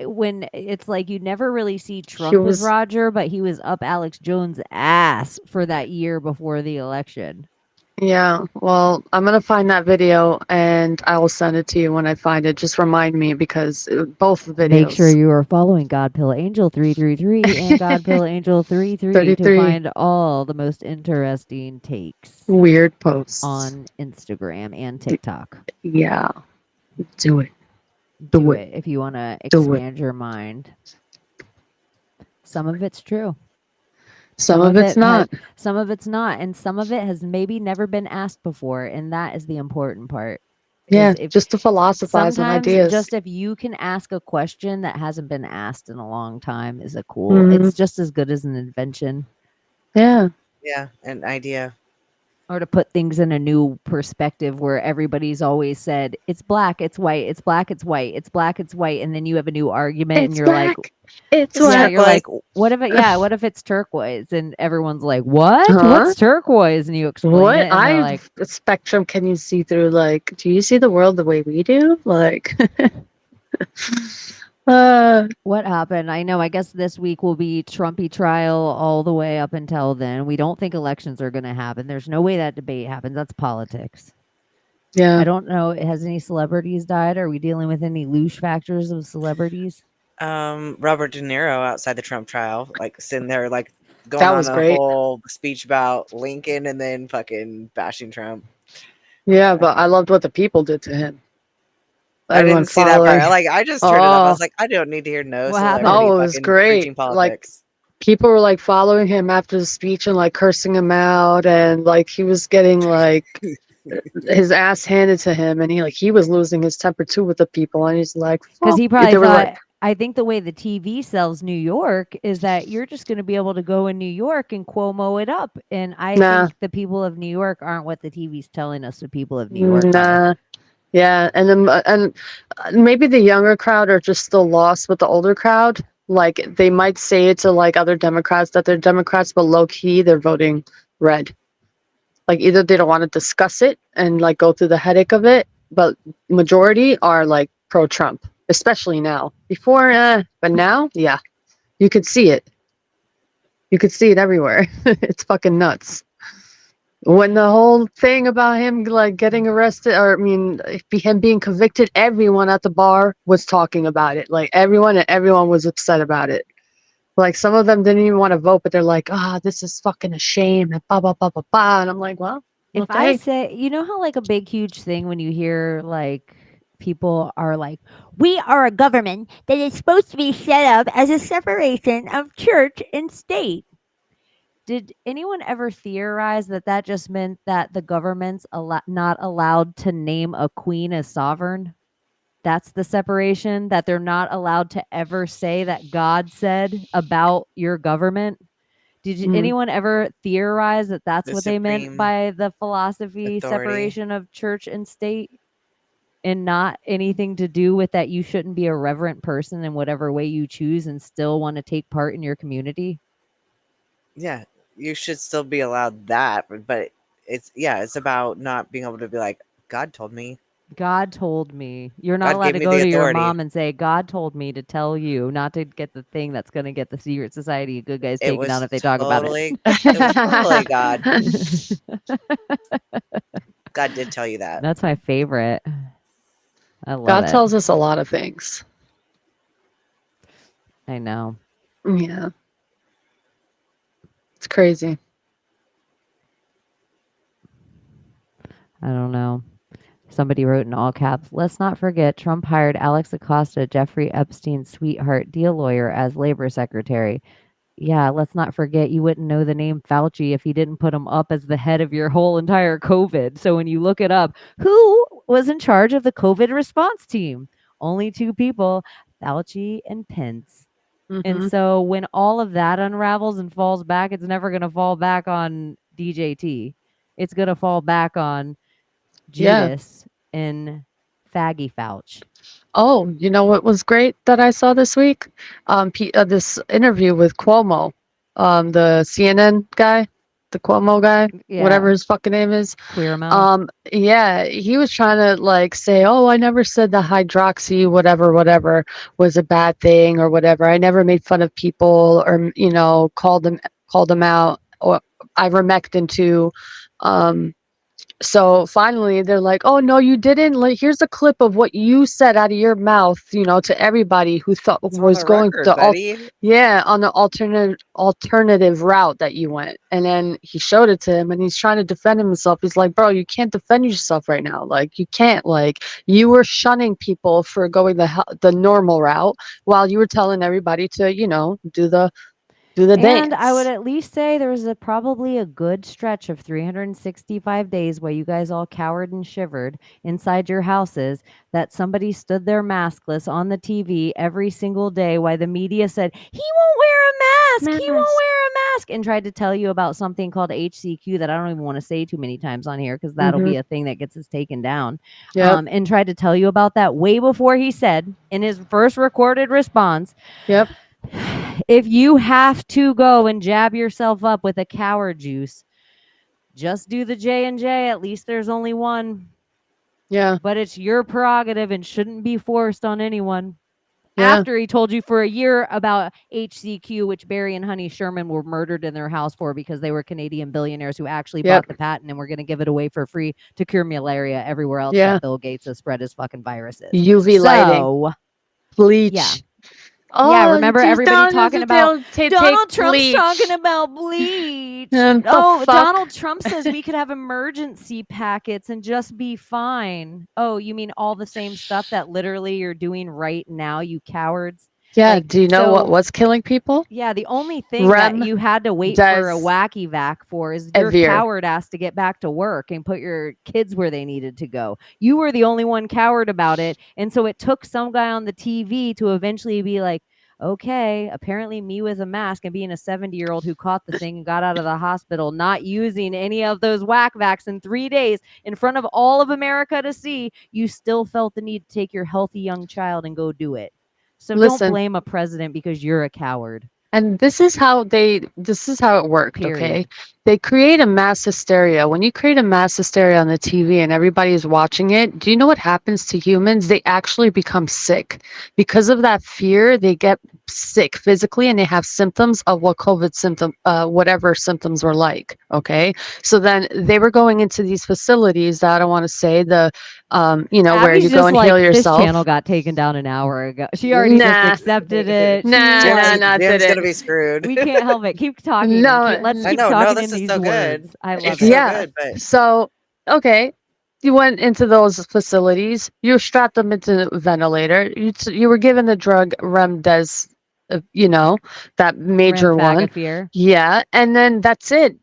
S5: when it's like you never really see Trump with Roger, but he was up Alex Jones' ass for that year before the election.
S6: Yeah, well, I'm gonna find that video and I will send it to you when I find it. Just remind me because both
S5: Make sure
S6: videos.
S5: you are following Godpill Angel 333 and Godpill Angel 33 to
S6: 33
S5: find all the most interesting takes
S6: weird posts.
S5: on Instagram and TikTok.
S6: Yeah, do it.
S5: Do
S6: it.
S5: it if you want to
S6: Do it.
S5: expand your mind. Some of it's true.
S6: Some of it's not.
S5: Some of it's not, and some of it has maybe never been asked before, and that is the important part.
S6: Yeah,
S5: Is if
S6: just to philosophize on
S5: sometimes
S6: ideas.
S5: just if you can ask a question that hasn't been asked in a long time is a cool.
S6: Mhm.
S5: It's just as good as an invention.
S6: Yeah.
S7: Yeah, an idea.
S5: Or to put things in a new perspective where everybody's always said it's black, it's white, it's black, it's white, it's black, it's white, and then you have a new argument and
S6: It's
S5: you're
S6: black.
S5: like,
S6: It's
S5: yeah,
S6: white.
S5: you're like, what if it, yeah, what if it's turquoise? And everyone's like, what?
S6: Huh?
S5: What's turquoise? And you explain
S6: What
S5: it, and they're like,
S6: spectrum can you see through? Like, do you see the world the way we do? Like,
S5: what happened? I know. I guess this week will be Trumpy trial all the way up until then. We don't think elections are going to happen. There's no way that debate happens. That's politics.
S6: yeah.
S5: I don't know. Has any celebrities died? Are we dealing with any loose factors of celebrities?
S7: Robert De Niro outside the Trump trial, like sitting there, like going
S6: That
S7: on
S6: was
S7: a
S6: great.
S7: whole speech about Lincoln and then fucking bashing Trump.
S6: Yeah, but I loved what the people did to him.
S7: I
S6: Everyone
S7: didn't see that part.
S6: following.
S7: Like, I just turned it off. I
S6: Oh,
S7: was like, I don't need to hear no
S5: What happened?
S7: celebrity
S6: oh, it was
S7: fucking
S6: great.
S7: preaching
S6: Like,
S7: politics.
S6: people were like following him after the speech and like cursing him out, and like he was getting like his ass handed to him, and he was losing his temper too with the people, and he's like,
S5: Because he
S6: "Fuck."
S5: probably
S6: They were
S5: thought.
S6: like,
S5: I think the way the TV sells New York is that you're just going to be able to go in New York and Cuomo it up. And I
S6: nah,
S5: think the people of New York aren't what the TV's telling us the people of New York are.
S6: nah. Yeah, and then maybe the younger crowd are just still lost with the older crowd. Like they might say it to like other Democrats that they're Democrats, but low key they're voting red. Like either they don't want to discuss it and like go through the headache of it, but majority are like pro Trump, especially now. Before, but now, yeah, you could see it. You could see it everywhere. It's fucking nuts. When the whole thing about him like getting arrested, or I mean, him being convicted, everyone at the bar was talking about it. Like everyone was upset about it. Like some of them didn't even want to vote, but they're like, "Ah, this is fucking a shame," and blah blah blah blah blah. And I'm like, well,
S5: If I
S6: okay.
S5: say, you know how like a big huge thing when you hear like people are like, we are a government that is supposed to be set up as a separation of church and state. Did anyone ever theorize that that just meant that the government's not allowed to name a queen as sovereign? That's the separation, that they're not allowed to ever say that God said about your government. Did anyone ever theorize that that's
S7: The
S5: what they meant
S7: supreme
S5: by the philosophy
S7: authority.
S5: separation of church and state? And not anything to do with that you shouldn't be a reverent person in whatever way you choose and still want to take part in your community?
S7: Yeah, you should still be allowed that, but it's about not being able to be like, God told me.
S5: God told me. You're not
S7: God
S5: allowed
S7: gave
S5: to
S7: me
S5: go
S7: the
S5: to your
S7: authority.
S5: mom and say, God told me to tell you not to get the thing that's going to get the secret society of good guys
S7: It
S5: taken
S7: was
S5: down if they talk about it.
S7: totally, it was totally God. God did tell you that.
S5: That's my favorite. I love
S6: God
S5: it.
S6: tells us a lot of things.
S5: I know.
S6: Yeah. It's crazy.
S5: I don't know. Somebody wrote in all caps, let's not forget Trump hired Alex Acosta, Jeffrey Epstein's sweetheart deal lawyer, as labor secretary. Yeah, let's not forget you wouldn't know the name Fauci if he didn't put him up as the head of your whole entire COVID. So when you look it up, who was in charge of the COVID response team? Only two people, Fauci and Pence. And
S6: Mhm.
S5: so when all of that unravels and falls back, it's never going to fall back on DJT. It's going to fall back on
S6: Yeah.
S5: Judas and Faggy Fouch.
S6: Oh, you know what was great that I saw this week? This interview with Cuomo, the CNN guy, the Cuomo guy, whatever
S5: Yeah,
S6: his fucking name is.
S5: Queer Mel.
S6: Yeah, he was trying to like say, "Oh, I never said the hydroxy whatever was a bad thing or whatever. I never made fun of people or called them out or ivermectin to So finally, they're like, "Oh no, you didn't. Like, here's a clip of what you said out of your mouth, to everybody who thought
S7: It's on
S6: was
S7: the
S6: going
S7: record, buddy.
S6: yeah, on the alternative route that you went." And then he showed it to him, and he's trying to defend himself. He's like, "Bro, you can't defend yourself right now. Like, you can't. Like, you were shunning people for going the normal route, while you were telling everybody to, do the
S5: And I would
S6: dance."
S5: at least say there was probably a good stretch of 365 days where you guys all cowered and shivered inside your houses, that somebody stood there maskless on the TV every single day while the media said, "He won't wear a mask. He won't wear a mask," and tried to tell you about something called HCQ that I don't even want to say too many times on here, because that'll
S6: Mm-hmm.
S5: be a thing that gets us taken down.
S6: Yep.
S5: And tried to tell you about that way before he said in his first recorded response,
S6: Yep.
S5: "If you have to go and jab yourself up with a coward juice, just do the J&J. At least there's only one.
S6: Yeah.
S5: But it's your prerogative and shouldn't be forced on anyone."
S6: Yeah.
S5: After he told you for a year about HCQ, which Barry and Honey Sherman were murdered in their house for because they were Canadian billionaires who actually
S6: Yep.
S5: bought the patent and were going to give it away for free to cure malaria everywhere else
S6: Yeah.
S5: that Bill Gates has spread his fucking viruses.
S6: UV lighting,
S5: So,
S6: bleach.
S5: yeah.
S6: Oh,
S5: Yeah, remember everybody
S6: Donald
S5: talking about
S6: take
S5: Donald Trump's
S6: bleach.
S5: talking about bleach.
S6: The
S5: Oh,
S6: fuck?
S5: Donald Trump says we could have emergency packets and just be fine. Oh, you mean all the same stuff that literally you're doing right now, you cowards?
S6: Yeah.
S5: Like,
S6: Do you know what
S5: so
S6: was killing people?
S5: yeah, the only thing that you had to wait for a wacky vac for is your
S6: Evere.
S5: coward ass to get back to work and put your kids where they needed to go. You were the only one coward about it. And so it took some guy on the TV to eventually be like, okay, apparently me with a mask and being a 70-year-old who caught the thing and got out of the hospital, not using any of those whack vacs in 3 days in front of all of America to see, you still felt the need to take your healthy young child and go do it. So don't
S6: Listen.
S5: blame a president because you're a coward.
S6: And this is how it worked, okay?
S5: Period.
S6: They create a mass hysteria. When you create a mass hysteria on the TV and everybody is watching it, do you know what happens to humans? They actually become sick. Because of that fear, they get sick physically and they have symptoms of what whatever symptoms were like, okay? So then they were going into these facilities that I don't want to say, where
S5: Abby's
S6: you go
S5: just
S6: and
S5: like,
S6: heal yourself.
S5: This channel got taken down an hour ago. She already just accepted it.
S6: Nah,
S7: Jim's gonna be screwed.
S5: We can't help it. Keep talking.
S6: No,
S5: Let's
S7: I
S5: keep
S7: know. No,
S5: talking
S7: this
S5: in
S7: is
S5: these
S7: so
S5: words.
S7: good.
S5: I love
S7: It's
S5: it.
S7: so good, but
S6: So, okay, you went into those facilities. You strapped them into a ventilator. You were given the drug Remdes, that major one.
S5: Remdesivir.
S6: Yeah, and then that's it.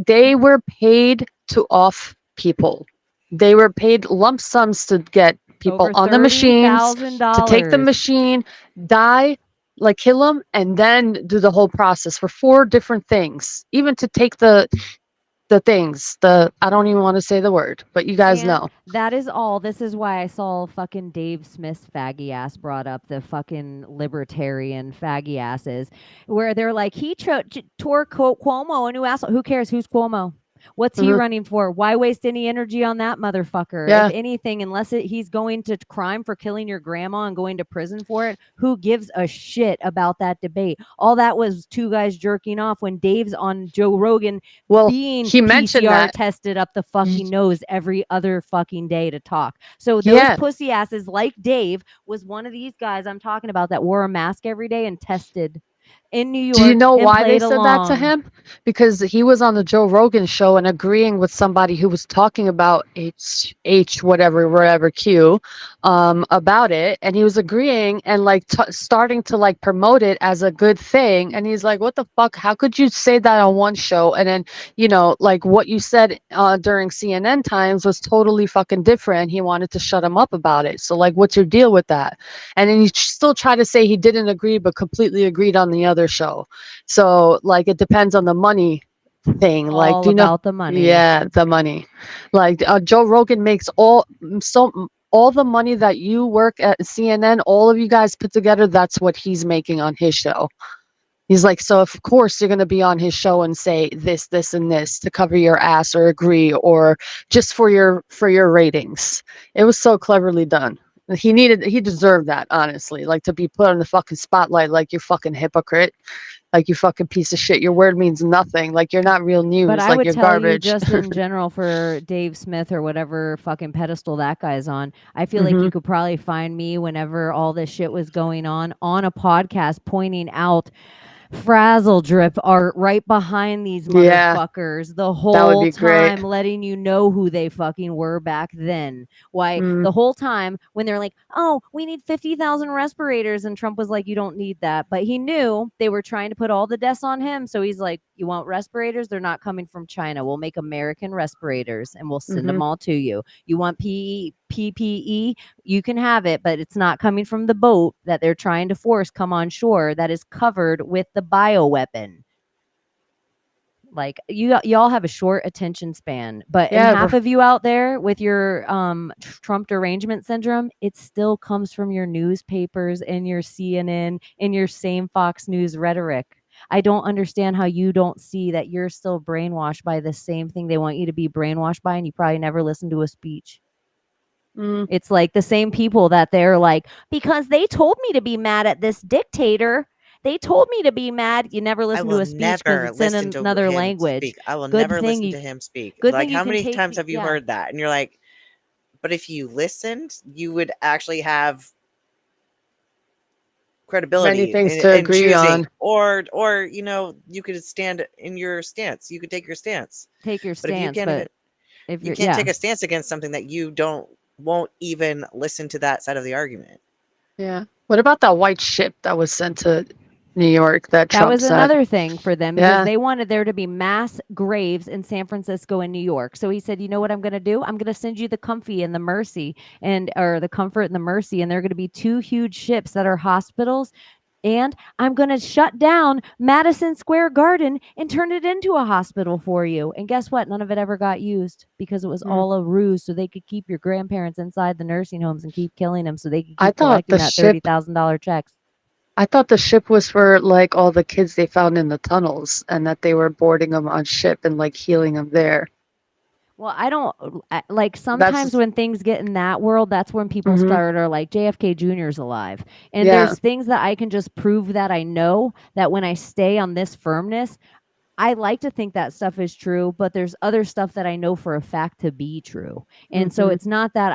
S6: They were paid to off people. They were paid lump sums to get people
S5: Over
S6: on the machines, to take the
S5: $30,000.
S6: machine, die, like kill them, and then do the whole process for 4 different things. Even to take the things, I don't even want to say the word, but you guys
S5: And
S6: know.
S5: that is all. This is why I saw fucking Dave Smith's faggy ass brought up, the fucking libertarian faggy asses, where they're like, he tore Cuomo a new asshole. Who cares? Who's Cuomo? What's he running for? Why waste any energy on that motherfucker?
S6: Yeah.
S5: If anything, unless he's going to crime for killing your grandma and going to prison for it, who gives a shit about that debate? All that was 2 guys jerking off when Dave's on Joe Rogan being
S6: he mentioned
S5: PCR
S6: that.
S5: tested up the fucking nose every other fucking day to talk. So those pussy asses like Dave was one of these guys I'm talking about that wore a mask every day and tested in New York.
S6: Do you know
S5: and
S6: why they
S5: played
S6: said that to
S5: along.
S6: him? Because he was on the Joe Rogan show and agreeing with somebody who was talking about whatever Q about it, and he was agreeing and like starting to like promote it as a good thing, and he's like, what the fuck, how could you say that on one show and then like what you said during CNN times was totally fucking different. He wanted to shut him up about it. So like, what's your deal with that? And then you still try to say he didn't agree but completely agreed on the other show. So like, it depends on the money thing. Like,
S5: All
S6: do you know
S5: about the money.
S6: Yeah, the money. Like Joe Rogan makes all the money that you work at CNN, all of you guys put together, that's what he's making on his show. He's like, so of course you're going to be on his show and say this, and this to cover your ass or agree or just for your ratings. It was so cleverly done. He deserved that, honestly. Like, to be put on the fucking spotlight like you fucking hypocrite. Like, you fucking piece of shit. Your word means nothing. Like, you're not real news.
S5: But I
S6: Like,
S5: would
S6: you're
S5: tell you,
S6: garbage.
S5: just in general, for Dave Smith or whatever fucking pedestal that guy's on, I feel like you could probably find me whenever all this shit was going on a podcast pointing out frazzle drip art right behind these
S6: Yeah,
S5: motherfuckers the
S6: that would
S5: whole
S6: be great.
S5: time, letting you know who they fucking were back then. Why the whole time when they're like, oh, we need 50,000 respirators, and Trump was like, you don't need that. But he knew they were trying to put all the deaths on him. So he's like, you want respirators? They're not coming from China. We'll make American respirators and we'll send them all to you. You want PPE? You can have it, but it's not coming from the boat that they're trying to force come on shore that is covered with the bioweapon. Like, y'all have a short attention span, but and half of you out there with your Trump derangement syndrome, it still comes from your newspapers and your CNN and your same Fox News rhetoric. I don't understand how you don't see that you're still brainwashed by the same thing they want you to be brainwashed by, and you probably never listened to a speech. It's like the same people that they're like, because they told me to be mad at this dictator. They told me to be mad. You never listen to a speech because it's in another language.
S7: I will
S5: Good
S7: never
S5: thing
S7: listen
S5: you-
S7: to him speak.
S5: good
S7: Like,
S5: thing you
S7: how
S5: can
S7: many
S5: take
S7: times
S5: me-
S7: have you
S5: yeah.
S7: heard that? And you're like, but if you listened, you would actually have credibility
S6: Many things
S7: in,
S6: to
S7: in
S6: agree
S7: choosing,
S6: on.
S7: or you know, you could stand in your stance. You could take your stance.
S5: Take your
S7: But if you
S5: stance,
S7: can't,
S5: but if
S7: you
S5: you're
S7: can't take a stance against something that you won't even listen to that side of the argument.
S6: Yeah. What about that white ship that was sent to New York that Trump
S5: that was
S6: said?
S5: another thing for them because
S6: Yeah.
S5: they wanted there to be mass graves in San Francisco and New York. So he said, you know what I'm going to do? I'm going to send you the Comfy and the Mercy or the Comfort and the Mercy. And they're going to be two huge ships that are hospitals. And I'm going to shut down Madison Square Garden and turn it into a hospital for you. And guess what? None of it ever got used because it was all a ruse so they could keep your grandparents inside the nursing homes and keep killing them so they could
S6: I
S5: keep
S6: thought
S5: collecting
S6: the
S5: that
S6: ship-
S5: $30,000 checks.
S6: I thought the ship was for like all the kids they found in the tunnels and that they were boarding them on ship and like healing them there.
S5: Well, I don't like sometimes when things get in that world, that's when people are like JFK Jr.'s alive. And there's things that I can just prove that I know that when I stay on this firmness, I like to think that stuff is true, but there's other stuff that I know for a fact to be true. And so it's not that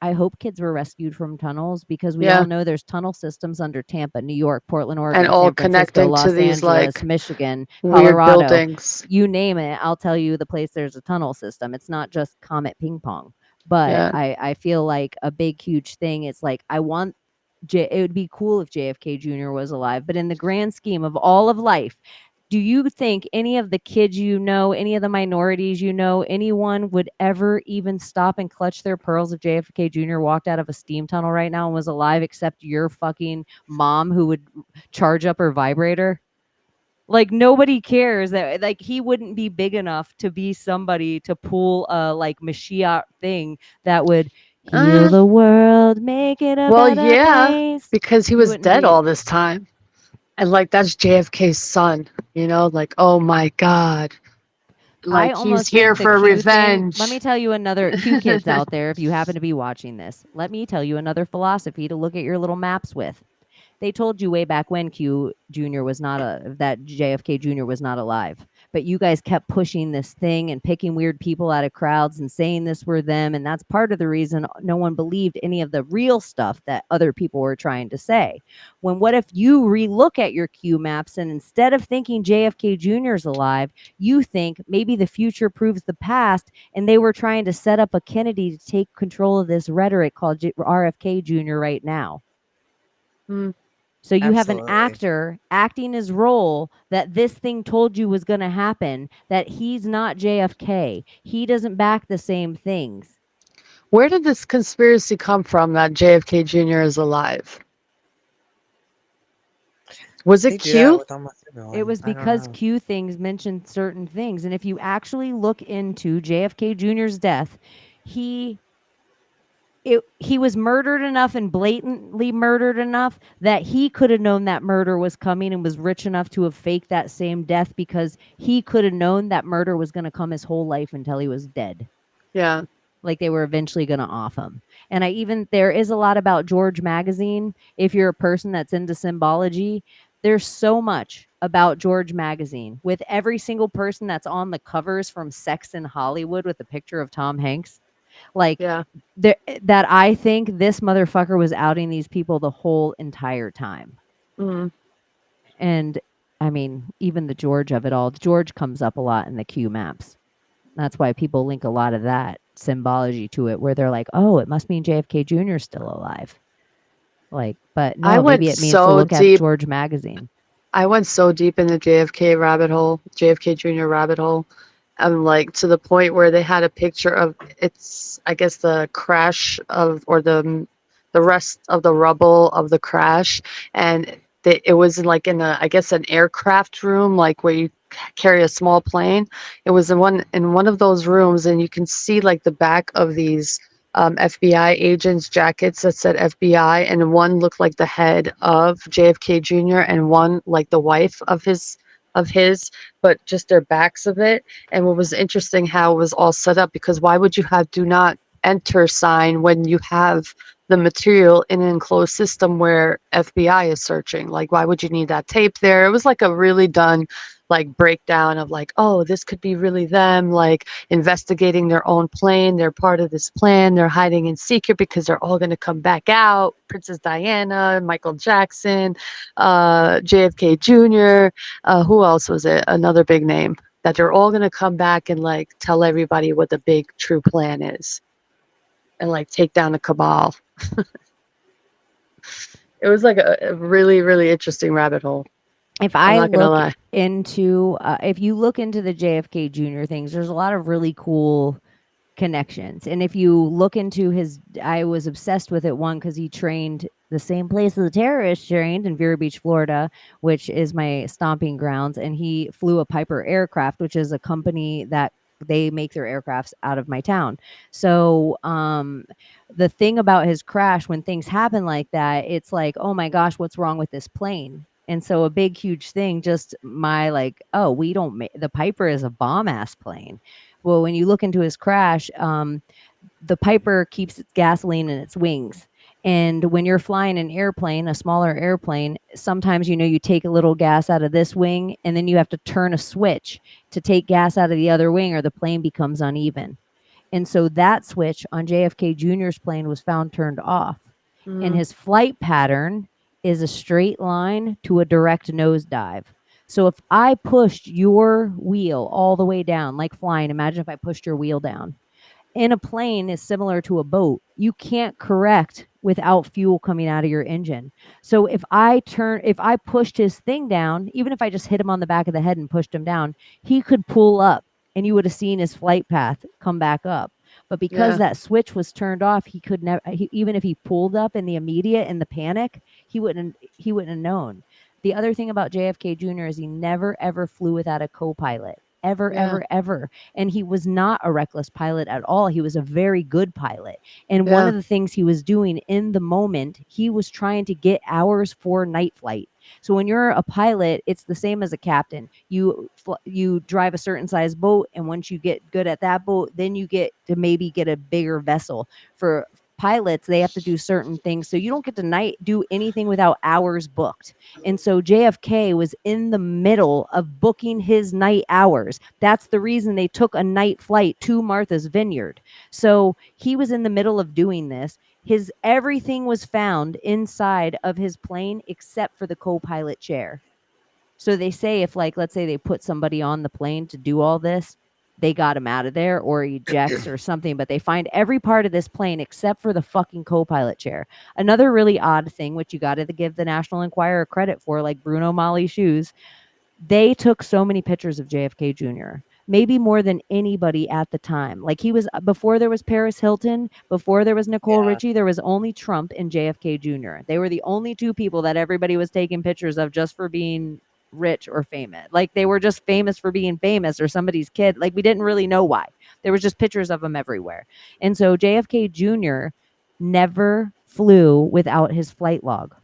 S5: I hope kids were rescued from tunnels because we all know there's tunnel systems under Tampa, New York, Portland, Oregon,
S6: And all
S5: San Francisco,
S6: connecting
S5: Los
S6: to these
S5: Angeles,
S6: like
S5: Michigan,
S6: weird
S5: Colorado.
S6: buildings.
S5: You name it, I'll tell you the place there's a tunnel system. It's not just Comet Ping Pong. But I feel like a big, huge thing. It's like it would be cool if JFK Jr. was alive. But in the grand scheme of all of life, do you think any of the kids you know, any of the minorities you know, anyone would ever even stop and clutch their pearls if JFK Jr. walked out of a steam tunnel right now and was alive, except your fucking mom who would charge up her vibrator? Like, nobody cares that, like, he wouldn't be big enough to be somebody to pull a like Mashiach thing that would heal the world, make it a better place.
S6: Because he was
S5: wouldn't
S6: dead
S5: be-
S6: all this time. And like that's JFK's son, you know, like, oh my God. Like
S5: I
S6: he's
S5: almost
S6: here
S5: think the
S6: for
S5: Q thing-
S6: revenge.
S5: let me tell you another Q kids out there, if you happen to be watching this, let me tell you another philosophy to look at your little maps with. They told you way back when Q Jr. was that JFK Jr. was not alive. But you guys kept pushing this thing and picking weird people out of crowds and saying this were them. And that's part of the reason no one believed any of the real stuff that other people were trying to say. When what if you relook at your Q maps and instead of thinking JFK Jr. is alive, you think maybe the future proves the past and they were trying to set up a Kennedy to take control of this rhetoric called RFK Jr. right now. So you have an actor acting his role that this thing told you was going to happen, that he's not JFK. He doesn't back the same things.
S6: Where did this conspiracy come from that JFK Jr. is alive? Was it Q?
S5: It was because Q things mentioned certain things. And if you actually look into JFK Jr.'s death, he was murdered enough and blatantly murdered enough that he could have known that murder was coming and was rich enough to have faked that same death because he could have known that murder was going to come his whole life until he was dead.
S6: Yeah.
S5: Like they were eventually going to off him. And there is a lot about George Magazine. If you're a person that's into symbology, there's so much about George Magazine with every single person that's on the covers from Sex in Hollywood with a picture of Tom Hanks. Like
S6: Yeah.
S5: that I think this motherfucker was outing these people the whole entire time.
S6: Mm.
S5: And I mean, even the George of it all, George comes up a lot in the Q maps. That's why people link a lot of that symbology to it, where they're like, oh, it must mean JFK Jr. is still alive. Like, but
S6: I
S5: no,
S6: went
S5: maybe it means to
S6: so
S5: look at
S6: deep.
S5: George Magazine.
S6: I went so deep in the JFK rabbit hole, JFK Jr. rabbit hole, like to the point where they had a picture of I guess the crash of, or the rest of the rubble of the crash, and it was like in I guess an aircraft room, like where you carry a small plane. It was in one of those rooms, and you can see like the back of these FBI agents' jackets that said FBI, and one looked like the head of JFK Jr. and one like the wife of his, but just their backs of it. And what was interesting, how it was all set up, because why would you have do not enter sign when you have the material in an enclosed system where FBI is searching? Like, why would you need that tape there? It was like a really done like breakdown of like, oh, this could be really them, like investigating their own plane. They're part of this plan. They're hiding in secret because they're all going to come back out. Princess Diana, Michael Jackson, JFK Jr. Who else was it? Another big name, that they're all going to come back and like tell everybody what the big true plan is and like take down the cabal. It was like a really, really interesting rabbit hole.
S5: If
S6: I'm
S5: I
S6: not gonna
S5: look
S6: lie.
S5: into, if you look into the JFK Jr. things, there's a lot of really cool connections. And if you look into I was obsessed with it, one, because he trained the same place the terrorists trained in Vero Beach, Florida, which is my stomping grounds. And he flew a Piper aircraft, which is a company that they make their aircrafts out of my town. So the thing about his crash, when things happen like that, it's like, oh my gosh, what's wrong with this plane? And so a big, huge thing, just my like, oh, we don't make the Piper is a bomb ass plane. Well, when you look into his crash, the Piper keeps its gasoline in its wings. And when you're flying an airplane, a smaller airplane, sometimes, you take a little gas out of this wing and then you have to turn a switch to take gas out of the other wing or the plane becomes uneven. And so that switch on JFK Jr.'s plane was found turned off. And his flight pattern is a straight line to a direct nosedive. So if I pushed your wheel all the way down, like flying, imagine if I pushed your wheel down. In a plane is similar to a boat. You can't correct without fuel coming out of your engine. So if I pushed his thing down, even if I just hit him on the back of the head and pushed him down, he could pull up and you would have seen his flight path come back up. But because that switch was turned off, he could never, even if he pulled up in the immediate, in the panic, he wouldn't have known. The other thing about JFK Jr. is he never, ever flew without a co-pilot. Ever. And he was not a reckless pilot at all. He was a very good pilot. And one of the things he was doing in the moment, he was trying to get hours for night flight. So when you're a pilot, it's the same as a captain. You drive a certain size boat, and once you get good at that boat, then you get to maybe get a bigger vessel. For pilots, they have to do certain things, so you don't get to do anything without hours booked. And so JFK was in the middle of booking his night hours. That's the reason they took a night flight to Martha's Vineyard. So he was in the middle of doing this. Everything was found inside of his plane except for the co-pilot chair. So they say if, like, let's say they put somebody on the plane to do all this, they got him out of there or ejects or something, but they find every part of this plane except for the fucking co-pilot chair. Another really odd thing, which you got to give the National Enquirer credit for, like Bruno Mali's shoes, they took so many pictures of JFK Jr., maybe more than anybody at the time. Like, he was, before there was Paris Hilton, before there was Nicole Richie, there was only Trump and JFK Jr. They were the only two people that everybody was taking pictures of just for being rich or famous. Like, they were just famous for being famous or somebody's kid. Like, we didn't really know why. There was just pictures of him everywhere. And so JFK Jr. never flew without his flight log.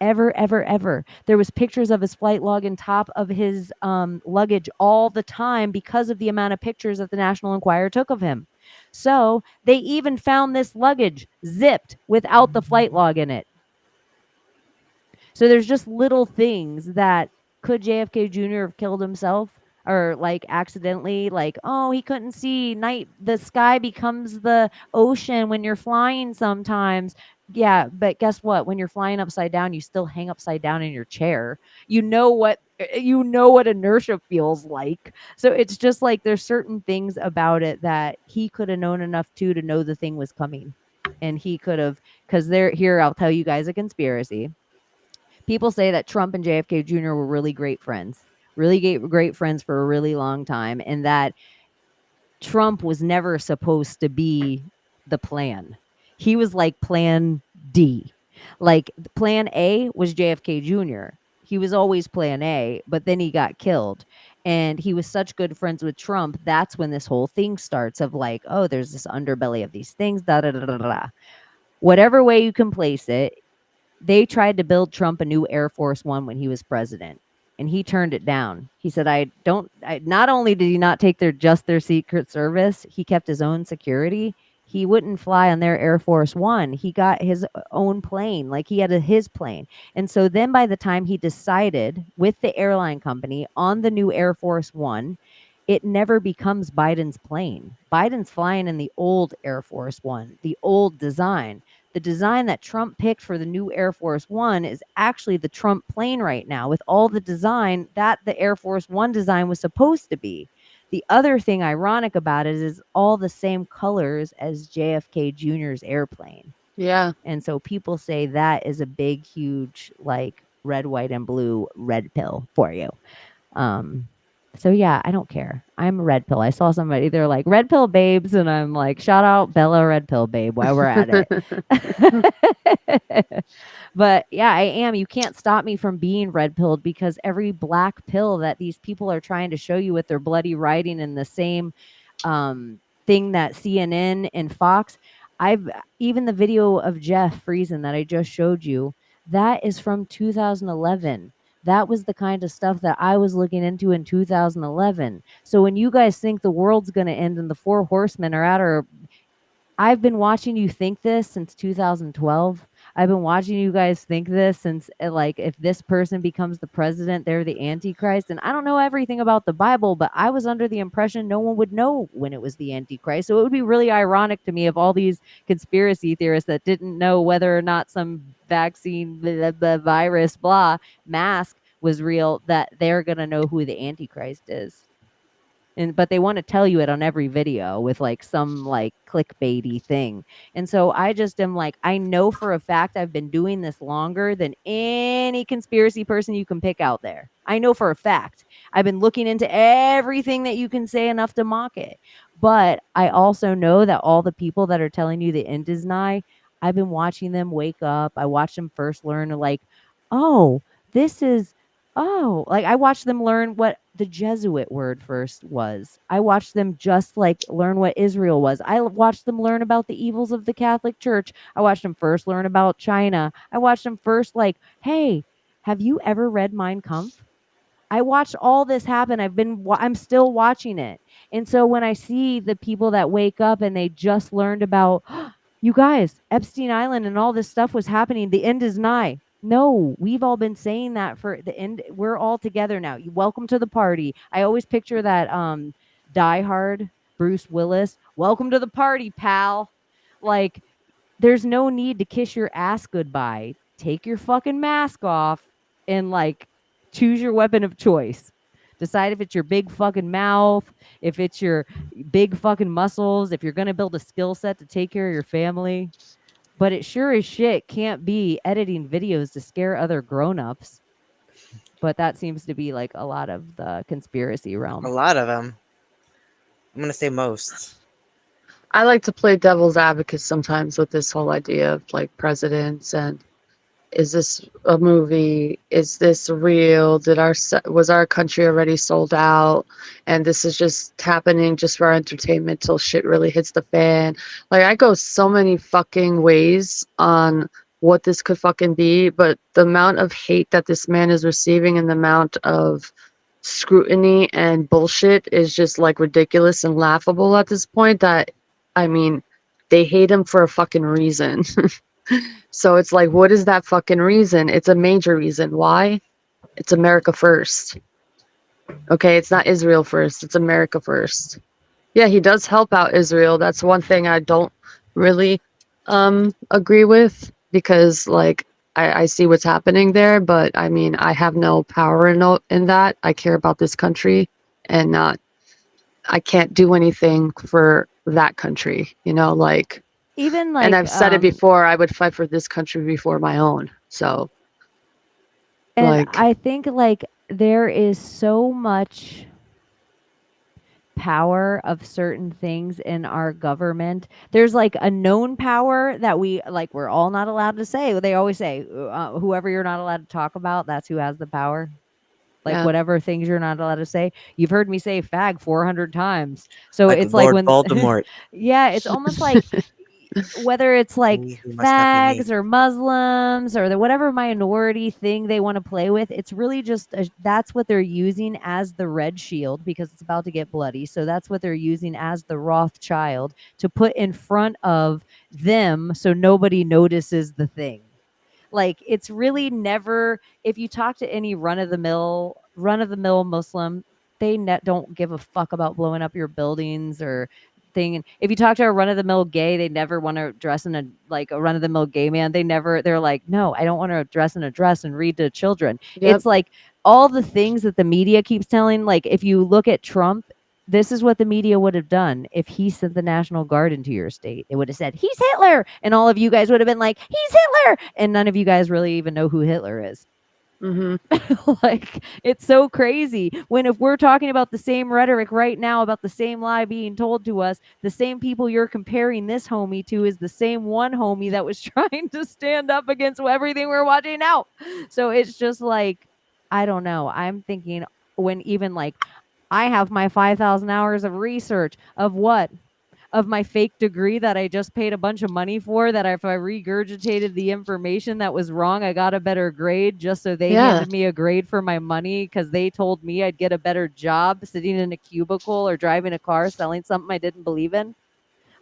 S5: Ever. There was pictures of his flight log on top of his luggage all the time because of the amount of pictures that the National Enquirer took of him. So they even found this luggage zipped without the flight log in it. So there's just little things that could JFK Jr. have killed himself or like accidentally, like, oh, he couldn't see night, the sky becomes the ocean when you're flying sometimes. Yeah, but guess what? When you're flying upside down, you still hang upside down in your chair. You know what inertia feels like. So it's just like there's certain things about it that he could have known enough to know the thing was coming. And he could have, because they're here, I'll tell you guys a conspiracy. People say that Trump and JFK Jr. were really great friends, great friends for a really long time, and that Trump was never supposed to be the plan. He was like plan D. Like plan A was JFK Jr. He was always plan A, but then he got killed. And he was such good friends with Trump. That's when this whole thing starts of like, oh, there's this underbelly of these things, da da da da da. Whatever way you can place it, they tried to build Trump a new Air Force One when he was president, and he turned it down. He said, not only did he not take their Secret Service, he kept his own security. He wouldn't fly on their Air Force One. He got his own plane, like he had his plane. And so then by the time he decided with the airline company on the new Air Force One, it never becomes Biden's plane. Biden's flying in the old Air Force One, the old design. The design that Trump picked for the new Air Force One is actually the Trump plane right now, with all the design that the Air Force One design was supposed to be. The other thing ironic about it is all the same colors as JFK Jr.'s airplane.
S6: Yeah.
S5: And so people say that is a big, huge, like red, white, and blue red pill for you. So yeah, I don't care. I'm a red pill. I saw somebody, they're like red pill babes, and I'm like, shout out Bella Red Pill Babe while we're at it. But yeah, I am. You can't stop me from being red pilled, because every black pill that these people are trying to show you with their bloody writing and the same thing that CNN and Fox, even the video of Jeff Friesen that I just showed you, that is from 2011. That was the kind of stuff that I was looking into in 2011. So when you guys think the world's going to end and the four horsemen are at our... I've been watching you think this since 2012. I've been watching you guys think this since, like, if this person becomes the president, they're the Antichrist. And I don't know everything about the Bible, but I was under the impression no one would know when it was the Antichrist. So it would be really ironic to me if all these conspiracy theorists that didn't know whether or not some vaccine, virus, mask was real, that they're going to know who the Antichrist is. But they want to tell you it on every video with like some like clickbaity thing. And so I just am like, I know for a fact I've been doing this longer than any conspiracy person you can pick out there. I know for a fact. I've been looking into everything that you can say enough to mock it. But I also know that all the people that are telling you the end is nigh, I've been watching them wake up. I watched them first learn like, oh, like I watched them learn what the Jesuit word first was. I watched them just like learn what Israel was. I watched them learn about the evils of the Catholic Church. I watched them first learn about China. I watched them first like, hey, have you ever read Mein Kampf? I watched all this happen. I'm still watching it. And so when I see the people that wake up and they just learned about, you guys, Epstein Island and all this stuff was happening, the end is nigh. No, we've all been saying that for the end. We're all together now. Welcome to the party. I always picture that Die Hard, Bruce Willis. Welcome to the party, pal. Like, there's no need to kiss your ass goodbye. Take your fucking mask off and like choose your weapon of choice. Decide if it's your big fucking mouth, if it's your big fucking muscles, if you're going to build a skill set to take care of your family. But it sure as shit can't be editing videos to scare other grown-ups. But that seems to be like a lot of the conspiracy realm.
S7: A lot of them. I'm going to say most.
S6: I like to play devil's advocate sometimes with this whole idea of like presidents and is this a movie? Is this real? Was our country already sold out? And this is just happening just for our entertainment till shit really hits the fan. Like I go so many fucking ways on what this could fucking be, but the amount of hate that this man is receiving and the amount of scrutiny and bullshit is just like ridiculous and laughable at this point that I mean, they hate him for a fucking reason. So it's like, what is that fucking reason? It's a major reason. Why? It's America first. Okay, it's not Israel first, it's America first. Yeah, he does help out Israel. That's one thing I don't really agree with, because like I see what's happening there, but I mean, I have no power in that. I care about this country, and not I can't do anything for that country, like.
S5: Even
S6: And
S5: like
S6: I've said it before, I would fight for this country before my own. So,
S5: and
S6: like,
S5: I think like there is so much power of certain things in our government. There's like a known power that we're all not allowed to say. They always say whoever you're not allowed to talk about, that's who has the power. Like
S6: yeah,
S5: whatever things you're not allowed to say. You've heard me say fag 400 times. So
S7: Like
S5: it's like
S7: Lord
S5: when
S7: Voldemort.
S5: yeah, it's almost like whether it's like
S7: Ooh, must not be me.
S5: fags or Muslims or whatever minority thing they want to play with, it's really just that's what they're using as the red shield, because it's about to get bloody. So that's what they're using as the Rothschild to put in front of them so nobody notices the thing. Like it's really never, if you talk to any run of the mill Muslim, they don't give a fuck about blowing up your buildings or thing. And if you talk to a run of the mill gay, they never want to dress in a run of the mill gay man. They're like, no, I don't want to dress in a dress and read to children.
S6: yep.
S5: It's like all the things that the media keeps telling. Like if you look at Trump, this is what the media would have done if he sent the National Guard into your state. It would have said, he's Hitler. And all of you guys would have been like, he's Hitler. And none of you guys really even know who Hitler is.
S6: Hmm.
S5: Like, it's so crazy when if we're talking about the same rhetoric right now about the same lie being told to us, the same people you're comparing this homie to is the same one homie that was trying to stand up against everything we're watching now. So it's just like, I don't know. I'm thinking when even like I have my 5,000 hours of research of what? Of my fake degree that I just paid a bunch of money for, that if I regurgitated the information that was wrong, I got a better grade just so they
S6: Yeah,
S5: handed me a grade for my money because they told me I'd get a better job sitting in a cubicle or driving a car selling something I didn't believe in.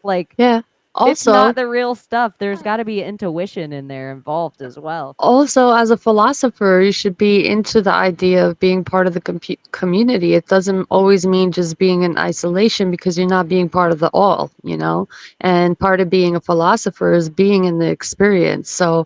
S5: Like,
S6: yeah.
S5: it's
S6: Also,
S5: not the real stuff. There's got to be intuition in there involved as well.
S6: Also, as a philosopher, you should be into the idea of being part of the community. It doesn't always mean just being in isolation, because you're not being part of the all. And part of being a philosopher is being in the experience. So,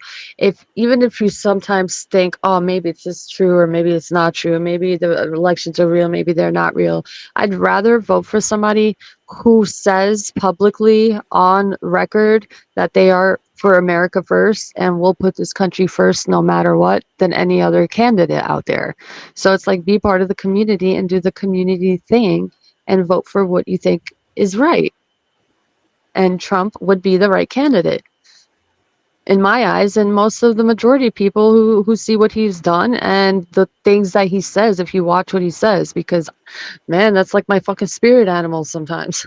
S6: even if you sometimes think, oh, maybe it's just true, or maybe it's not true, maybe the elections are real, maybe they're not real, I'd rather vote for somebody who says publicly on record that they are for America first and we'll put this country first no matter what, than any other candidate out there. So it's like, be part of the community and do the community thing and vote for what you think is right. And Trump would be the right candidate in my eyes, and most of the majority of people who see what he's done and the things that he says, if you watch what he says, because man, that's like my fucking spirit animal sometimes.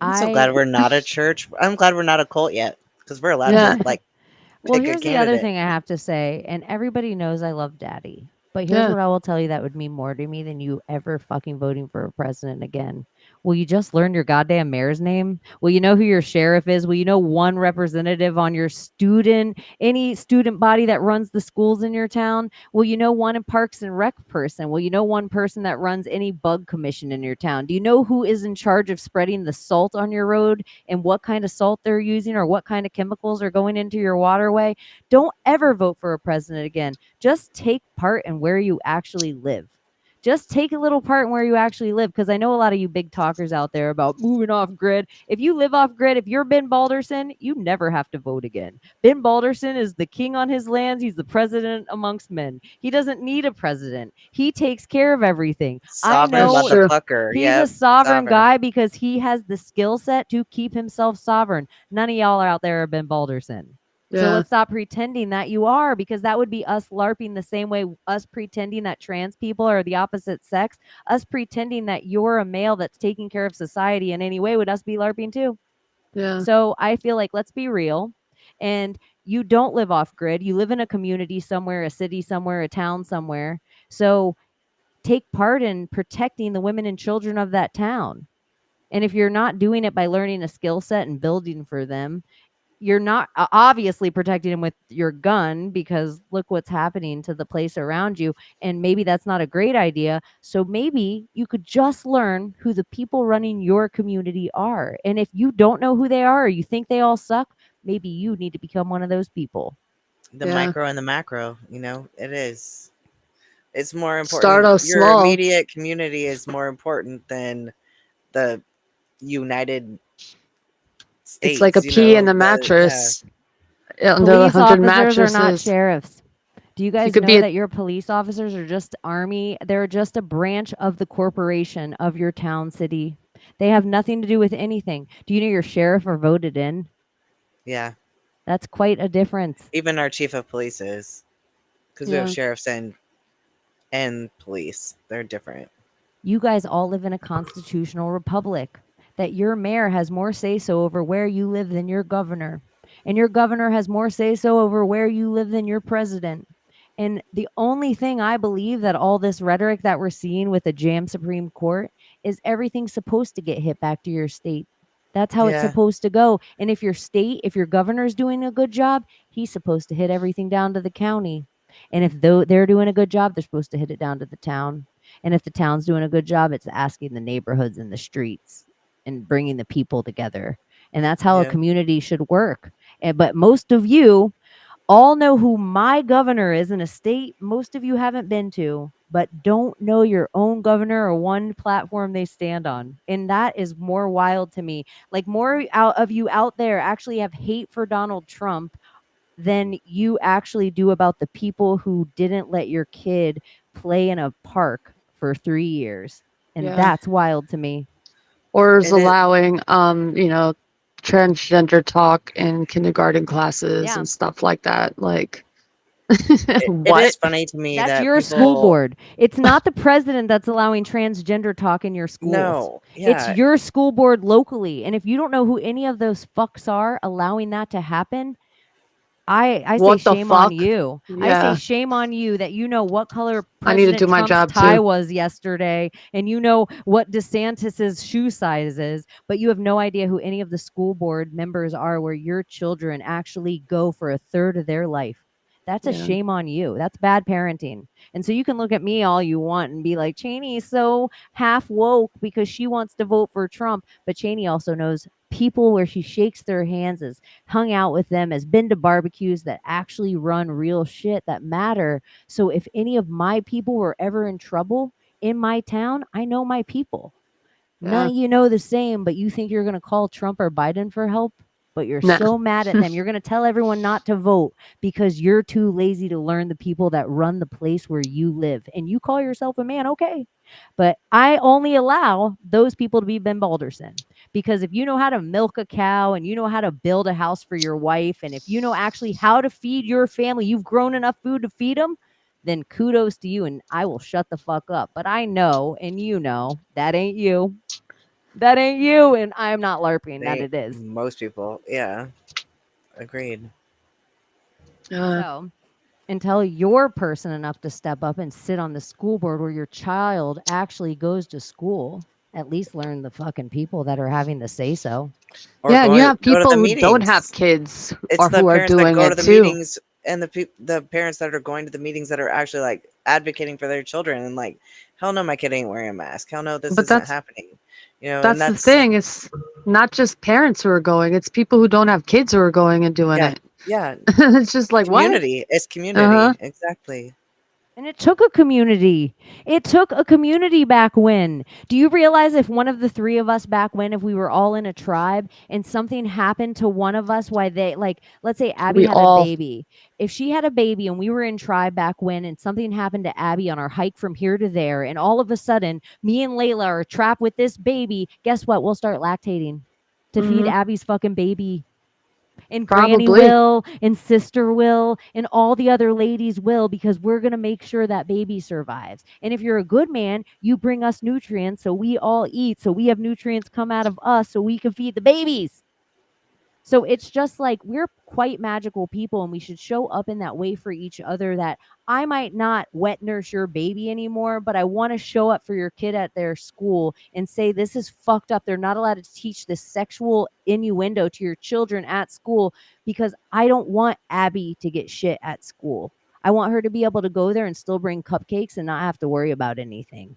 S7: I'm so glad
S5: I
S7: we're not a church. I'm glad we're not a cult yet, because we're allowed to
S6: Yeah.
S7: like
S5: Well,
S7: pick a
S5: here's the other
S7: candidate.
S5: thing I have to say, and everybody knows I love Daddy. But here's
S6: Yeah.
S5: what I will tell you that would mean more to me than you ever fucking voting for a president again. Will you just learn your goddamn mayor's name? Will you know who your sheriff is? Will you know one representative on your any student body that runs the schools in your town? Will you know one in Parks and Rec person? Will you know one person that runs any bug commission in your town? Do you know who is in charge of spreading the salt on your road and what kind of salt they're using or what kind of chemicals are going into your waterway? Don't ever vote for a president again. Just take part in where you actually live. Just take a little part in where you actually live, because I know a lot of you big talkers out there about moving off grid. If you live off grid, if you're Ben Balderson, you never have to vote again. Ben Balderson is the king on his lands. He's the president amongst men. He doesn't need a president. He takes care of everything. I
S7: Sovereign
S6: That's
S5: know
S6: true.
S7: motherfucker.
S5: he's a
S7: Yep.
S5: sovereign
S7: Sovereign.
S5: guy because he has the skill set to keep himself sovereign. None of y'all out there are Ben Balderson. So
S6: Yeah.
S5: let's stop pretending that you are, because that would be us LARPing the same way, us pretending that trans people are the opposite sex, us pretending that you're a male that's taking care of society in any way would us be LARPing too.
S6: Yeah.
S5: So I feel like let's be real. And you don't live off grid. You live in a community somewhere, a city somewhere, a town somewhere. So take part in protecting the women and children of that town. And if you're not doing it by learning a skill set and building for them, you're not obviously protecting them with your gun, because look what's happening to the place around you. And maybe that's not a great idea. So maybe you could just learn who the people running your community are. And if you don't know who they are, or you think they all suck, maybe you need to become one of those people.
S7: The
S6: Yeah.
S7: micro and the macro, it is. It's more
S6: Start
S7: important.
S6: off
S7: Your
S6: small.
S7: immediate community is more important than the United States.
S6: It's like a pea in the
S7: Yeah.
S6: mattress under the
S5: Police
S6: 100
S5: officers are not
S6: mattresses.
S5: sheriffs. Do you guys
S6: could
S5: know
S6: be a-
S5: that your police officers are just army? They're just a branch of the corporation of your town, city. They have nothing to do with anything. Do you know your sheriff are voted in?
S7: Yeah.
S5: That's quite a difference.
S7: Even our chief of police is, because we have
S6: Yeah.
S7: sheriffs and police. They're different.
S5: You guys all live in a constitutional republic, that your mayor has more say so over where you live than your governor. And your governor has more say so over where you live than your president. And the only thing I believe that all this rhetoric that we're seeing with the jam Supreme Court is everything's supposed to get hit back to your state. That's how it's
S7: Yeah.
S5: supposed to go. And if if your governor's doing a good job, he's supposed to hit everything down to the county. And if they're doing a good job, they're supposed to hit it down to the town. And if the town's doing a good job, it's asking the neighborhoods and the streets and bringing the people together. And that's how a
S7: Yeah.
S5: community should work. But most of you all know who my governor is in a state most of you haven't been to, but don't know your own governor or one platform they stand on. And that is more wild to me. Like, more of you out there actually have hate for Donald Trump than you actually do about the people who didn't let your kid play in a park for 3 years. And
S6: Yeah.
S5: that's wild to me.
S6: Or is
S7: And it-
S6: allowing, transgender talk in kindergarten classes
S5: Yeah.
S6: and stuff like that. Like,
S7: It
S6: what?
S7: is funny to me
S5: That's
S7: that
S5: your
S7: people,
S5: school board. It's not the president that's allowing transgender talk in your schools.
S7: No. Yeah.
S5: It's your school board locally. And if you don't know who any of those fucks are allowing that to happen, I say
S6: What the
S5: shame on
S6: fuck?
S5: you. I
S6: Yeah.
S5: say shame on you that you know what color
S6: I need to
S5: President
S6: do my
S5: Trump's
S6: job
S5: tie
S6: too.
S5: was yesterday, and you know what DeSantis's shoe size is, but you have no idea who any of the school board members are where your children actually go for a third of their life. That's a
S6: Yeah.
S5: shame on you. That's bad parenting. And so you can look at me all you want and be like, Chaney is so half woke because she wants to vote for Trump. But Chaney also knows people where she shakes their hands, has hung out with them, has been to barbecues that actually run real shit that matter. So if any of my people were ever in trouble in my town, I know my people. None
S6: Yeah.
S5: of you know the same, but you think you're going to call Trump or Biden for help, but you're
S6: Nah.
S5: so mad at them. You're going to tell everyone not to vote because you're too lazy to learn the people that run the place where you live. And you call yourself a man, okay. But I only allow those people to be Ben Balderson, because if you know how to milk a cow and you know how to build a house for your wife, and if you know actually how to feed your family, you've grown enough food to feed them, then kudos to you, and I will shut the fuck up. But I know, and you know, that ain't you. That ain't you, and I'm not LARPing that it is.
S7: Most people. Yeah. Agreed.
S5: So until you're person enough to step up and sit on the school board where your child actually goes to school, at least learn the fucking people that are having the say so.
S7: Or
S6: Yeah, and you have
S7: go to
S6: people
S7: the
S6: who don't have
S7: meetings.
S6: kids
S7: It's
S6: or
S7: the
S6: who are
S7: parents that
S6: doing
S7: go to
S6: it
S7: the
S6: too.
S7: meetings, and the parents that are going to the meetings that are actually like advocating for their children, and like, hell no, my kid ain't wearing a mask. Hell no, this
S6: But
S7: isn't
S6: that's-
S7: happening. And
S6: That's the thing. It's not just parents who are going. It's people who don't have kids who are going and doing
S7: Yeah,
S6: it.
S7: yeah.
S6: It's just like, what?
S7: Community. It's community.
S6: Uh-huh.
S7: Exactly.
S5: And it took a community. It took a community back when. Do you realize if one of the three of us back when, if we were all in a tribe and something happened to one of us, why they, like, let's say Abby
S6: We
S5: had
S6: all-
S5: a baby. If she had a baby and we were in tribe back when and something happened to Abby on our hike from here to there, and all of a sudden me and Layla are trapped with this baby, guess what? We'll start lactating to feed
S6: Mhm.
S5: Abby's fucking baby. And Granny
S6: Probably.
S5: will, and sister will, and all the other ladies will, because we're going to make sure that baby survives. And if you're a good man, you bring us nutrients so we all eat, so we have nutrients come out of us so we can feed the babies. So it's just like we're quite magical people, and we should show up in that way for each other. That I might not wet nurse your baby anymore, but I want to show up for your kid at their school and say, this is fucked up. They're not allowed to teach this sexual innuendo to your children at school, because I don't want Abby to get shit at school. I want her to be able to go there and still bring cupcakes and not have to worry about anything.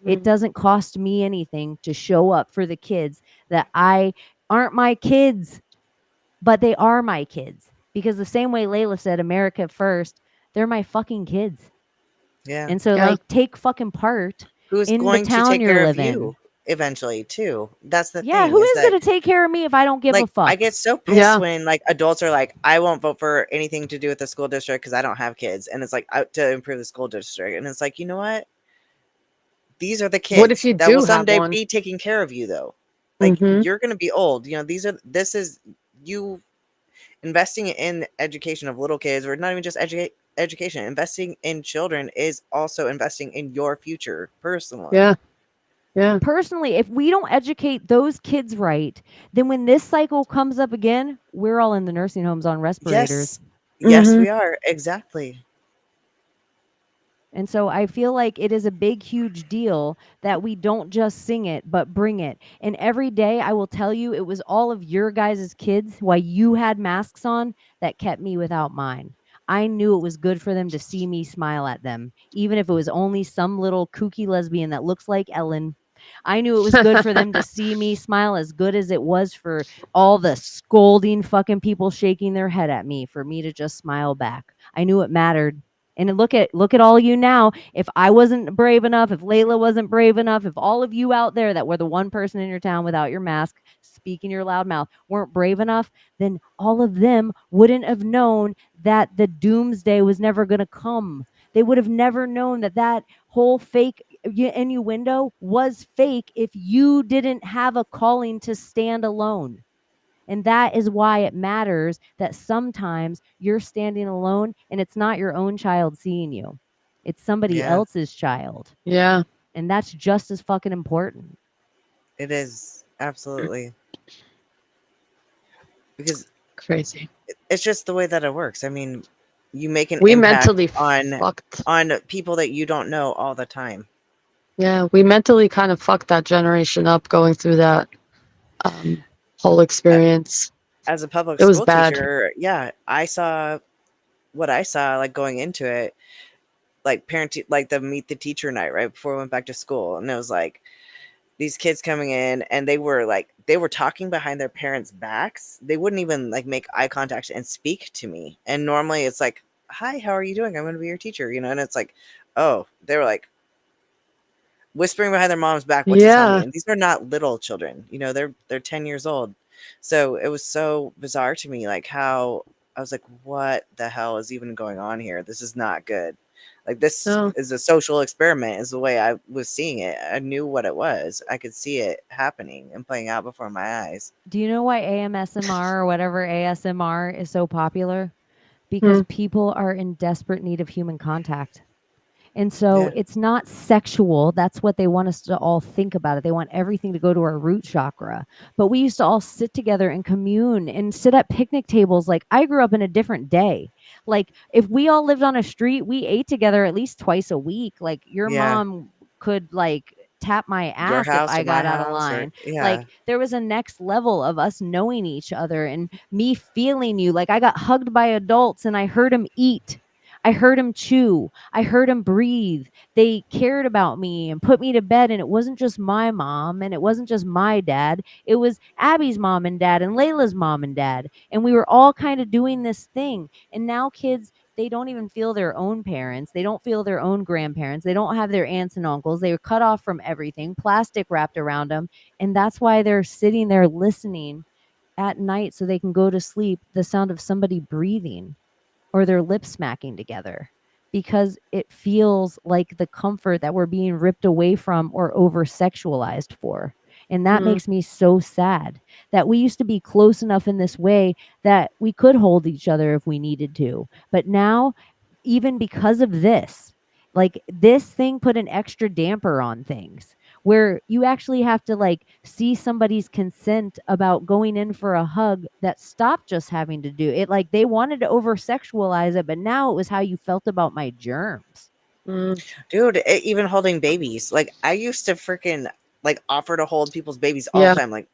S5: It doesn't cost me anything to show up for the kids that aren't my kids, but they are my kids. Because the same way Layla said, America first, they're my fucking kids.
S7: Yeah.
S5: And so,
S6: Yeah.
S5: like, take fucking part
S7: Who's
S5: in the
S7: going to
S5: town
S7: take
S5: you're
S7: care of
S5: living.
S7: you eventually too? That's the
S5: Yeah,
S7: thing.
S5: who
S7: is
S5: is
S7: that
S5: going to take care of me if I don't give a
S7: like
S5: fuck?
S7: I get so pissed
S6: Yeah.
S7: when like adults are like, I won't vote for anything to do with the school district because I don't have kids, and it's like out to improve the school district, and it's like, you know what? These are the
S6: What if
S7: kids
S6: you
S7: that will
S6: do have
S7: someday
S6: one?
S7: be taking care of you, though. Like
S6: Mhm.
S7: you're going to be old. You know, this is you investing in education of little kids, or not even just education. Investing in children is also investing in your future personally.
S6: Yeah. Yeah.
S5: Personally, if we don't educate those kids right, then when this cycle comes up again, we're all in the nursing homes on respirators.
S7: Yes,
S6: Mhm.
S7: we are. Exactly.
S5: And so I feel like it is a big, huge deal that we don't just sing it, but bring it. And every day I will tell you, it was all of your guys' kids while you had masks on that kept me without mine. I knew it was good for them to see me smile at them, even if it was only some little kooky lesbian that looks like Ellen. I knew it was good for them to see me smile, as good as it was for all the scolding fucking people shaking their head at me, for me to just smile back. I knew it mattered. And look at all you now. If I wasn't brave enough, if Layla wasn't brave enough, if all of you out there that were the one person in your town without your mask, speaking your loud mouth, weren't brave enough, then all of them wouldn't have known that the doomsday was never going to come. They would have never known that that whole fake innuendo was fake if you didn't have a calling to stand alone. And that is why it matters that sometimes you're standing alone and it's not your own child seeing you. It's somebody
S7: Yeah,
S5: else's child.
S6: Yeah.
S5: And that's just as fucking important.
S7: it is. Absolutely. Because
S6: Crazy.
S7: it's just the way that it works. I mean, you make an
S6: We
S7: impact
S6: mentally
S7: on
S6: fucked.
S7: people that you don't know all the time.
S6: Yeah, we mentally kind of fucked that generation up going through that whole experience.
S7: As a public
S6: It was
S7: school
S6: bad.
S7: teacher, yeah, I saw what I saw like going into it, like like the meet the teacher night right before we went back to school, and it was like these kids coming in, and they were talking behind their parents' backs. They wouldn't even like make eye contact and speak to me. And normally it's like, "Hi, how are you doing? I'm going to be your teacher," you know. And it's like, oh, they were like whispering behind their mom's back what to tell me.
S6: Yeah.
S7: And these are not little children, you know. They're 10 years old. So it was so bizarre to me, like how I was like, what the hell is even going on here? This is not good. Like this
S6: No.
S7: is a social experiment is the way I was seeing it. I knew what it was. I could see it happening and playing out before my eyes.
S5: Do you know why AMSMR or whatever ASMR is so popular? Because people are in desperate need of human contact. And so
S7: Yeah.
S5: it's not sexual. That's what they want us to all think about it. They want everything to go to our root chakra. But we used to all sit together and commune and sit at picnic tables. Like, I grew up in a different day. Like, if we all lived on a street, we ate together at least twice a week. Like, your
S7: Yeah.
S5: mom could like tap my
S7: Your
S5: ass if
S7: house
S5: I
S7: or my
S5: got out of
S7: house or
S5: line.
S7: yeah.
S5: Like, there was a next level of us knowing each other and me feeling you. Like, I got hugged by adults and I heard them eat. I heard him chew. I heard him breathe. They cared about me and put me to bed. And it wasn't just my mom and it wasn't just my dad. It was Abby's mom and dad and Layla's mom and dad. And we were all kind of doing this thing. And now kids, they don't even feel their own parents. They don't feel their own grandparents. They don't have their aunts and uncles. They were cut off from everything, plastic wrapped around them. And that's why they're sitting there listening at night so they can go to sleep, the sound of somebody breathing or their lips smacking together, because it feels like the comfort that we're being ripped away from or over sexualized for. And that makes me so sad that we used to be close enough in this way that we could hold each other if we needed to. But now, even because of this, like this thing put an extra damper on things where you actually have to like see somebody's consent about going in for a hug that stopped just having to do it. Like they wanted to over sexualize it, but now it was how you felt about my germs.
S6: Mm.
S7: Dude, even holding babies. Like I used to freaking like offer to hold people's babies all
S6: Yeah.
S7: the time. Like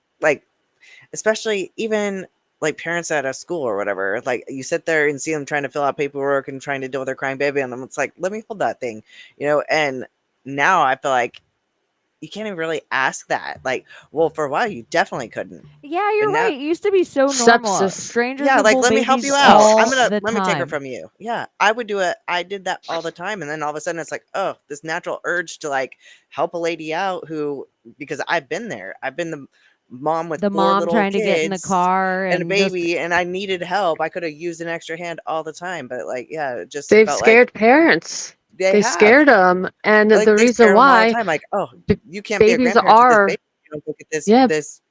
S7: especially even like parents at a school or whatever. Like you sit there and see them trying to fill out paperwork and trying to deal with their crying baby, and it's like, let me hold that thing, you know. And now I feel like you can't even really ask that. Like, well, for a while you definitely couldn't.
S5: Yeah,
S7: But
S5: you're
S7: now,
S5: right. It used to be so normal.
S6: Sepsis.
S5: Strangers
S7: yeah,
S5: would
S7: like
S5: pull
S7: let me help
S5: babies
S7: you out.
S5: all the
S7: Let me take her
S5: time.
S7: from you. Yeah, I would do it. I did that all the time, and then all of a sudden it's like, oh, this natural urge to like help a lady out who, because I've been there. I've been the mom with
S5: The
S7: 4
S5: mom
S7: little
S5: trying to get in the
S7: kids
S5: car
S7: and a
S5: and just
S7: baby, and I needed help. I could have used an extra hand all the time, but like, yeah, it just
S6: They've
S7: felt like
S6: scared parents.
S7: they
S6: They
S7: have.
S6: scared them, and
S7: Like
S6: the
S7: they
S6: reason
S7: scare them all the
S6: why
S7: time. Like, oh,
S6: b-
S7: you can't be a
S6: babies
S7: grandparent to this baby.
S6: are
S7: You don't go get this
S6: yeah
S7: this.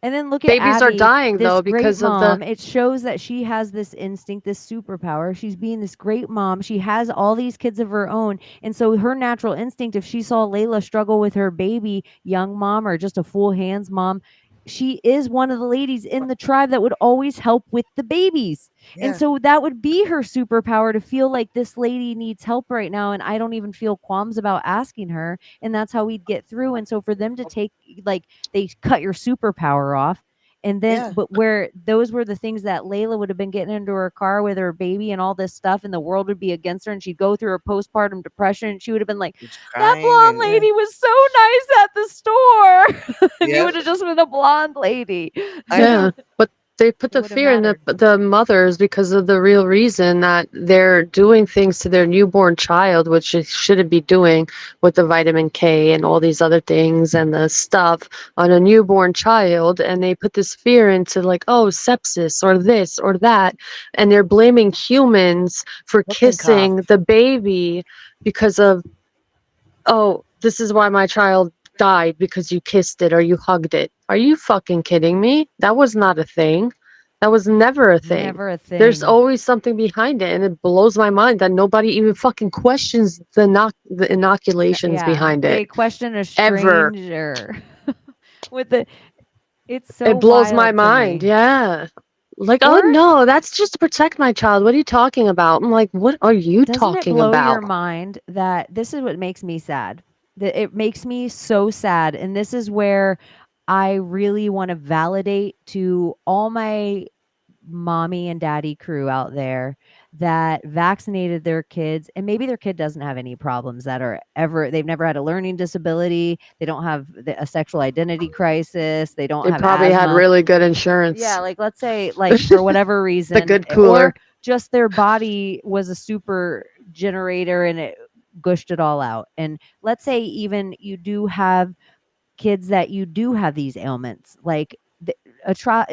S5: And then look at
S6: babies are
S5: Abby,
S6: dying
S5: this
S6: though
S5: great
S6: because of the
S5: mom. It shows that she has this instinct, this superpower. She's being this great mom. She has all these kids of her own. And so her natural instinct, if she saw Layla struggle with her baby, young mom, or just a full hands mom, she is one of the ladies in the tribe that would always help with the babies. And
S7: Yeah,
S5: so that would be her superpower, to feel like this lady needs help right now. And I don't even feel qualms about asking her. And that's how we'd get through. And so for them to take, like, they cut your superpower off. And then,
S7: yeah.
S5: but where those were the things that Layla would have been getting into her car with her baby and all this stuff, and the world would be against her, and she'd go through her postpartum depression, and she would have been like,
S7: It's
S5: that
S7: crying
S5: blonde
S7: and yeah,
S5: lady was so nice at the store. And you
S7: yeah.
S5: would have just been a blonde lady.
S7: I
S6: yeah,
S7: know.
S6: but they put
S5: It
S6: the
S5: would have
S6: fear in
S5: mattered.
S6: the mothers because of the real reason that they're doing things to their newborn child, which it shouldn't be doing with the vitamin K and all these other things and the stuff on a newborn child. And they put this fear into like, oh, sepsis or this or that. And they're blaming humans for
S7: Whooping cough.
S6: kissing the baby because of, oh, this is why my child died because you kissed it or you hugged it. Are you fucking kidding me? That was not a thing. That was never a thing.
S5: Never a
S6: There's
S5: thing.
S6: always something behind it, and it blows my mind that nobody even fucking questions the inoculations
S5: Yeah,
S6: behind
S5: they
S6: it
S5: question a
S6: ever.
S5: stranger with the. It's so
S6: It blows my
S5: wild to
S6: mind.
S5: me.
S6: Yeah. Like, oh
S5: Or
S6: no, that's just to protect my child. What are you talking about? I'm like, what are you
S5: doesn't it
S6: talking
S5: blow your
S6: about?
S5: mind that this is what makes me sad? That it makes me so sad. And this is where I really want to validate to all my mommy and daddy crew out there that vaccinated their kids, and maybe their kid doesn't have any problems that are ever, they've never had a learning disability, they don't have a sexual identity crisis, they don't
S6: They
S5: have
S6: probably had
S5: asthma.
S6: really good
S5: Yeah,
S6: insurance.
S5: like let's say, like for whatever
S6: The
S5: reason,
S6: good
S5: or
S6: cooler.
S5: just their body was a super generator and it gushed it all out. And let's say even you do have kids that you do have these ailments, like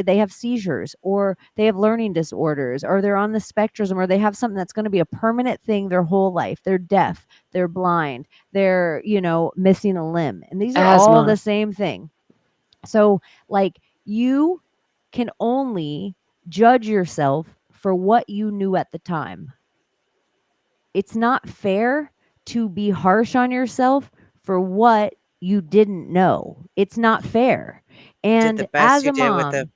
S5: they have seizures, or they have learning disorders, or they're on the spectrum, or they have something that's going to be a permanent thing their whole life. They're deaf, they're blind, they're, missing a limb. And these are all
S6: Asthma.
S5: the same thing. So, like, you can only judge yourself for what you knew at the time. It's not fair to be harsh on yourself for what you didn't know. It's not fair.
S7: Did the
S5: And
S7: best
S5: as
S7: you
S5: a
S7: did with the
S5: mom,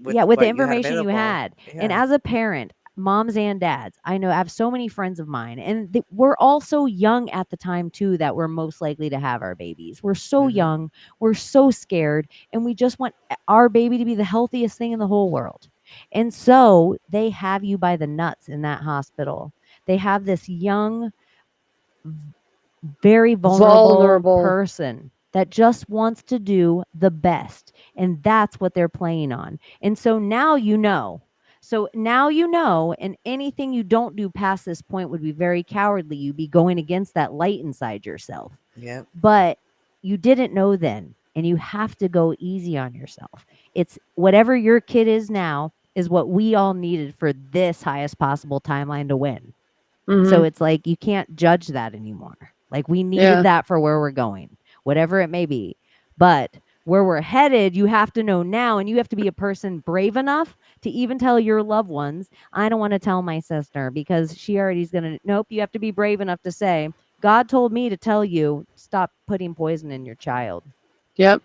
S5: yeah, with the
S7: what you had
S5: information you
S7: available.
S5: had, and
S7: Yeah.
S5: as a parent, moms and dads, I know I have so many friends of mine, and we're all so young at the time too that we're most likely to have our babies. We're so
S7: Hmm.
S5: young, we're so scared, and we just want our baby to be the healthiest thing in the whole world. And so they have you by the nuts in that hospital. They have this young, very vulnerable
S6: Vulnerable.
S5: person that just wants to do the best. And that's what they're playing on. And so now you know. So now you know, and anything you don't do past this point would be very cowardly. You'd be going against that light inside yourself.
S7: Yep.
S5: But you didn't know then, and you have to go easy on yourself. It's whatever your kid is now is what we all needed for this highest possible timeline to win. So
S6: Hmm.
S5: it's like you can't judge that anymore. Like we needed
S6: Yeah.
S5: that for where we're going, whatever it may be. But where we're headed, you have to know now, and you have to be a person brave enough to even tell your loved ones, I don't want to tell my sister because she already is going to, nope, you have to be brave enough to say, God told me to tell you, stop putting poison in your child.
S6: Yep.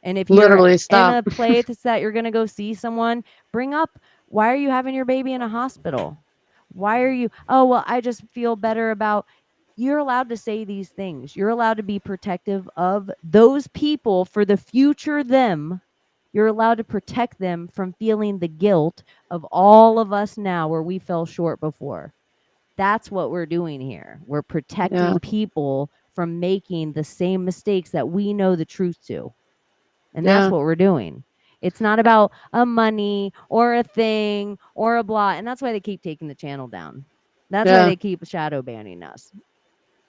S5: And if you're
S6: Literally
S5: in
S6: stop.
S5: a place that you're going to go see someone, bring up, why are you having your baby in a hospital? Why are you, oh, well, I just feel better about, you're allowed to say these things. You're allowed to be protective of those people for the future them. You're allowed to protect them from feeling the guilt of all of us now where we fell short before. That's what we're doing here. We're protecting
S6: Yeah.
S5: people from making the same mistakes that we know the truth to. And
S6: Yeah.
S5: that's what we're doing. It's not about a money or a thing or a blah. And that's why they keep taking the channel down. That's why
S6: Yeah.
S5: they keep shadow banning us.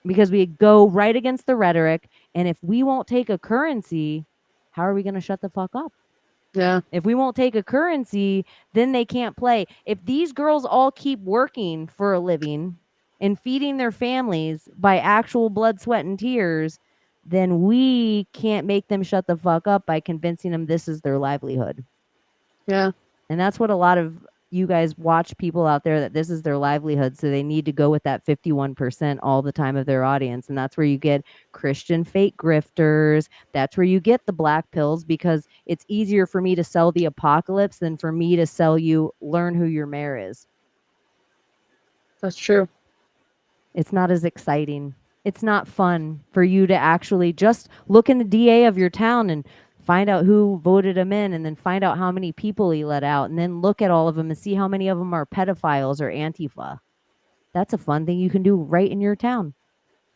S5: Because we go right against the rhetoric. And if we won't take a currency, how are we going to shut the fuck up?
S6: Yeah.
S5: If we won't take a currency, then they can't play. If these girls all keep working for a living and feeding their families by actual blood, sweat, and tears, then we can't make them shut the fuck up by convincing them this is their livelihood.
S6: Yeah.
S5: And that's what a lot of you guys watch people out there, that this is their livelihood. So they need to go with that 51% all the time of their audience. And that's where you get Christian fake grifters. That's where you get the black pills, because it's easier for me to sell the apocalypse than for me to sell you learn who your mayor is.
S6: That's true.
S5: It's not as exciting. It's not fun for you to actually just look in the DA of your town and find out who voted him in, and then find out how many people he let out, and then look at all of them and see how many of them are pedophiles or Antifa. That's a fun thing you can do right in your town.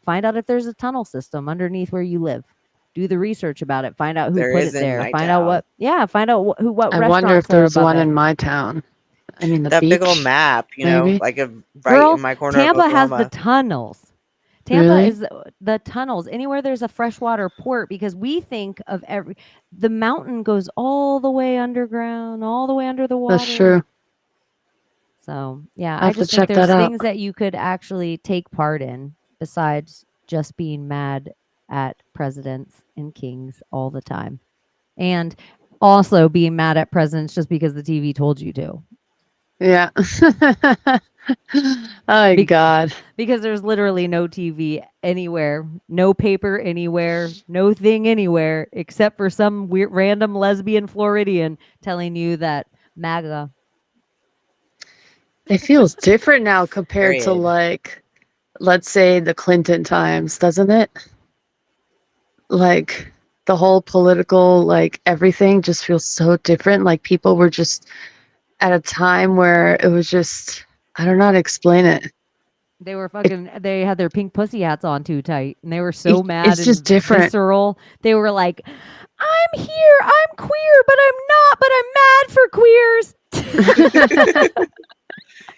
S5: Find out if there's a tunnel system underneath where you live. Do the research about it. Find out who
S7: There
S5: put
S7: is
S5: it
S7: in
S5: there.
S7: my
S5: Find out
S7: town.
S5: find out what
S6: I wonder if
S5: restaurants are
S6: there's
S5: above
S6: one
S5: it.
S6: in my town. I mean, the
S7: That
S6: beach.
S7: big old map, you know,
S6: maybe?
S7: like right
S5: Girl,
S7: in my corner
S5: Tampa
S7: of
S5: has the
S7: Oklahoma.
S5: tunnels. Tampa
S6: Really?
S5: is the tunnels. Anywhere there's a freshwater port, because we think of the mountain goes all the way underground, all the way under the water.
S6: That's true.
S5: So, yeah,
S6: I
S5: I
S6: have to
S5: just think
S6: check
S5: there's
S6: that out.
S5: things that you could actually take part in besides just being mad at presidents and kings all the time. And also being mad at presidents just because the TV told you to.
S6: Yeah. Oh my God.
S5: Because there's literally no TV anywhere, no paper anywhere, no thing anywhere, except for some weird random lesbian Floridian telling you that MAGA.
S6: It feels different now compared to,
S7: Period.
S6: like, let's say the Clinton times, doesn't it? Like, the whole political, like, everything just feels so different. Like, people were just at a time where it was just, I don't know how to explain it.
S5: They were they had their pink pussy hats on too tight, and they were so mad
S6: It's just
S5: and
S6: different.
S5: visceral. They were like, I'm here, I'm queer, but I'm not, but I'm mad for queers.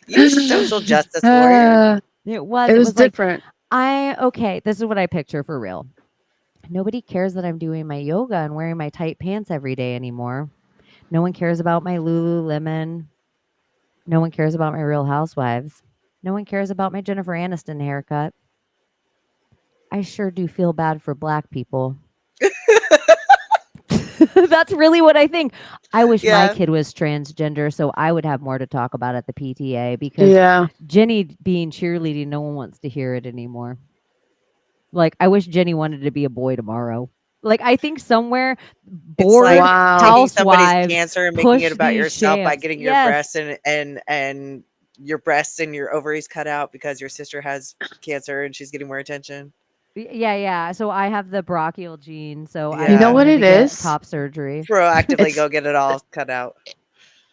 S7: You social justice warrior.
S5: It was like,
S6: different.
S5: Okay, this is what I picture for real. Nobody cares that I'm doing my yoga and wearing my tight pants every day anymore. No one cares about my Lululemon. No one cares about my Real Housewives. No one cares about my Jennifer Aniston haircut. I sure do feel bad for black people. That's really what I think. I wish my kid was transgender so I would have more to talk about at the PTA, because Jenny being cheerleading, no one wants to hear it anymore. Like, I wish Jenny wanted to be a boy tomorrow. Like, I think somewhere bored
S7: It's like taking somebody's
S5: housewives
S7: cancer and making it
S5: push
S7: about
S5: these
S7: yourself by
S5: shams.
S7: getting your
S5: Yes.
S7: breasts and your breasts and your ovaries cut out because your sister has cancer and she's getting more attention.
S5: Yeah. So I have the brachial gene. So I
S6: You know what
S5: wanted
S6: it
S5: to get
S6: is?
S5: top surgery.
S7: Proactively go get it all cut out.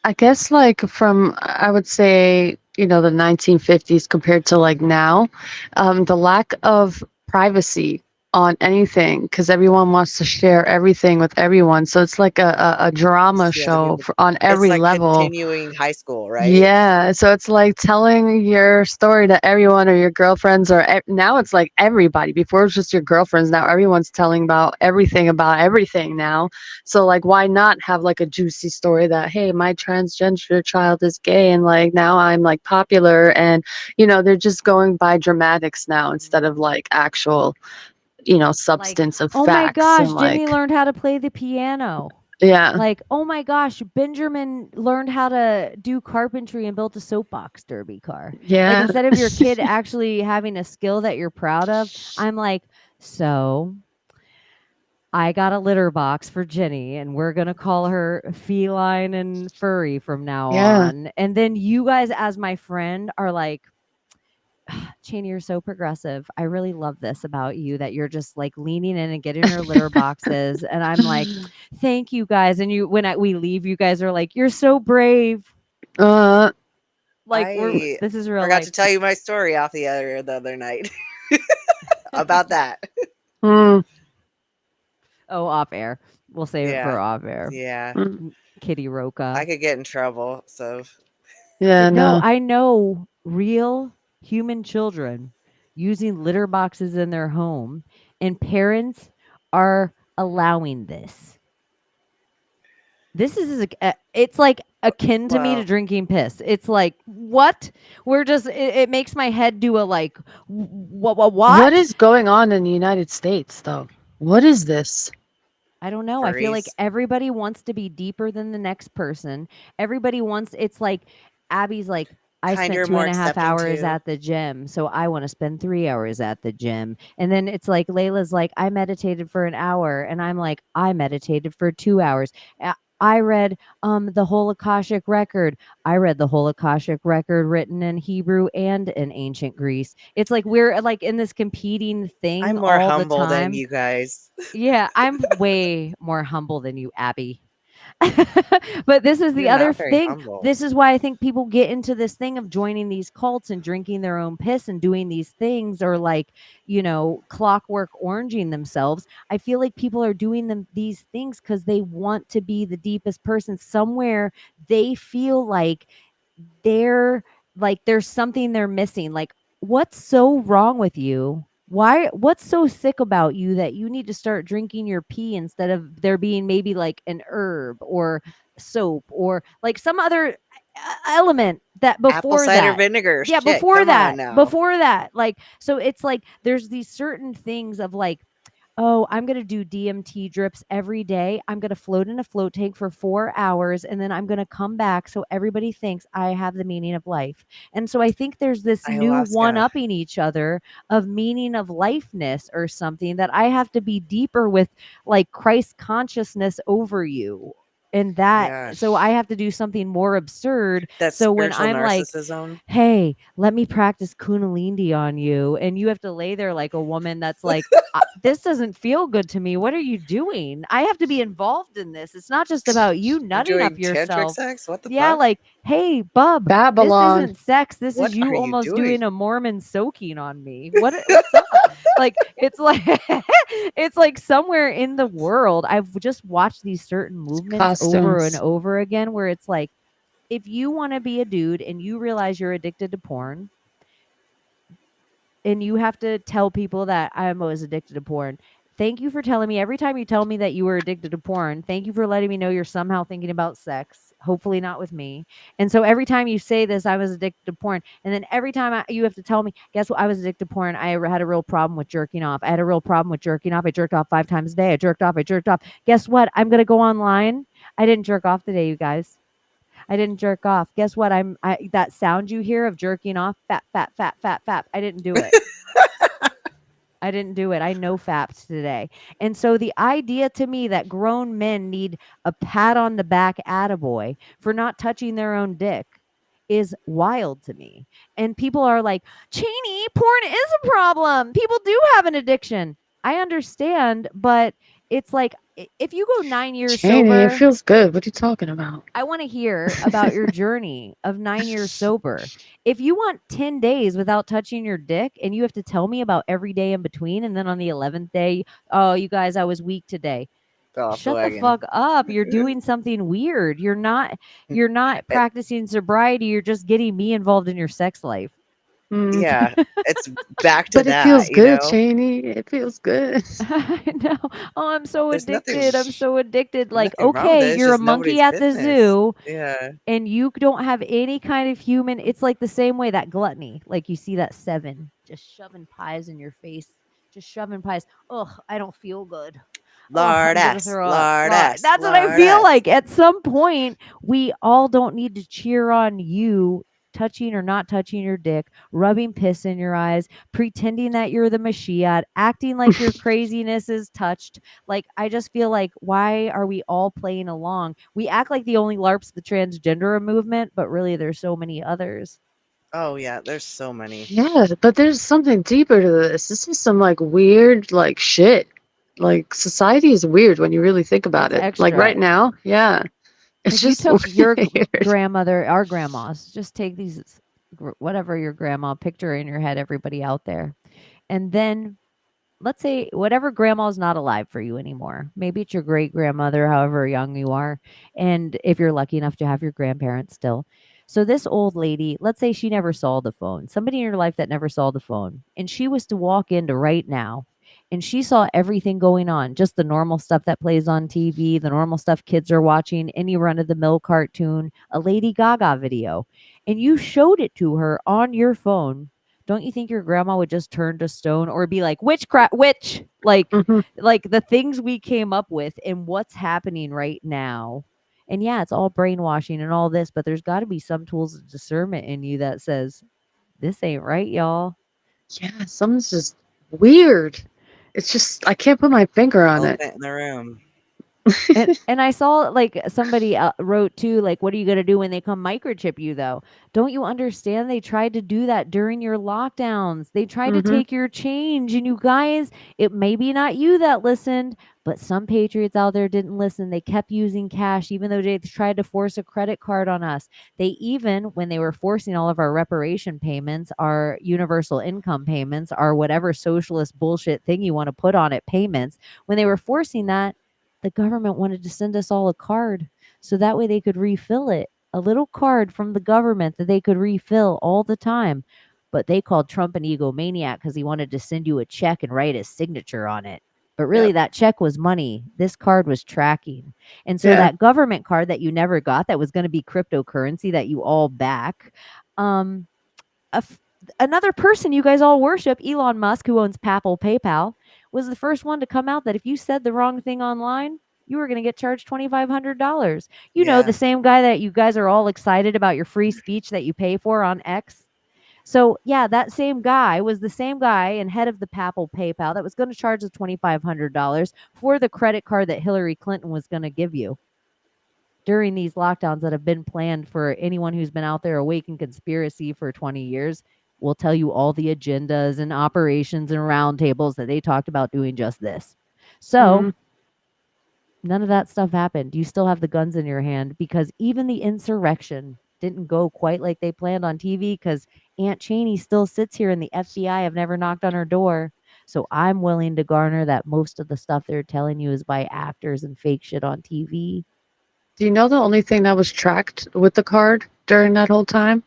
S6: I guess, like, from, I would say, you know, the 1950s compared to, like, now, the lack of privacy on anything, because everyone wants to share everything with everyone. So it's like a drama show on every
S7: it's like
S6: level.
S7: continuing high school, right?
S6: Yeah, so it's like telling your story to everyone or your girlfriends, or now it's like everybody. Before it was just your girlfriends. Now everyone's telling about everything now. So, like, why not have, like, a juicy story that, hey, my transgender child is gay, and, like, now I'm, like, popular, and, you know, they're just going by dramatics now instead of, like, actual, you know, substance of
S5: Oh
S6: facts.
S5: my gosh,
S6: and,
S5: Jenny
S6: like,
S5: learned how to play the piano.
S6: Yeah.
S5: Like, oh my gosh, Benjamin learned how to do carpentry and built a soapbox derby car. Like,
S6: Yeah.
S5: instead of your kid actually having a skill that you're proud of, I'm like, so I got a litter box for Jenny, and we're gonna call her feline and furry from now
S6: Yeah.
S5: on. And then you guys, as my friend, are like, Chaney, you're so progressive. I really love this about you, that you're just like leaning in and getting her litter boxes. And I'm like, thank you guys. And you, when we leave, you guys are like, you're so brave. Like,
S7: I
S5: this is real
S7: forgot
S5: life.
S7: to tell you my story off the other night about that.
S6: Mm,
S5: Oh, off air. We'll save it for
S7: Yeah.
S5: off air.
S7: Yeah.
S6: mm.
S5: Kitty Roca.
S7: I could get in trouble. So
S6: Yeah,
S5: No,
S6: no.
S5: I know real human children using litter boxes in their home, and parents are allowing this. This is it's like akin to me to
S7: well,
S5: drinking piss. It's like, what? We're just it makes my head do a like what
S6: What is going on in the United States, though? What is this?
S5: I don't know. I feel like
S7: furries.
S5: everybody wants to be deeper than the next person. Everybody wants, it's like Abby's like, I spent
S7: Kinder,
S5: two
S7: more
S5: and a half
S7: accepting
S5: hours
S7: too.
S5: at the gym, so I want to spend 3 hours at the gym. And then it's like Layla's like, I meditated for an hour, and I'm like, I meditated for 2 hours. I read the whole Akashic record. I read the whole Akashic record written in Hebrew and in ancient Greece. It's like we're like in this competing thing
S7: I'm more
S5: all the
S7: humble than
S5: time.
S7: you guys.
S5: Yeah, I'm way more humble than you, Abby. But this is the
S7: You're
S5: other
S7: not very
S5: thing.
S7: humble.
S5: This is why I think people get into this thing of joining these cults and drinking their own piss and doing these things, or like, clockwork oranging themselves. I feel like people are doing these things because they want to be the deepest person. Somewhere they feel like there's something they're missing. Like, what's so wrong with you? What's so sick about you that you need to start drinking your pee instead of there being maybe like an herb or soap or like some other element that
S7: Apple
S5: before
S7: cider
S5: that?
S7: vinegar.
S5: Yeah,
S7: Shit, come on now.
S5: before that, like, so it's like there's these certain things of like, oh, I'm going to do DMT drips every day. I'm going to float in a float tank for 4 hours, and then I'm going to come back so everybody thinks I have the meaning of life. And so I think there's this new
S7: Ayahuasca.
S5: one-upping each other of meaning of lifeness or something, that I have to be deeper with, like Christ consciousness over you. And that,
S7: Yeah.
S5: so I have to do something more absurd.
S7: That's
S5: So when
S7: spiritual
S5: I'm like,
S7: narcissism.
S5: hey, let me practice Kundalini on you, and you have to lay there like a woman that's like, this doesn't feel good to me. What are you doing? I have to be involved in this. It's not just about you
S7: You're
S5: nutting up
S7: doing tantric
S5: yourself.
S7: sex? What the
S5: Yeah,
S7: fuck?
S5: like, hey, bub, this
S6: Babylon.
S5: isn't sex. This
S7: What
S5: is you
S7: are you
S5: almost
S7: doing?
S5: doing a Mormon soaking on me. What's up? Like, it's like it's like somewhere in the world, I've just watched these certain movements over and
S6: Costumes.
S5: over again, where it's like, if you want to be a dude and you realize you're addicted to porn, and you have to tell people that I was addicted to porn. Thank you for telling me. Every time you tell me that you were addicted to porn, thank you for letting me know you're somehow thinking about sex. Hopefully not with me. And so every time you say this, I was addicted to porn. And then every time you have to tell me, guess what? I was addicted to porn. I had a real problem with jerking off. I had a real problem with jerking off. I jerked off 5 times a day. I jerked off. Guess what? I'm going to go online. I didn't jerk off today, you guys. I didn't jerk off. Guess what? That sound you hear of jerking off, fap, fap, fap, fap, fap. I didn't do it. I didn't do it. I no fapped today. And so the idea to me that grown men need a pat on the back attaboy for not touching their own dick is wild to me. And people are like, Chaney, porn is a problem. People do have an addiction. I understand, but it's like, if you go 9 years
S6: Chaney,
S5: sober,
S6: it feels good. What are you talking about?
S5: I want to hear about your journey of 9 years sober. If you want 10 days without touching your dick and you have to tell me about every day in between, and then on the 11th day, oh, you guys, I was weak today.
S7: Fell off the
S5: Shut the
S7: wagon.
S5: fuck up. You're doing something weird. You're not practicing sobriety. You're just getting me involved in your sex life.
S6: Mm.
S7: Yeah, it's back to
S6: But it
S7: that,
S6: feels
S7: you
S6: good,
S7: know?
S6: Chaney. It feels good.
S5: I know. Oh, I'm so
S7: There's nothing-
S5: addicted. I'm so addicted. Like,
S7: nothing wrong with
S5: okay,
S7: it, it's
S5: you're a
S7: just
S5: monkey
S7: nobody's
S5: at the
S7: business.
S5: zoo.
S7: Yeah.
S5: And you don't have any kind of human. It's like the same way that gluttony. Like, you see that 7 just shoving pies in your face, just shoving pies. Ugh, I don't feel good. Oh, I'm
S7: Lard
S5: gonna
S7: ass,
S5: throw up.
S7: lard
S5: Lord,
S7: ass,
S5: that's what I
S7: lard
S5: feel
S7: ass.
S5: like. At some point, we all don't need to cheer on you touching or not touching your dick, rubbing piss in your eyes, pretending that you're the Mashiach, acting like your craziness is touched. Like, I just feel like, why are we all playing along? We act like the only LARP's the transgender movement, but really there's so many others.
S7: Oh yeah, there's so many.
S6: Yeah, but there's something deeper to this. This is some like weird like shit. Like society is weird when you really think about
S5: It's
S6: it. Like right
S5: extra.
S6: now, yeah. It's
S5: If you
S6: just
S5: took your
S6: weird.
S5: grandmother, our grandmas, just take these, whatever your grandma, picture in your head, everybody out there. And then let's say whatever grandma's not alive for you anymore. Maybe it's your great grandmother, however young you are. And if you're lucky enough to have your grandparents still. So this old lady, let's say she never saw the phone, somebody in your life that never saw the phone, and she was to walk into right now and she saw everything going on, just the normal stuff that plays on TV, the normal stuff kids are watching, any run of the mill cartoon, a Lady Gaga video, and you showed it to her on your phone. Don't you think your grandma would just turn to stone or be like, witchcraft, witch,
S6: Mhm.
S5: like the things we came up with and what's happening right now? And yeah, it's all brainwashing and all this, but there's got to be some tools of discernment in you that says, this ain't right, y'all.
S6: Yeah, something's just weird. It's just I can't put my finger on it.
S7: Elephant in the room.
S5: And I saw like somebody wrote too, like, what are you gonna do when they come microchip you though? Don't you understand? They tried to do that during your lockdowns. They tried to
S6: Mhm.
S5: take your change, and you guys, it may be not you that listened, but some patriots out there didn't listen. They kept using cash, even though they tried to force a credit card on us. They even, when they were forcing all of our reparation payments, our universal income payments, our whatever socialist bullshit thing you want to put on it payments, when they were forcing that, the government wanted to send us all a card so that way they could refill it. A little card from the government that they could refill all the time. But they called Trump an egomaniac because he wanted to send you a check and write his signature on it. But really,
S6: Yep.
S5: that check was money. This card was tracking. And so
S6: Yeah.
S5: that government card that you never got, that was going to be cryptocurrency that you all back, um, a f- another person you guys all worship, Elon Musk, who owns PayPal, was the first one to come out that if you said the wrong thing online, you were going to get charged $2,500. You know,
S7: Yeah.
S5: the same guy that you guys are all excited about your free speech that you pay for on X. So, yeah, that same guy was the same guy and head of the PayPal that was going to charge the $2,500 for the credit card that Hillary Clinton was going to give you during these lockdowns that have been planned. For anyone who's been out there awake in conspiracy for 20 years, will tell you all the agendas and operations and roundtables that they talked about doing just this. So
S6: Mhm.
S5: none of that stuff happened. You still have the guns in your hand because even the insurrection didn't go quite like they planned on TV because Aunt Chaney still sits here and the FBI have never knocked on her door. So I'm willing to garner that most of the stuff they're telling you is by actors and fake shit on TV.
S6: Do you know the only thing that was tracked with the card during that whole time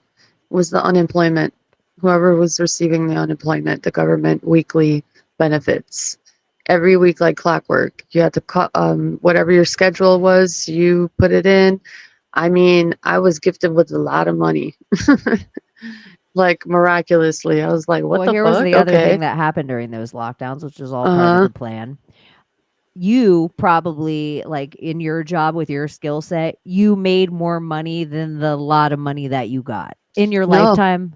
S6: was the unemployment? Whoever was receiving the unemployment, the government weekly benefits. Every week, like clockwork, you had to whatever your schedule was, you put it in. I mean, I was gifted with a lot of money, like miraculously. I was like, "What
S5: Well,
S6: the
S5: here was
S6: fuck?"
S5: the other
S6: Okay.
S5: thing that happened during those lockdowns, which was all part of
S6: Uh-huh.
S5: the plan. You probably, like, in your job with your skill set, you made more money than the lot of money that you got in your
S6: No,
S5: lifetime.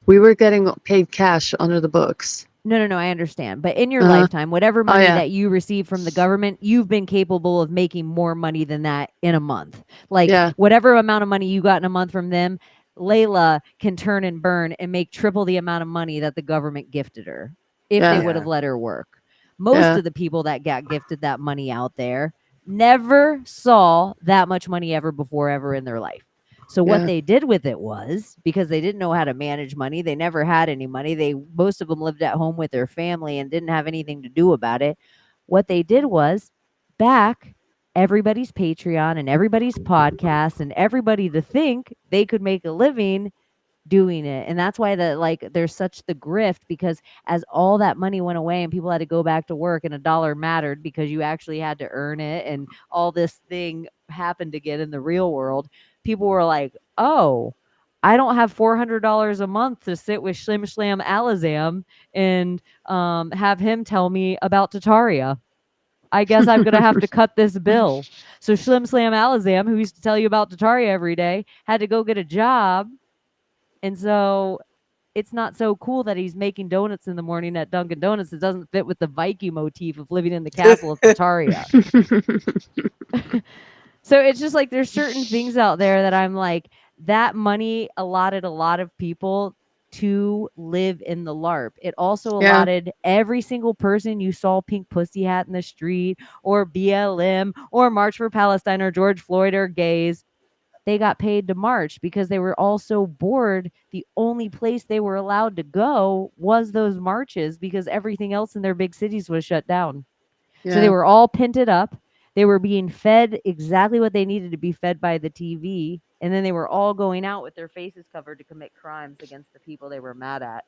S6: we were getting paid cash under the books.
S5: No, no, no, I understand. But in your
S6: Uh-huh.
S5: lifetime, whatever
S6: Oh
S5: money
S6: yeah,
S5: that you receive from the government, you've been capable of making more money than that in a month. Like,
S6: yeah,
S5: whatever amount of money you got in a month from them, Layla can turn and burn and make triple the amount of money that the government gifted her if they
S6: yeah,
S5: would have
S7: Yeah.
S5: let her work. Most
S6: yeah,
S5: of the people that got gifted that money out there never saw that much money ever before, ever in their life. So what
S6: yeah,
S5: they did with it was, because they didn't know how to manage money, they never had any money. Most of them lived at home with their family and didn't have anything to do about it. What they did was back everybody's Patreon and everybody's podcast and everybody to think they could make a living doing it. And that's why there's such the grift, because as all that money went away and people had to go back to work and a dollar mattered because you actually had to earn it and all this thing happened again in the real world, people were like, oh, I don't have $400 a month to sit with Shlim Shlam Alazam and have him tell me about Tataria. I guess I'm gonna have to cut this bill. So Slim Slam Alazam, who used to tell you about Tataria every day, had to go get a job. And so it's not so cool that he's making donuts in the morning at Dunkin' Donuts. It doesn't fit with the Viking motif of living in the castle of Tataria. So it's just like there's certain things out there that I'm like, that money allotted a lot of people to live in the LARP. It also
S6: Yeah.
S5: allotted every single person you saw Pink Pussy Hat in the street, or BLM, or March for Palestine, or George Floyd, or gays. They got paid to march because they were all so bored. The only place they were allowed to go was those marches because everything else in their big cities was shut down. So they
S6: Yeah.
S5: were all pinted up. They were being fed exactly what they needed to be fed by the TV. And then they were all going out with their faces covered to commit crimes against the people they were mad at.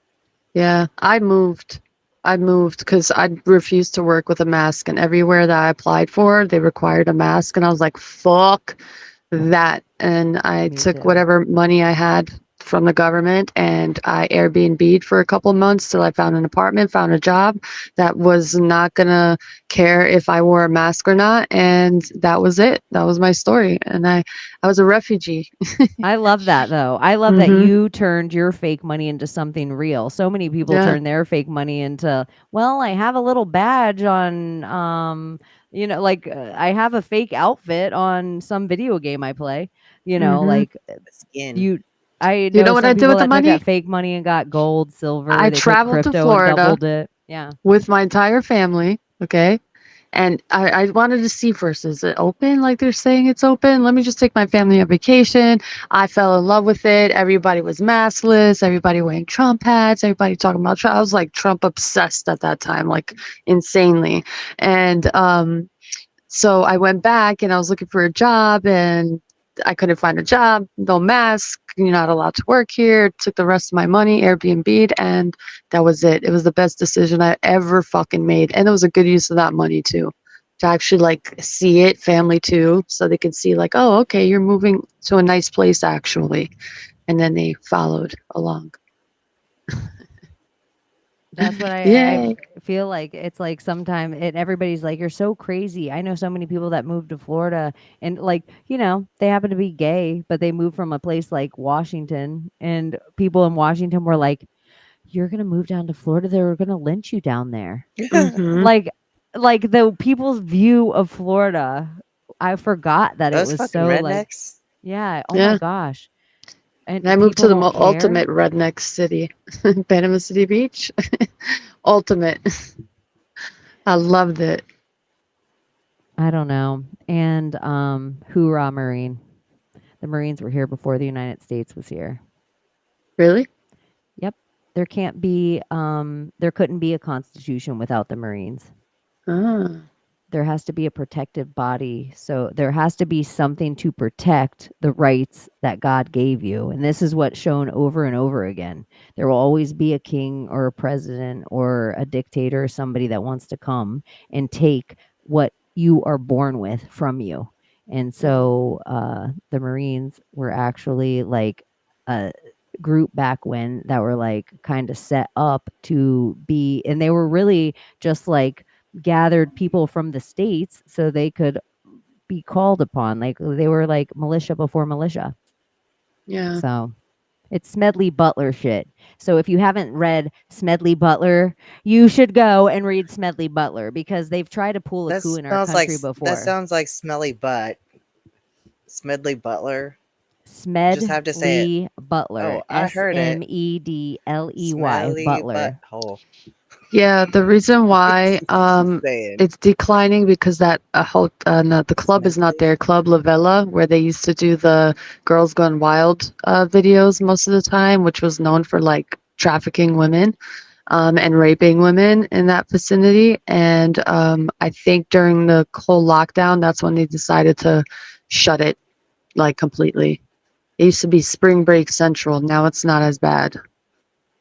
S6: Yeah. I moved because I refused to work with a mask, and everywhere that I applied for, they required a mask, and I was like, fuck that. And I
S5: Me
S6: took
S5: too.
S6: whatever money I had from the government and I Airbnb'd for a couple months till I found an apartment, found a job that was not gonna care if I wore a mask or not. And that was it. That was my story. And I was a refugee.
S5: I love that though. I love that
S6: Hmm.
S5: you turned your fake money into something real. So many people
S6: Yeah.
S5: turn their fake money into, well, I have a little badge on like I have a fake outfit on some video game I play,
S6: Hmm.
S5: like
S7: Skin.
S5: you I
S6: You know
S5: know
S6: what
S5: some
S6: I did
S5: people
S6: with the
S5: that took
S6: money?
S5: that fake money and got gold, silver,
S6: I
S5: they took
S6: traveled to
S5: crypto and
S6: Florida
S5: doubled it. Yeah.
S6: with my entire family. Okay. And I wanted to see first, is it open like they're saying it's open? Let me just take my family on vacation. I fell in love with it. Everybody was maskless. Everybody wearing Trump hats. Everybody talking about Trump. I was like Trump obsessed at that time, like insanely. And so I went back and I was looking for a job and I couldn't find a job. No mask. You're not allowed to work here. Took the rest of my money, Airbnb'd, and that was it. It was the best decision I ever fucking made. And it was a good use of that money too. To actually like see it, family too, so they can see like, oh, okay, you're moving to a nice place actually. And then they followed along.
S5: That's what I
S6: Yay.
S5: feel like. It's like sometimes everybody's like, you're so crazy. I know so many people that moved to Florida and like, they happen to be gay, but they moved from a place like Washington, and people in Washington were like, you're going to move down to Florida. They're going to lynch you down there.
S6: Hmm.
S5: Like, like the people's view of Florida, I forgot that it
S7: Those
S5: was
S7: fucking
S5: so like,
S7: rednecks.
S5: yeah. Oh my
S6: Yeah.
S5: gosh.
S6: And
S5: And
S6: I moved
S5: people
S6: to the
S5: don't care.
S6: ultimate redneck city, Panama City Beach. Ultimate. I loved it.
S5: I don't know. And hoorah Marine. The Marines were here before the United States was here.
S6: Really?
S5: Yep. There couldn't be a constitution without the Marines.
S6: Ah.
S5: There has to be a protective body. So there has to be something to protect the rights that God gave you. And this is what's shown over and over again. There will always be a king or a president or a dictator or somebody that wants to come and take what you are born with from you. And so the Marines were actually like a group back when that were like kind of set up to be, and they were really just like gathered people from the states so they could be called upon. Like they were like militia before militia.
S6: Yeah.
S5: So it's Smedley Butler shit. So if you haven't read Smedley Butler, you should go and read Smedley Butler because they've tried to pull a
S7: That
S5: coup in our
S7: smells like
S5: country
S7: that
S5: before.
S7: sounds like smelly butt. Smedley Butler. Just have to say it.
S5: Smedley Butler.
S7: Oh, I heard it.
S5: Smedley
S7: Smelly
S5: Butler.
S7: butthole.
S6: Yeah, the reason why
S7: Saying
S6: it's declining because that whole no, the club is not
S7: Smedley.
S6: there. Club Lavella, where they used to do the Girls Gone Wild videos most of the time, which was known for like trafficking women and raping women in that vicinity. And I think during the whole lockdown, that's when they decided to shut it like completely. It used to be Spring Break Central. Now it's not as bad.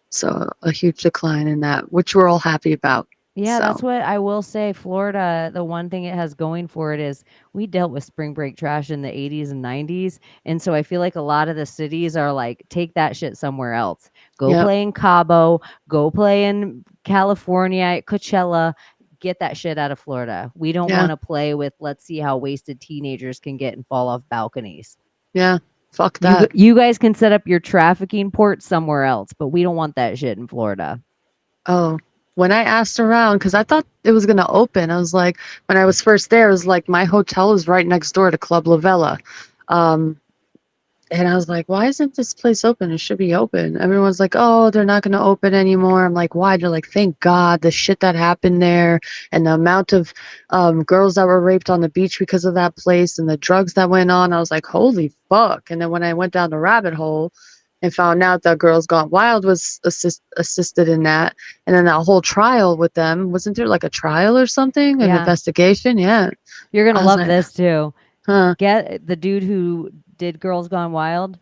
S6: So a huge decline in that, which we're all happy about.
S5: Yeah,
S6: So
S5: that's what I will say. Florida, the one thing it has going for it is we dealt with spring break trash in the 80s and 90s. And so I feel like a lot of the cities are like, take that shit somewhere else. Go
S6: yeah,
S5: play in Cabo, go play in California at Coachella, get that shit out of Florida. We don't
S6: Yeah.
S5: want to play with, let's see how wasted teenagers can get and fall off balconies.
S6: Yeah. Fuck
S5: You,
S6: that.
S5: you guys can set up your trafficking port somewhere else, but we don't want that shit in Florida.
S6: Oh, when I asked around, because I thought it was going to open, I was like, when I was first there, it was like my hotel is right next door to Club La Vela. And I was like, why isn't this place open? It should be open. Everyone's like, oh, they're not going to open anymore. I'm like, why? They're like, thank God, the shit that happened there and the amount of girls that were raped on the beach because of that place and the drugs that went on. I was like, holy fuck. And then when I went down the rabbit hole and found out that Girls Gone Wild was assisted in that, and then that whole trial with them, wasn't there like a trial or something, an
S5: Yeah.
S6: investigation? Yeah.
S5: You're going
S6: I
S5: to
S6: was
S5: love
S6: like,
S5: this too.
S6: huh?
S5: Get the dude who did Girls Gone Wild.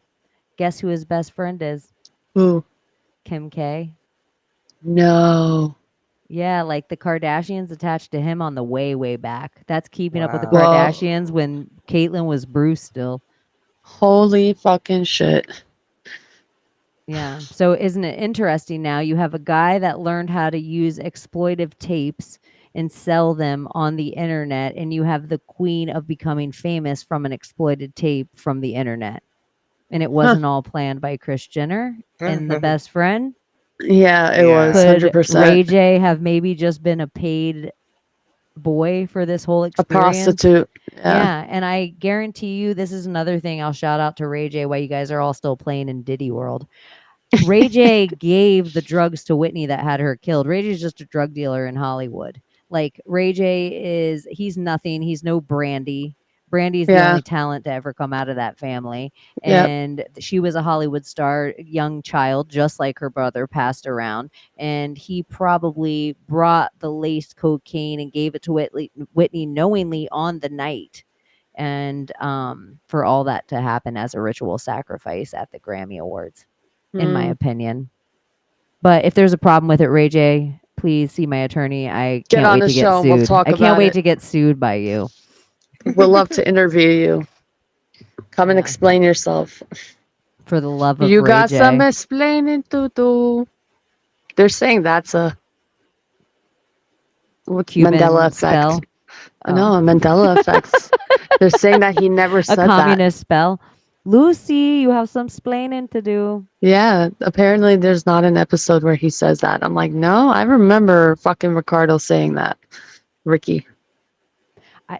S5: Guess who his best friend is?
S6: Who?
S5: Kim K.
S6: No.
S5: Yeah, like the Kardashians attached to him on the way back. That's Keeping Up with the
S7: Wow.
S6: Whoa.
S5: Kardashians when Caitlyn was Bruce still.
S6: Holy fucking shit.
S5: Yeah. So isn't it interesting now? You have a guy that learned how to use exploitive tapes and sell them on the internet, and you have the queen of becoming famous from an exploited tape from the internet. And it wasn't all planned by Kris Jenner and the best friend.
S6: Yeah, it
S7: Yeah.
S6: was
S5: Could
S6: 100%.
S5: Ray J have maybe just been a paid boy for this whole
S6: A
S5: experience?
S6: prostitute.
S5: Yeah, and I guarantee you, this is another thing I'll shout out to Ray J while you guys are all still playing in Diddy World. Ray J gave the drugs to Whitney that had her killed. Ray J is just a drug dealer in Hollywood. Like Ray J he's nothing. He's no Brandy. Brandy is the
S6: Yeah.
S5: only talent to ever come out of that family.
S6: Yep.
S5: And she was a Hollywood star, young child, just like her brother, passed around. And he probably brought the laced cocaine and gave it to Whitney knowingly on the night. And for all that to happen as a ritual sacrifice at the Grammy Awards, in my opinion. But if there's a problem with it, Ray J, please see my attorney. I
S6: Get
S5: can't
S6: on
S5: wait
S6: the
S5: to get
S6: show and
S5: sued.
S6: we'll talk
S5: I can't
S6: about
S5: wait
S6: it.
S5: to get sued by you.
S6: We'd love to interview you. Come and
S5: Yeah.
S6: explain yourself.
S5: For the love of
S6: You
S5: Ray
S6: got
S5: J.
S6: some explaining to do. They're saying that's a
S5: Cuban
S6: Mandela effect.
S5: spell.
S6: No, a Mandela effect. They're saying that he never
S5: A
S6: said that.
S5: communist spell. Lucy, you have some splaining to do.
S6: Yeah, apparently there's not an episode where he says that. I'm like, no, I remember fucking Ricardo saying that. Ricky.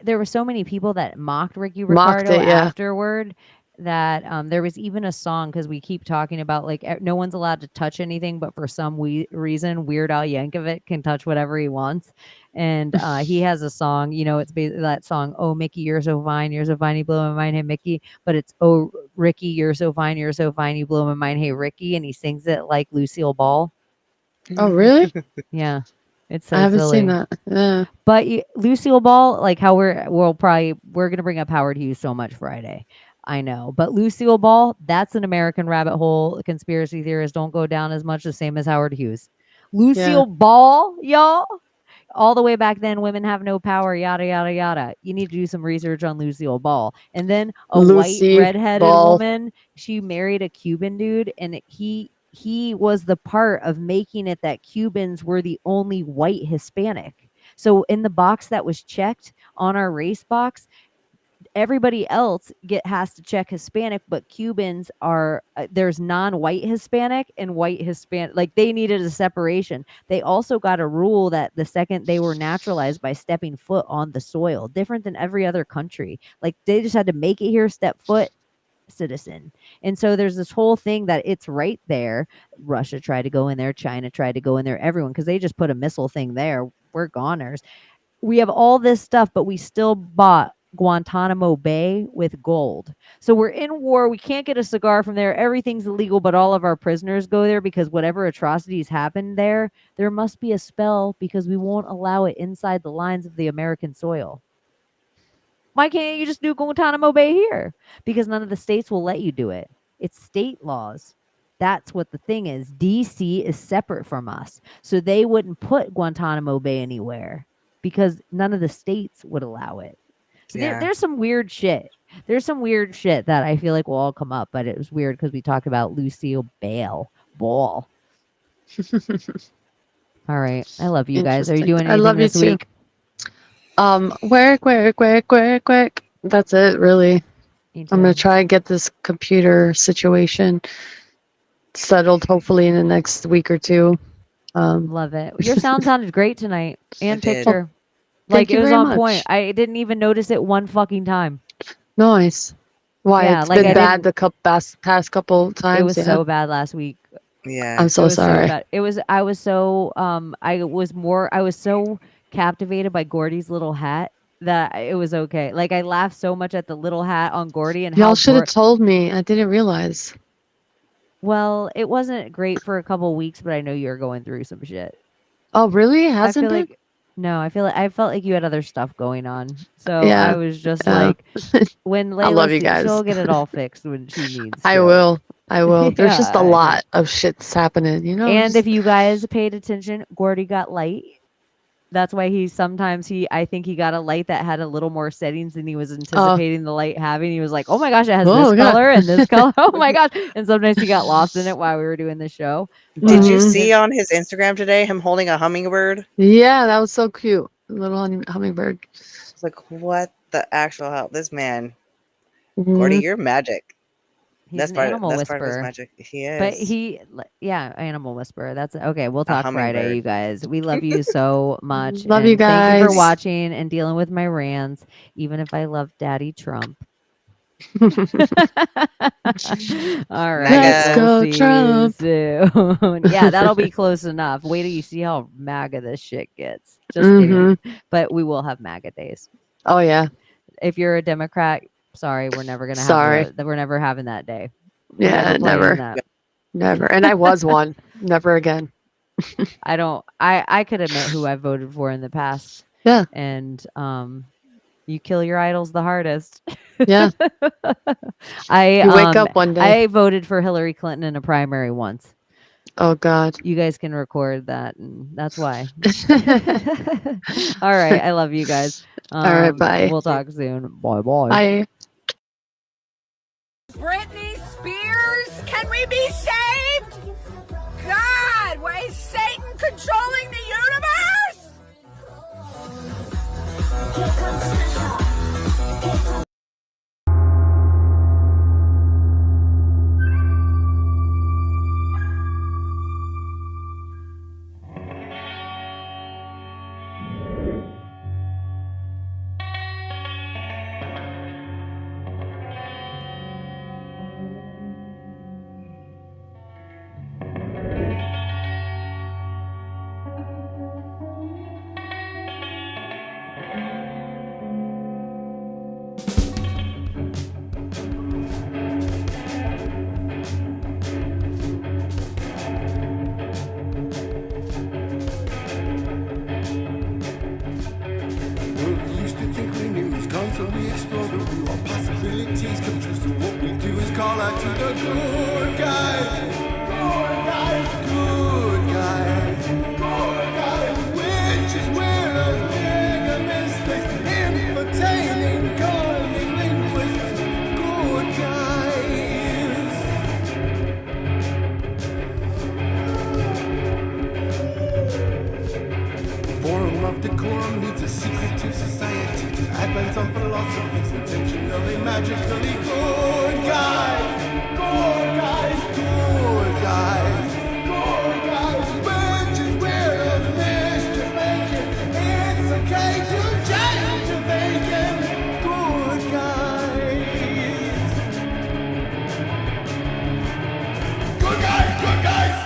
S5: There were so many people that mocked Ricky
S6: Mocked
S5: Ricardo
S6: it, yeah.
S5: afterward that there was even a song, because we keep talking about like no one's allowed to touch anything, but for some reason Weird Al Yankovic can touch whatever he wants. And he has a song, it's basically that song, "Oh Mickey, you're so fine, you blow my mind, hey Mickey," but it's "Oh Ricky, you're so fine, you blow my mind, hey Ricky," and he sings it like Lucille Ball.
S6: Oh, really?
S5: Yeah, it's so
S6: I haven't
S5: silly.
S6: seen that. Yeah.
S5: But Lucille Ball, like how we're gonna bring up Howard Hughes so much Friday. I know, but Lucille Ball, that's an American rabbit hole. Conspiracy theorists don't go down as much, the same as Howard Hughes. Lucille Ball, y'all. All the way back then, women have no power, yada yada yada. You need to do some research on Lucille Ball. And then a
S6: Lucy
S5: white redheaded
S6: Ball.
S5: woman, she married a Cuban dude, and he was the part of making it that Cubans were the only white Hispanic. So in the box that was checked on our race box, everybody else has to check Hispanic, but Cubans are there's non-white Hispanic and white Hispanic. Like they needed a separation. They also got a rule that the second they were naturalized by stepping foot on the soil, different than every other country. Like they just had to make it here, step foot, citizen. And so there's this whole thing that it's right there. Russia tried to go in there, China tried to go in there, everyone, because they just put a missile thing there. We're goners. We have all this stuff, but we still bought Guantanamo Bay with gold. So we're in war. We can't get a cigar from there. Everything's illegal, but all of our prisoners go there because whatever atrocities happened there must be a spell because we won't allow it inside the lines of the American soil. Why can't you just do Guantanamo Bay here? Because none of the states will let you do it. It's state laws. That's what the thing is. DC is separate from us. So they wouldn't put Guantanamo Bay anywhere because none of the states would allow it. So there's some weird shit. There's some weird shit that I feel like will all come up, but it was weird because we talked about Lucille Ball. All right. I love you guys. Are you
S6: Interesting.
S5: doing
S6: I
S5: anything
S6: love you
S5: this
S6: too.
S5: week?
S6: Work. That's it, really.
S5: Me
S6: I'm gonna
S5: too.
S6: try and get this computer situation settled, hopefully in the next week or two.
S5: Love it. Your sound sounded great tonight, and
S7: It did.
S5: picture.
S6: Thank
S5: Like
S6: you
S5: it was
S6: very
S5: on
S6: much.
S5: point. I didn't even notice it one fucking time.
S6: Nice. Why,
S5: Yeah,
S6: it's
S5: like
S6: been
S5: I
S6: bad
S5: didn't.
S6: the past couple times.
S5: It was
S6: Yeah.
S5: so bad last week.
S7: Yeah.
S6: I'm
S5: It
S6: so
S5: was so
S6: sorry.
S5: bad. It was. I was so. I was so captivated by Gordy's little hat that it was okay. Like I laughed so much at the little hat on Gordy and
S6: Y'all
S5: how.
S6: should have told me. I didn't realize.
S5: Well, it wasn't great for a couple weeks, but I know you're going through some shit.
S6: Oh, really? It
S5: I
S6: hasn't
S5: feel
S6: been?
S5: like no, I felt like you had other stuff going on. So
S6: Yeah.
S5: I was just
S6: Yeah.
S5: like, when
S6: I love you
S5: Layla,
S6: guys.
S5: she'll get it all fixed when she needs
S6: I
S5: to.
S6: will. There's just a
S5: Yeah, I know.
S6: lot of shit's happening, you know?
S5: And
S6: just-
S5: if you guys paid attention, Gordy got light. That's why I think he got a light that had a little more settings than he was anticipating the light having. He was like, oh my gosh, it has
S6: Oh,
S5: this
S6: God.
S5: color and this color. Oh my gosh. And sometimes he got lost in it while we were doing the show.
S7: Did you
S6: Mhm.
S7: see on his Instagram today him holding a hummingbird?
S6: Yeah, that was so cute. Little hummingbird.
S7: It's like, what the actual hell? This man, Gordy,
S6: Mhm.
S7: you're magic.
S5: He's
S7: That's
S5: an
S7: part.
S5: animal
S7: That's part of his
S5: whisperer.
S7: magic. He is.
S5: But animal whisperer. That's okay. We'll talk Friday,
S7: hummingbird.
S5: you guys. We love you so much.
S6: Love you
S5: and Thank you for
S6: guys.
S5: watching and dealing with my rants, even if I love Daddy Trump. All right.
S6: Let's
S7: MAGA.
S6: go,
S5: We'll see
S6: Trump.
S5: you soon. Yeah, that'll be close enough. Wait till you see how MAGA this shit gets. Just
S6: Mhm.
S5: kidding. But we will have MAGA days.
S6: Oh, yeah.
S5: If you're a Democrat, sorry, we're never gonna
S6: Sorry.
S5: have we're never having that day. We're
S6: Yeah,
S5: playing
S6: never.
S5: that.
S6: Never. And I was one. Never again.
S5: I could admit who I voted for in the past.
S6: Yeah.
S5: And you kill your idols the hardest.
S6: Yeah.
S5: I
S6: You wake up one day.
S5: I voted for Hillary Clinton in a primary once.
S6: Oh, God.
S5: You guys can record that, and that's why. All right, I love you guys.
S6: All right, bye.
S5: We'll talk soon. Bye bye.
S6: Bye.
S3: Britney Spears, can we be saved? God, why is Satan controlling the universe?
S4: Well, we used to think we knew was constantly exploding. Our possibilities come true, so what we do is call out to the good guys. Good guys, good guys, good guys. Witches, widows, mega mistakes, entertaining, calming linguists. Good guys. Forum of decorum needs a secretive society to advance on philosophies intentionally, magically good guys, good guys, good guys, good guys. Witches, weirdos, mischief making. It's okay to change your thinking. Good guys. Good guys, good guys.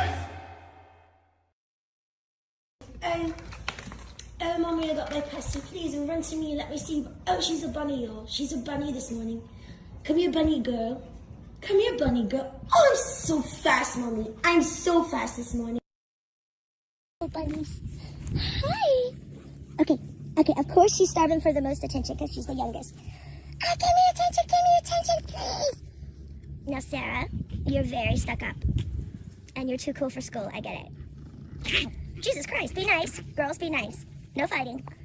S10: Oh, Mommy, I got my pasty. Please, run to me and let me see. Oh, she's a bunny, y'all. She's a bunny this morning. Come here, bunny girl. Come here, bunny girl. Oh, I'm so fast, Mommy. I'm so fast this morning. Oh, bunnies. Hi. Okay, of course she's starving for the most attention because she's the youngest. Oh, give me attention, please. Now, Sarah, you're very stuck up. And you're too cool for school, I get it. Jesus Christ, be nice. Girls, be nice. No fighting.